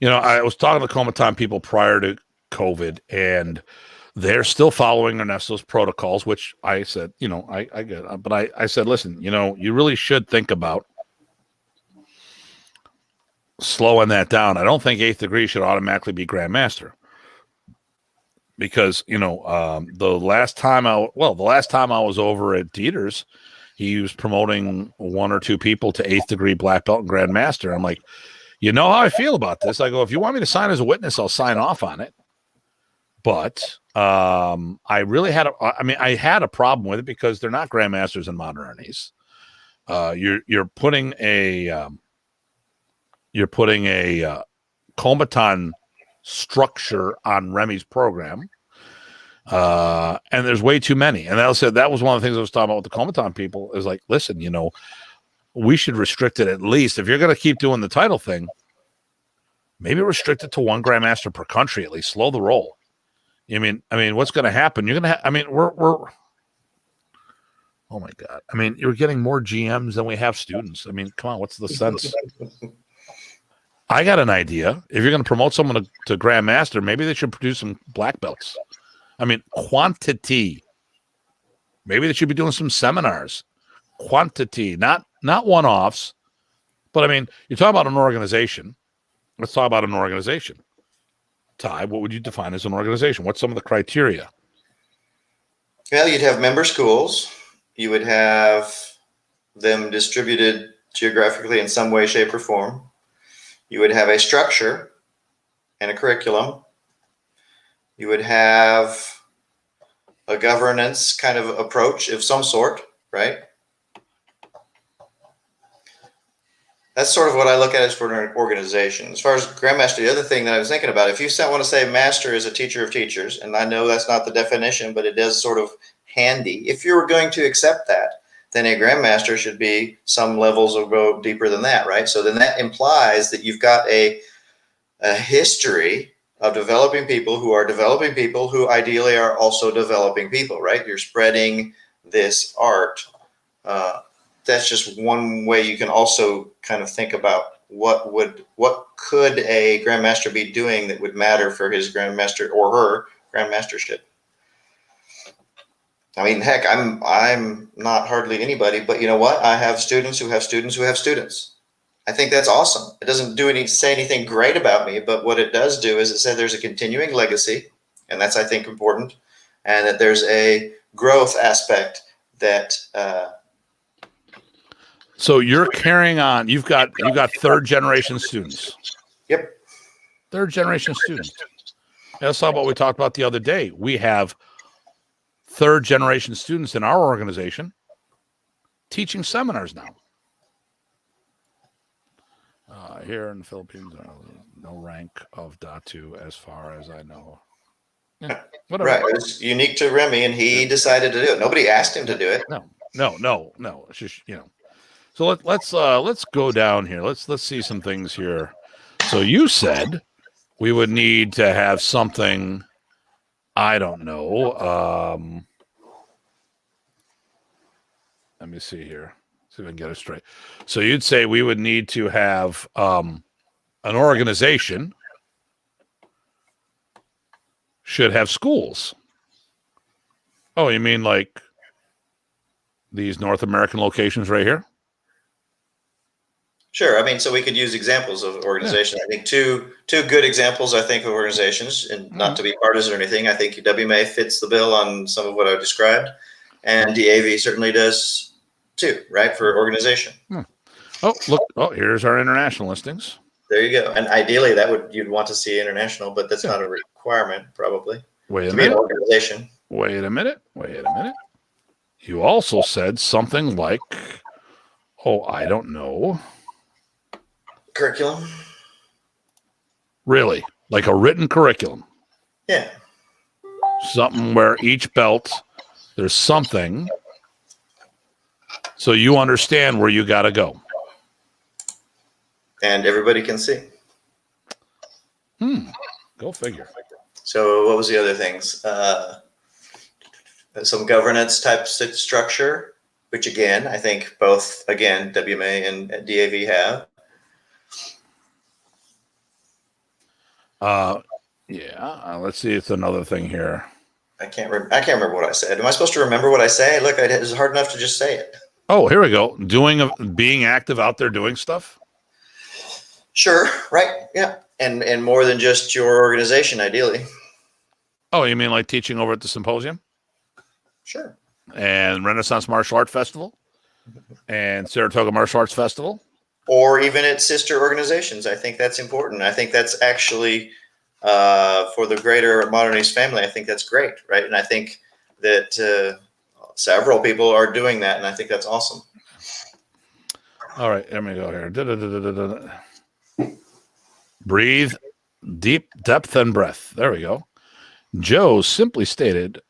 I was talking to Comaton people prior to COVID, and they're still following Ernesto's protocols, which I said, I get it. But I said, listen, you really should think about slowing that down. I don't think 8th degree should automatically be Grandmaster. Because, the last time I was over at Dieter's, he was promoting 1 or 2 people to 8th degree black belt and Grandmaster. I'm like, how I feel about this? I go, if you want me to sign as a witness, I'll sign off on it. But I really had a problem with it because they're not Grandmasters in modern Ernie's. You're putting a Comaton structure on Remy's program, and there's way too many. And that was one of the things I was talking about with the Comaton people is like, listen, we should restrict it at least. If you're going to keep doing the title thing, maybe restrict it to 1 Grandmaster per country, at least slow the roll. I mean, what's going to happen? You're going to we're oh my God. You're getting more GMs than we have students. Come on, what's the sense? I got an idea. If you're going to promote someone to Grandmaster, maybe they should produce some black belts. Quantity. Maybe they should be doing some seminars. Quantity, not one-offs. But you're talking about an organization. Let's talk about an organization. Ty, what would you define as an organization? What's some of the criteria? Well, you'd have member schools. You would have them distributed geographically in some way, shape, or form. You would have a structure and a curriculum. You would have a governance kind of approach of some sort, right? That's sort of what I look at as for an organization. As far as Grandmaster, the other thing that I was thinking about, if you want to say master is a teacher of teachers, and I know that's not the definition, but it is sort of handy. If you were going to accept that, then a Grandmaster should be some levels of go deeper than that, right? So then that implies that you've got a history of developing people who ideally are also developing people, right? You're spreading this art. That's just one way you can also kind of think about what could a Grandmaster be doing that would matter for his Grandmaster or her Grandmastership. Heck, I'm not hardly anybody, but you know what? I have students who have students who have students. I think that's awesome. It doesn't say anything great about me, but what it does do is it says there's a continuing legacy, and that's, I think, important, and that there's a growth aspect that. So you're carrying on. You've got 3rd generation students. Yep. 3rd generation students. That's not what we talked about the other day. We have 3rd generation students in our organization teaching seminars now. Here in the Philippines, no rank of Datu as far as I know. Yeah, whatever. Right. It was unique to Remy, and he decided to do it. Nobody asked him to do it. No. It's just, So let's go down here. Let's see some things here. So you said we would need to have something. I don't know. Let me see here. See if I can get it straight. So you'd say we would need to have an organization should have schools. Oh, you mean like these North American locations right here? Sure. So we could use examples of organizations. Yeah. I think two good examples, of organizations, and not to be partisan or anything. I think WMA fits the bill on some of what I described, and DAV certainly does too, right, for organization. Oh, look. Oh, here's our international listings. There you go. And ideally, you'd want to see international, but that's not a requirement, probably. Wait a minute. Be an organization. Wait a minute. You also said something like, I don't know. Curriculum. Really? Like a written curriculum? Yeah. Something where each belt, there's something, so you understand where you got to go. And everybody can see. Go figure. So what was the other things? Some governance type structure. which again, I think both, again, WMA and DAV have. Let's see. It's another thing here. I can't remember what I said. Am I supposed to remember what I say? Look, it's hard enough to just say it. Oh, here we go. Being active out there doing stuff. Sure. Right. Yeah. And more than just your organization, ideally. Oh, you mean like teaching over at the symposium? Sure. And Renaissance Martial Arts Festival and Saratoga Martial Arts Festival. Or even at sister organizations. I think that's important. I think that's actually for the greater Modern East family. I think that's great. Right. And I think that several people are doing that. And I think that's awesome. All right. Let me go here. Breathe, deep depth and breath. There we go. Joe simply stated,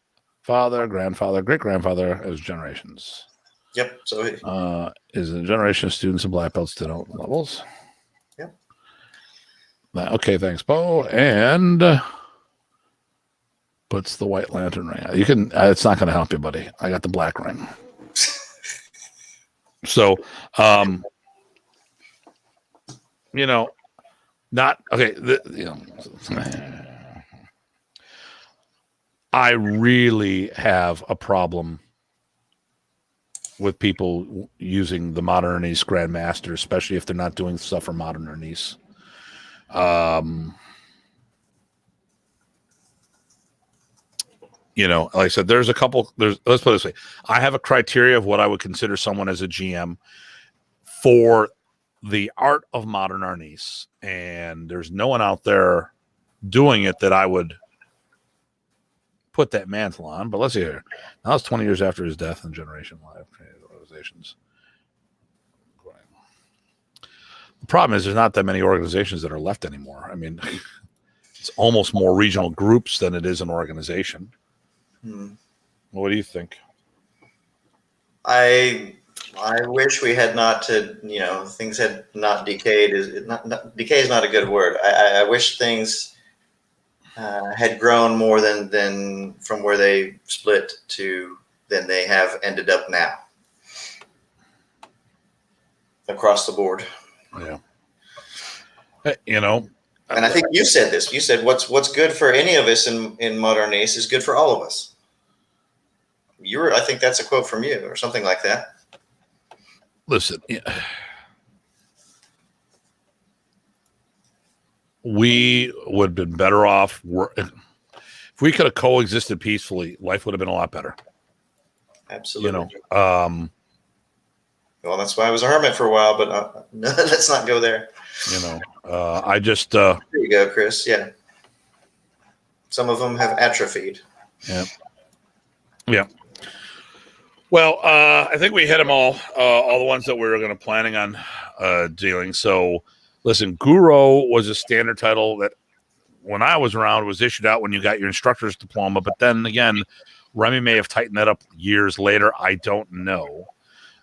father, grandfather, great-grandfather as generations. Yep. So is a generation of students and black belts to know levels. Yep. Okay, thanks, Bo. And puts the white lantern ring. You can. It's not going to help you, buddy. I got the black ring. So, not okay. I really have a problem with people using the Modern Ernest Grandmaster, especially if they're not doing stuff for Modern Ernest. Like I said, let's put it this way. I have a criteria of what I would consider someone as a GM for the art of Modern Ernest, and there's no one out there doing it that I would put that mantle on. But let's see here. Now it's 20 years after his death in Generation Live organizations. The problem is there's not that many organizations that are left anymore. I mean, it's almost more regional groups than it is an organization. What do you think? I wish we had not things had not decayed. Decay is not a good word. I wish things had grown more than from where they split to than they have ended up now across the board. Yeah. And I think you said this. You said what's good for any of us in Modern Ace is good for all of us. I think that's a quote from you or something like that. Listen, we would have been better off. If we could have coexisted peacefully, life would have been a lot better. Absolutely. Well, that's why I was a hermit for a while, but no, let's not go there. I just. There you go, Chris. Yeah. Some of them have atrophied. Yeah. Yeah. Well, I think we hit them all the ones that we were going to planning on dealing. So, listen, Guro was a standard title that when I was around was issued out when you got your instructor's diploma. But then again, Remy may have tightened that up years later. I don't know.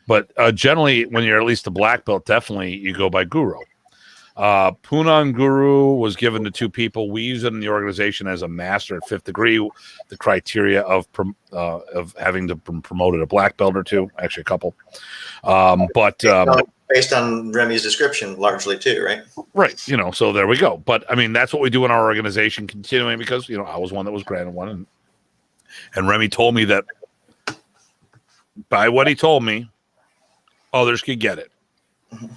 But generally, when you're at least a black belt, definitely you go by Guro. Punong Guro was given to two people. We use it in the organization as a master at 5th degree. The criteria of having to promote a black belt or two, actually a couple. Based on Remy's description, largely too, right? Right. So there we go. But I mean, that's what we do in our organization, continuing because I was one that was granted one, and Remy told me that by what he told me, others could get it. Mm-hmm.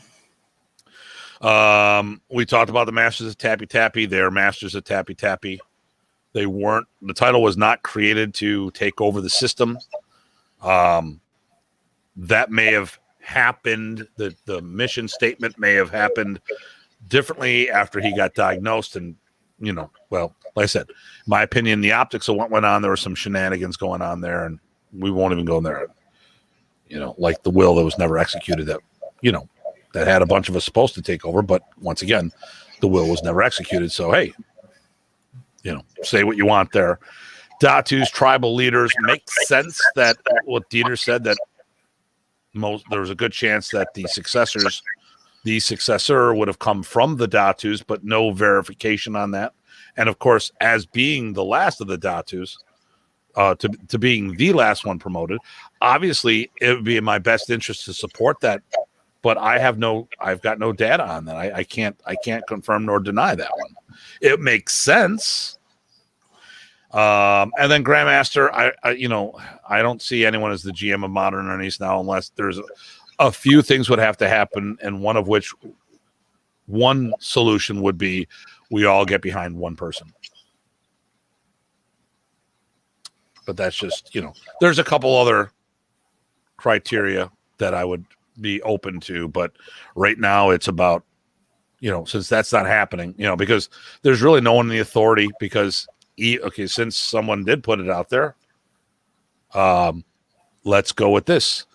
We talked about the Masters of Tappy Tappy. They're Masters of Tappy Tappy. They weren't. The title was not created to take over the system. That may have happened. The mission statement may have happened differently after he got diagnosed. And well, like I said, my opinion, the optics of what went on, there were some shenanigans going on there, and we won't even go there. Like the will that was never executed. That had a bunch of us supposed to take over, but once again, the will was never executed. So, hey, say what you want there. Datu's tribal leaders make sense that what Dieter said, that there was a good chance that the successor would have come from the Datus, but no verification on that. And of course, as being the last of the Datus, to being the last one promoted. Obviously, it would be in my best interest to support that, but I've got no data on that. I can't confirm nor deny that one. It makes sense. And then Grandmaster, I don't see anyone as the GM of Modern Ernie's now, unless there's a few things would have to happen, and one solution would be we all get behind one person. But that's just, there's a couple other criteria that I would be open to, but right now it's about, since that's not happening, because there's really no one in the authority, because since someone did put it out there, let's go with this.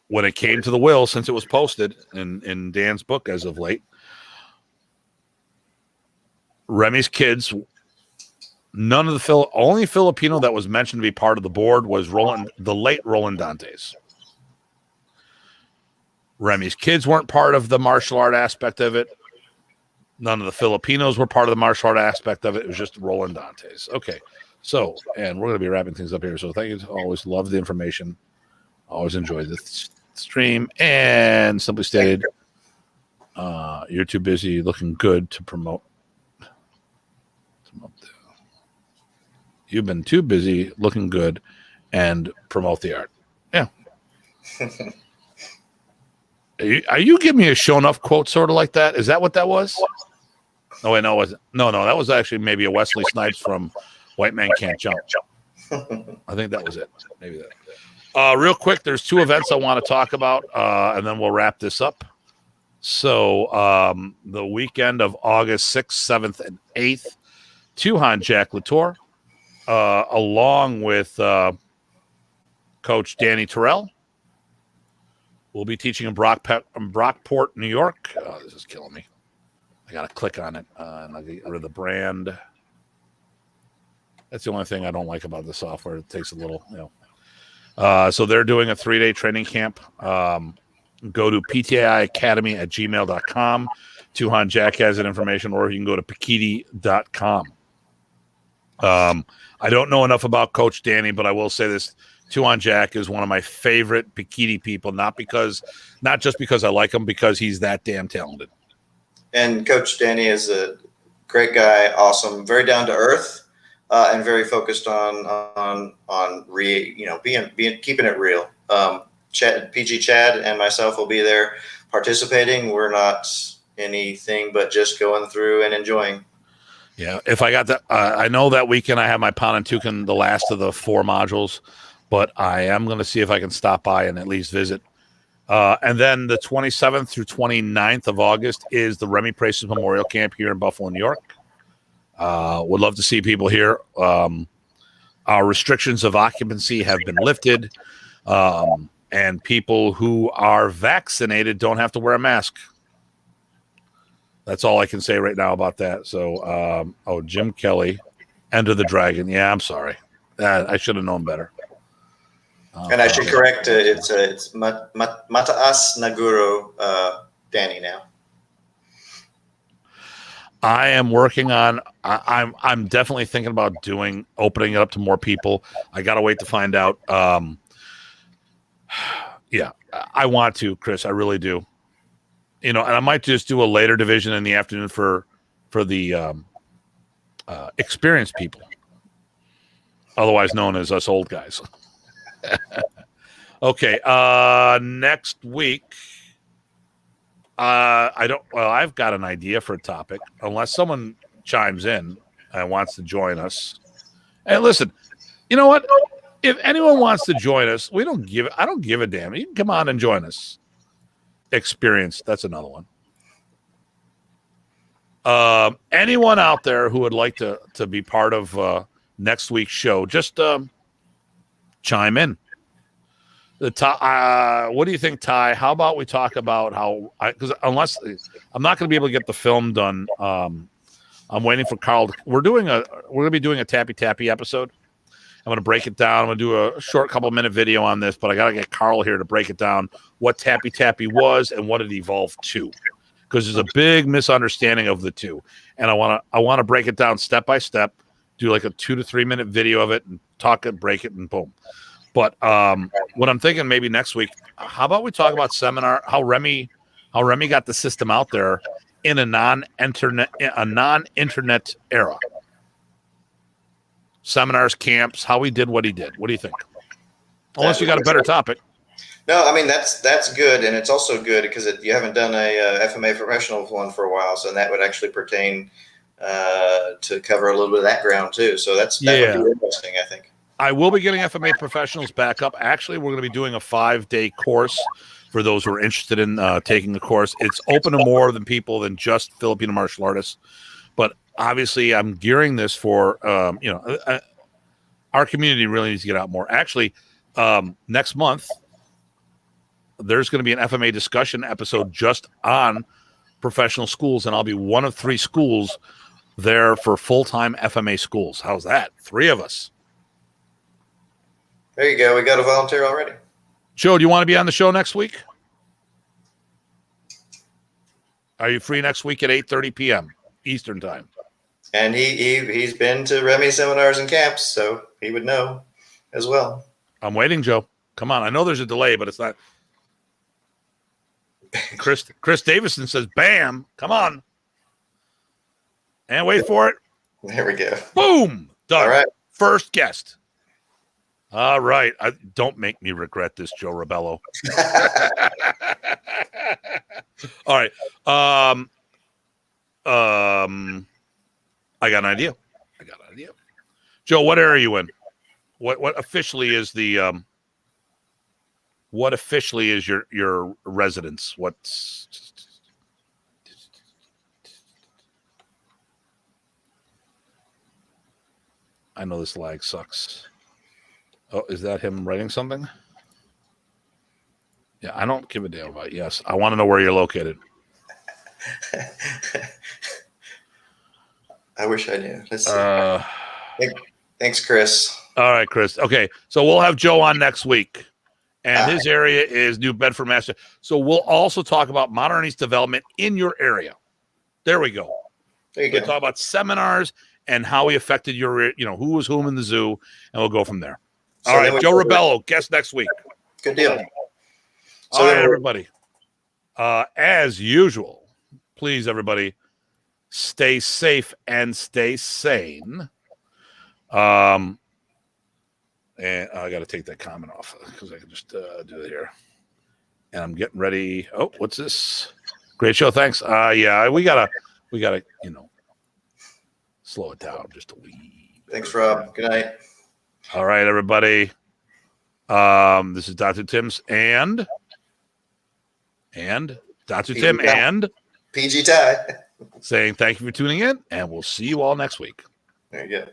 When it came to the will, since it was posted in Dan's book as of late, Remy's kids, none of the only Filipino that was mentioned to be part of the board was the late Roland Dantes. Remy's kids weren't part of the martial art aspect of it. None of the Filipinos were part of the martial art aspect of it. It was just Roland Dantes. Okay. So, and we're going to be wrapping things up here. So thank you. Always love the information. Always enjoy the stream. And simply stated, you're too busy looking good to promote. You've been too busy looking good and promote the art. Yeah. Are you giving me a show enough quote sort of like that? Is that what that was? No, wait, no, it wasn't. No, that was actually maybe a Wesley Snipes from White Man Can't Jump. I think that was it. Maybe that. Real quick, there's two events I want to talk about, and then we'll wrap this up. So the weekend of August 6th, 7th, and 8th, Tuhan Jack Latour, along with Coach Danny Terrell, will be teaching in Brockport, New York. Oh, this is killing me. I got to click on it, and I'll get rid of the brand. That's the only thing I don't like about the software. It takes a little, So they're doing a 3-day training camp. Go to ptiacademy@gmail.com. Tuhan Jack has that information, or you can go to pakiti.com. I don't know enough about Coach Danny, but I will say this. Tuhan Jack is one of my favorite Pakiti people, not just because I like him, because he's that damn talented. And Coach Danny is a great guy, awesome, very down to earth, and very focused on keeping it real. Chad and myself will be there participating. We're not anything but just going through and enjoying. Yeah, if I got that, I know that weekend I have my Panantukan, the last of the 4 modules, but I am going to see if I can stop by and at least visit. And then the 27th through 29th of August is the Remy Price's Memorial Camp here in Buffalo, New York. Would love to see people here. Our restrictions of occupancy have been lifted, and people who are vaccinated don't have to wear a mask. That's all I can say right now about that. So, Jim Kelly, Enter the Dragon. Yeah, I'm sorry. I should have known better. And I should correct it's Mataas Naguro Danny now. I am working on. I'm definitely thinking about opening it up to more people. I got to wait to find out. Yeah, I want to, Chris. I really do. And I might just do a later division in the afternoon for the experienced people, otherwise known as us old guys. Okay, next week, I've got an idea for a topic, unless someone chimes in and wants to join us. And listen, you know what? If anyone wants to join us, I don't give a damn. You can come on and join us. Experience, that's another one. Anyone out there who would like to be part of next week's show, just chime in. What do you think, Ty? How about we talk about because unless I'm not going to be able to get the film done, I'm waiting for Carl. We're going to be doing a Tappy episode. I'm going to break it down. I'm going to do a short couple-minute video on this, but I got to get Carl here to break it down, what Tappy was and what it evolved to, because there's a big misunderstanding of the two, and I want to break it down step by step do like a 2 to 3 minute video of it and talk it, break it, and boom. But what I'm thinking maybe next week, how about we talk about seminar, how Remy got the system out there in a non-internet era. Seminars, camps, how he did what he did. What do you think? Unless you got a better topic. No, I mean that's good, and it's also good because you haven't done a FMA professional one for a while, so that would actually pertain to cover a little bit of that ground too. So that would be interesting, I think. I will be getting FMA professionals back up. Actually, we're going to be doing a 5-day course for those who are interested in taking the course. It's open to more than people than just Filipino martial artists, but obviously I'm gearing this for our community really needs to get out more. Actually, next month there's going to be an FMA discussion episode just on professional schools, and I'll be one of 3 schools there for full-time FMA schools. How's that? 3 of us. There you go. We got a volunteer already. Joe, do you want to be on the show next week? Are you free next week at 8:30 p.m. Eastern time? And he's been to Remy seminars and camps, so he would know as well. I'm waiting, Joe. Come on. I know there's a delay, but it's not. Chris Davison says, bam. Come on. And wait for it. There we go. Boom. Done. All right. First guest. All right. Don't make me regret this, Joe Rebello. All right. I got an idea. Joe, what area are you in? What officially is the what officially is your residence? What's I know this lag sucks. Oh, is that him writing something? Yeah, I don't give a damn about it. Yes, I want to know where you're located. I wish I knew. Let's see. Thanks, Chris. All right, Chris. Okay, so we'll have Joe on next week, and his area is New Bedford, Massachusetts. So we'll also talk about modern East development in your area. There we go. There you We'll go. talk about seminars and how he affected your, who was whom in the zoo, and we'll go from there. So all right, Joe Rebello, guest next week. Good deal. So all right, everybody. As usual, please, everybody, stay safe and stay sane. And I got to take that comment off because I can just do it here. And I'm getting ready. Oh, what's this? Great show. Thanks. Yeah, we gotta, slow it down just a wee. Thanks, Rob. Good night. All right, everybody. This is Datu Tim's and Datu Tim and PG Ty saying thank you for tuning in, and we'll see you all next week. There you go.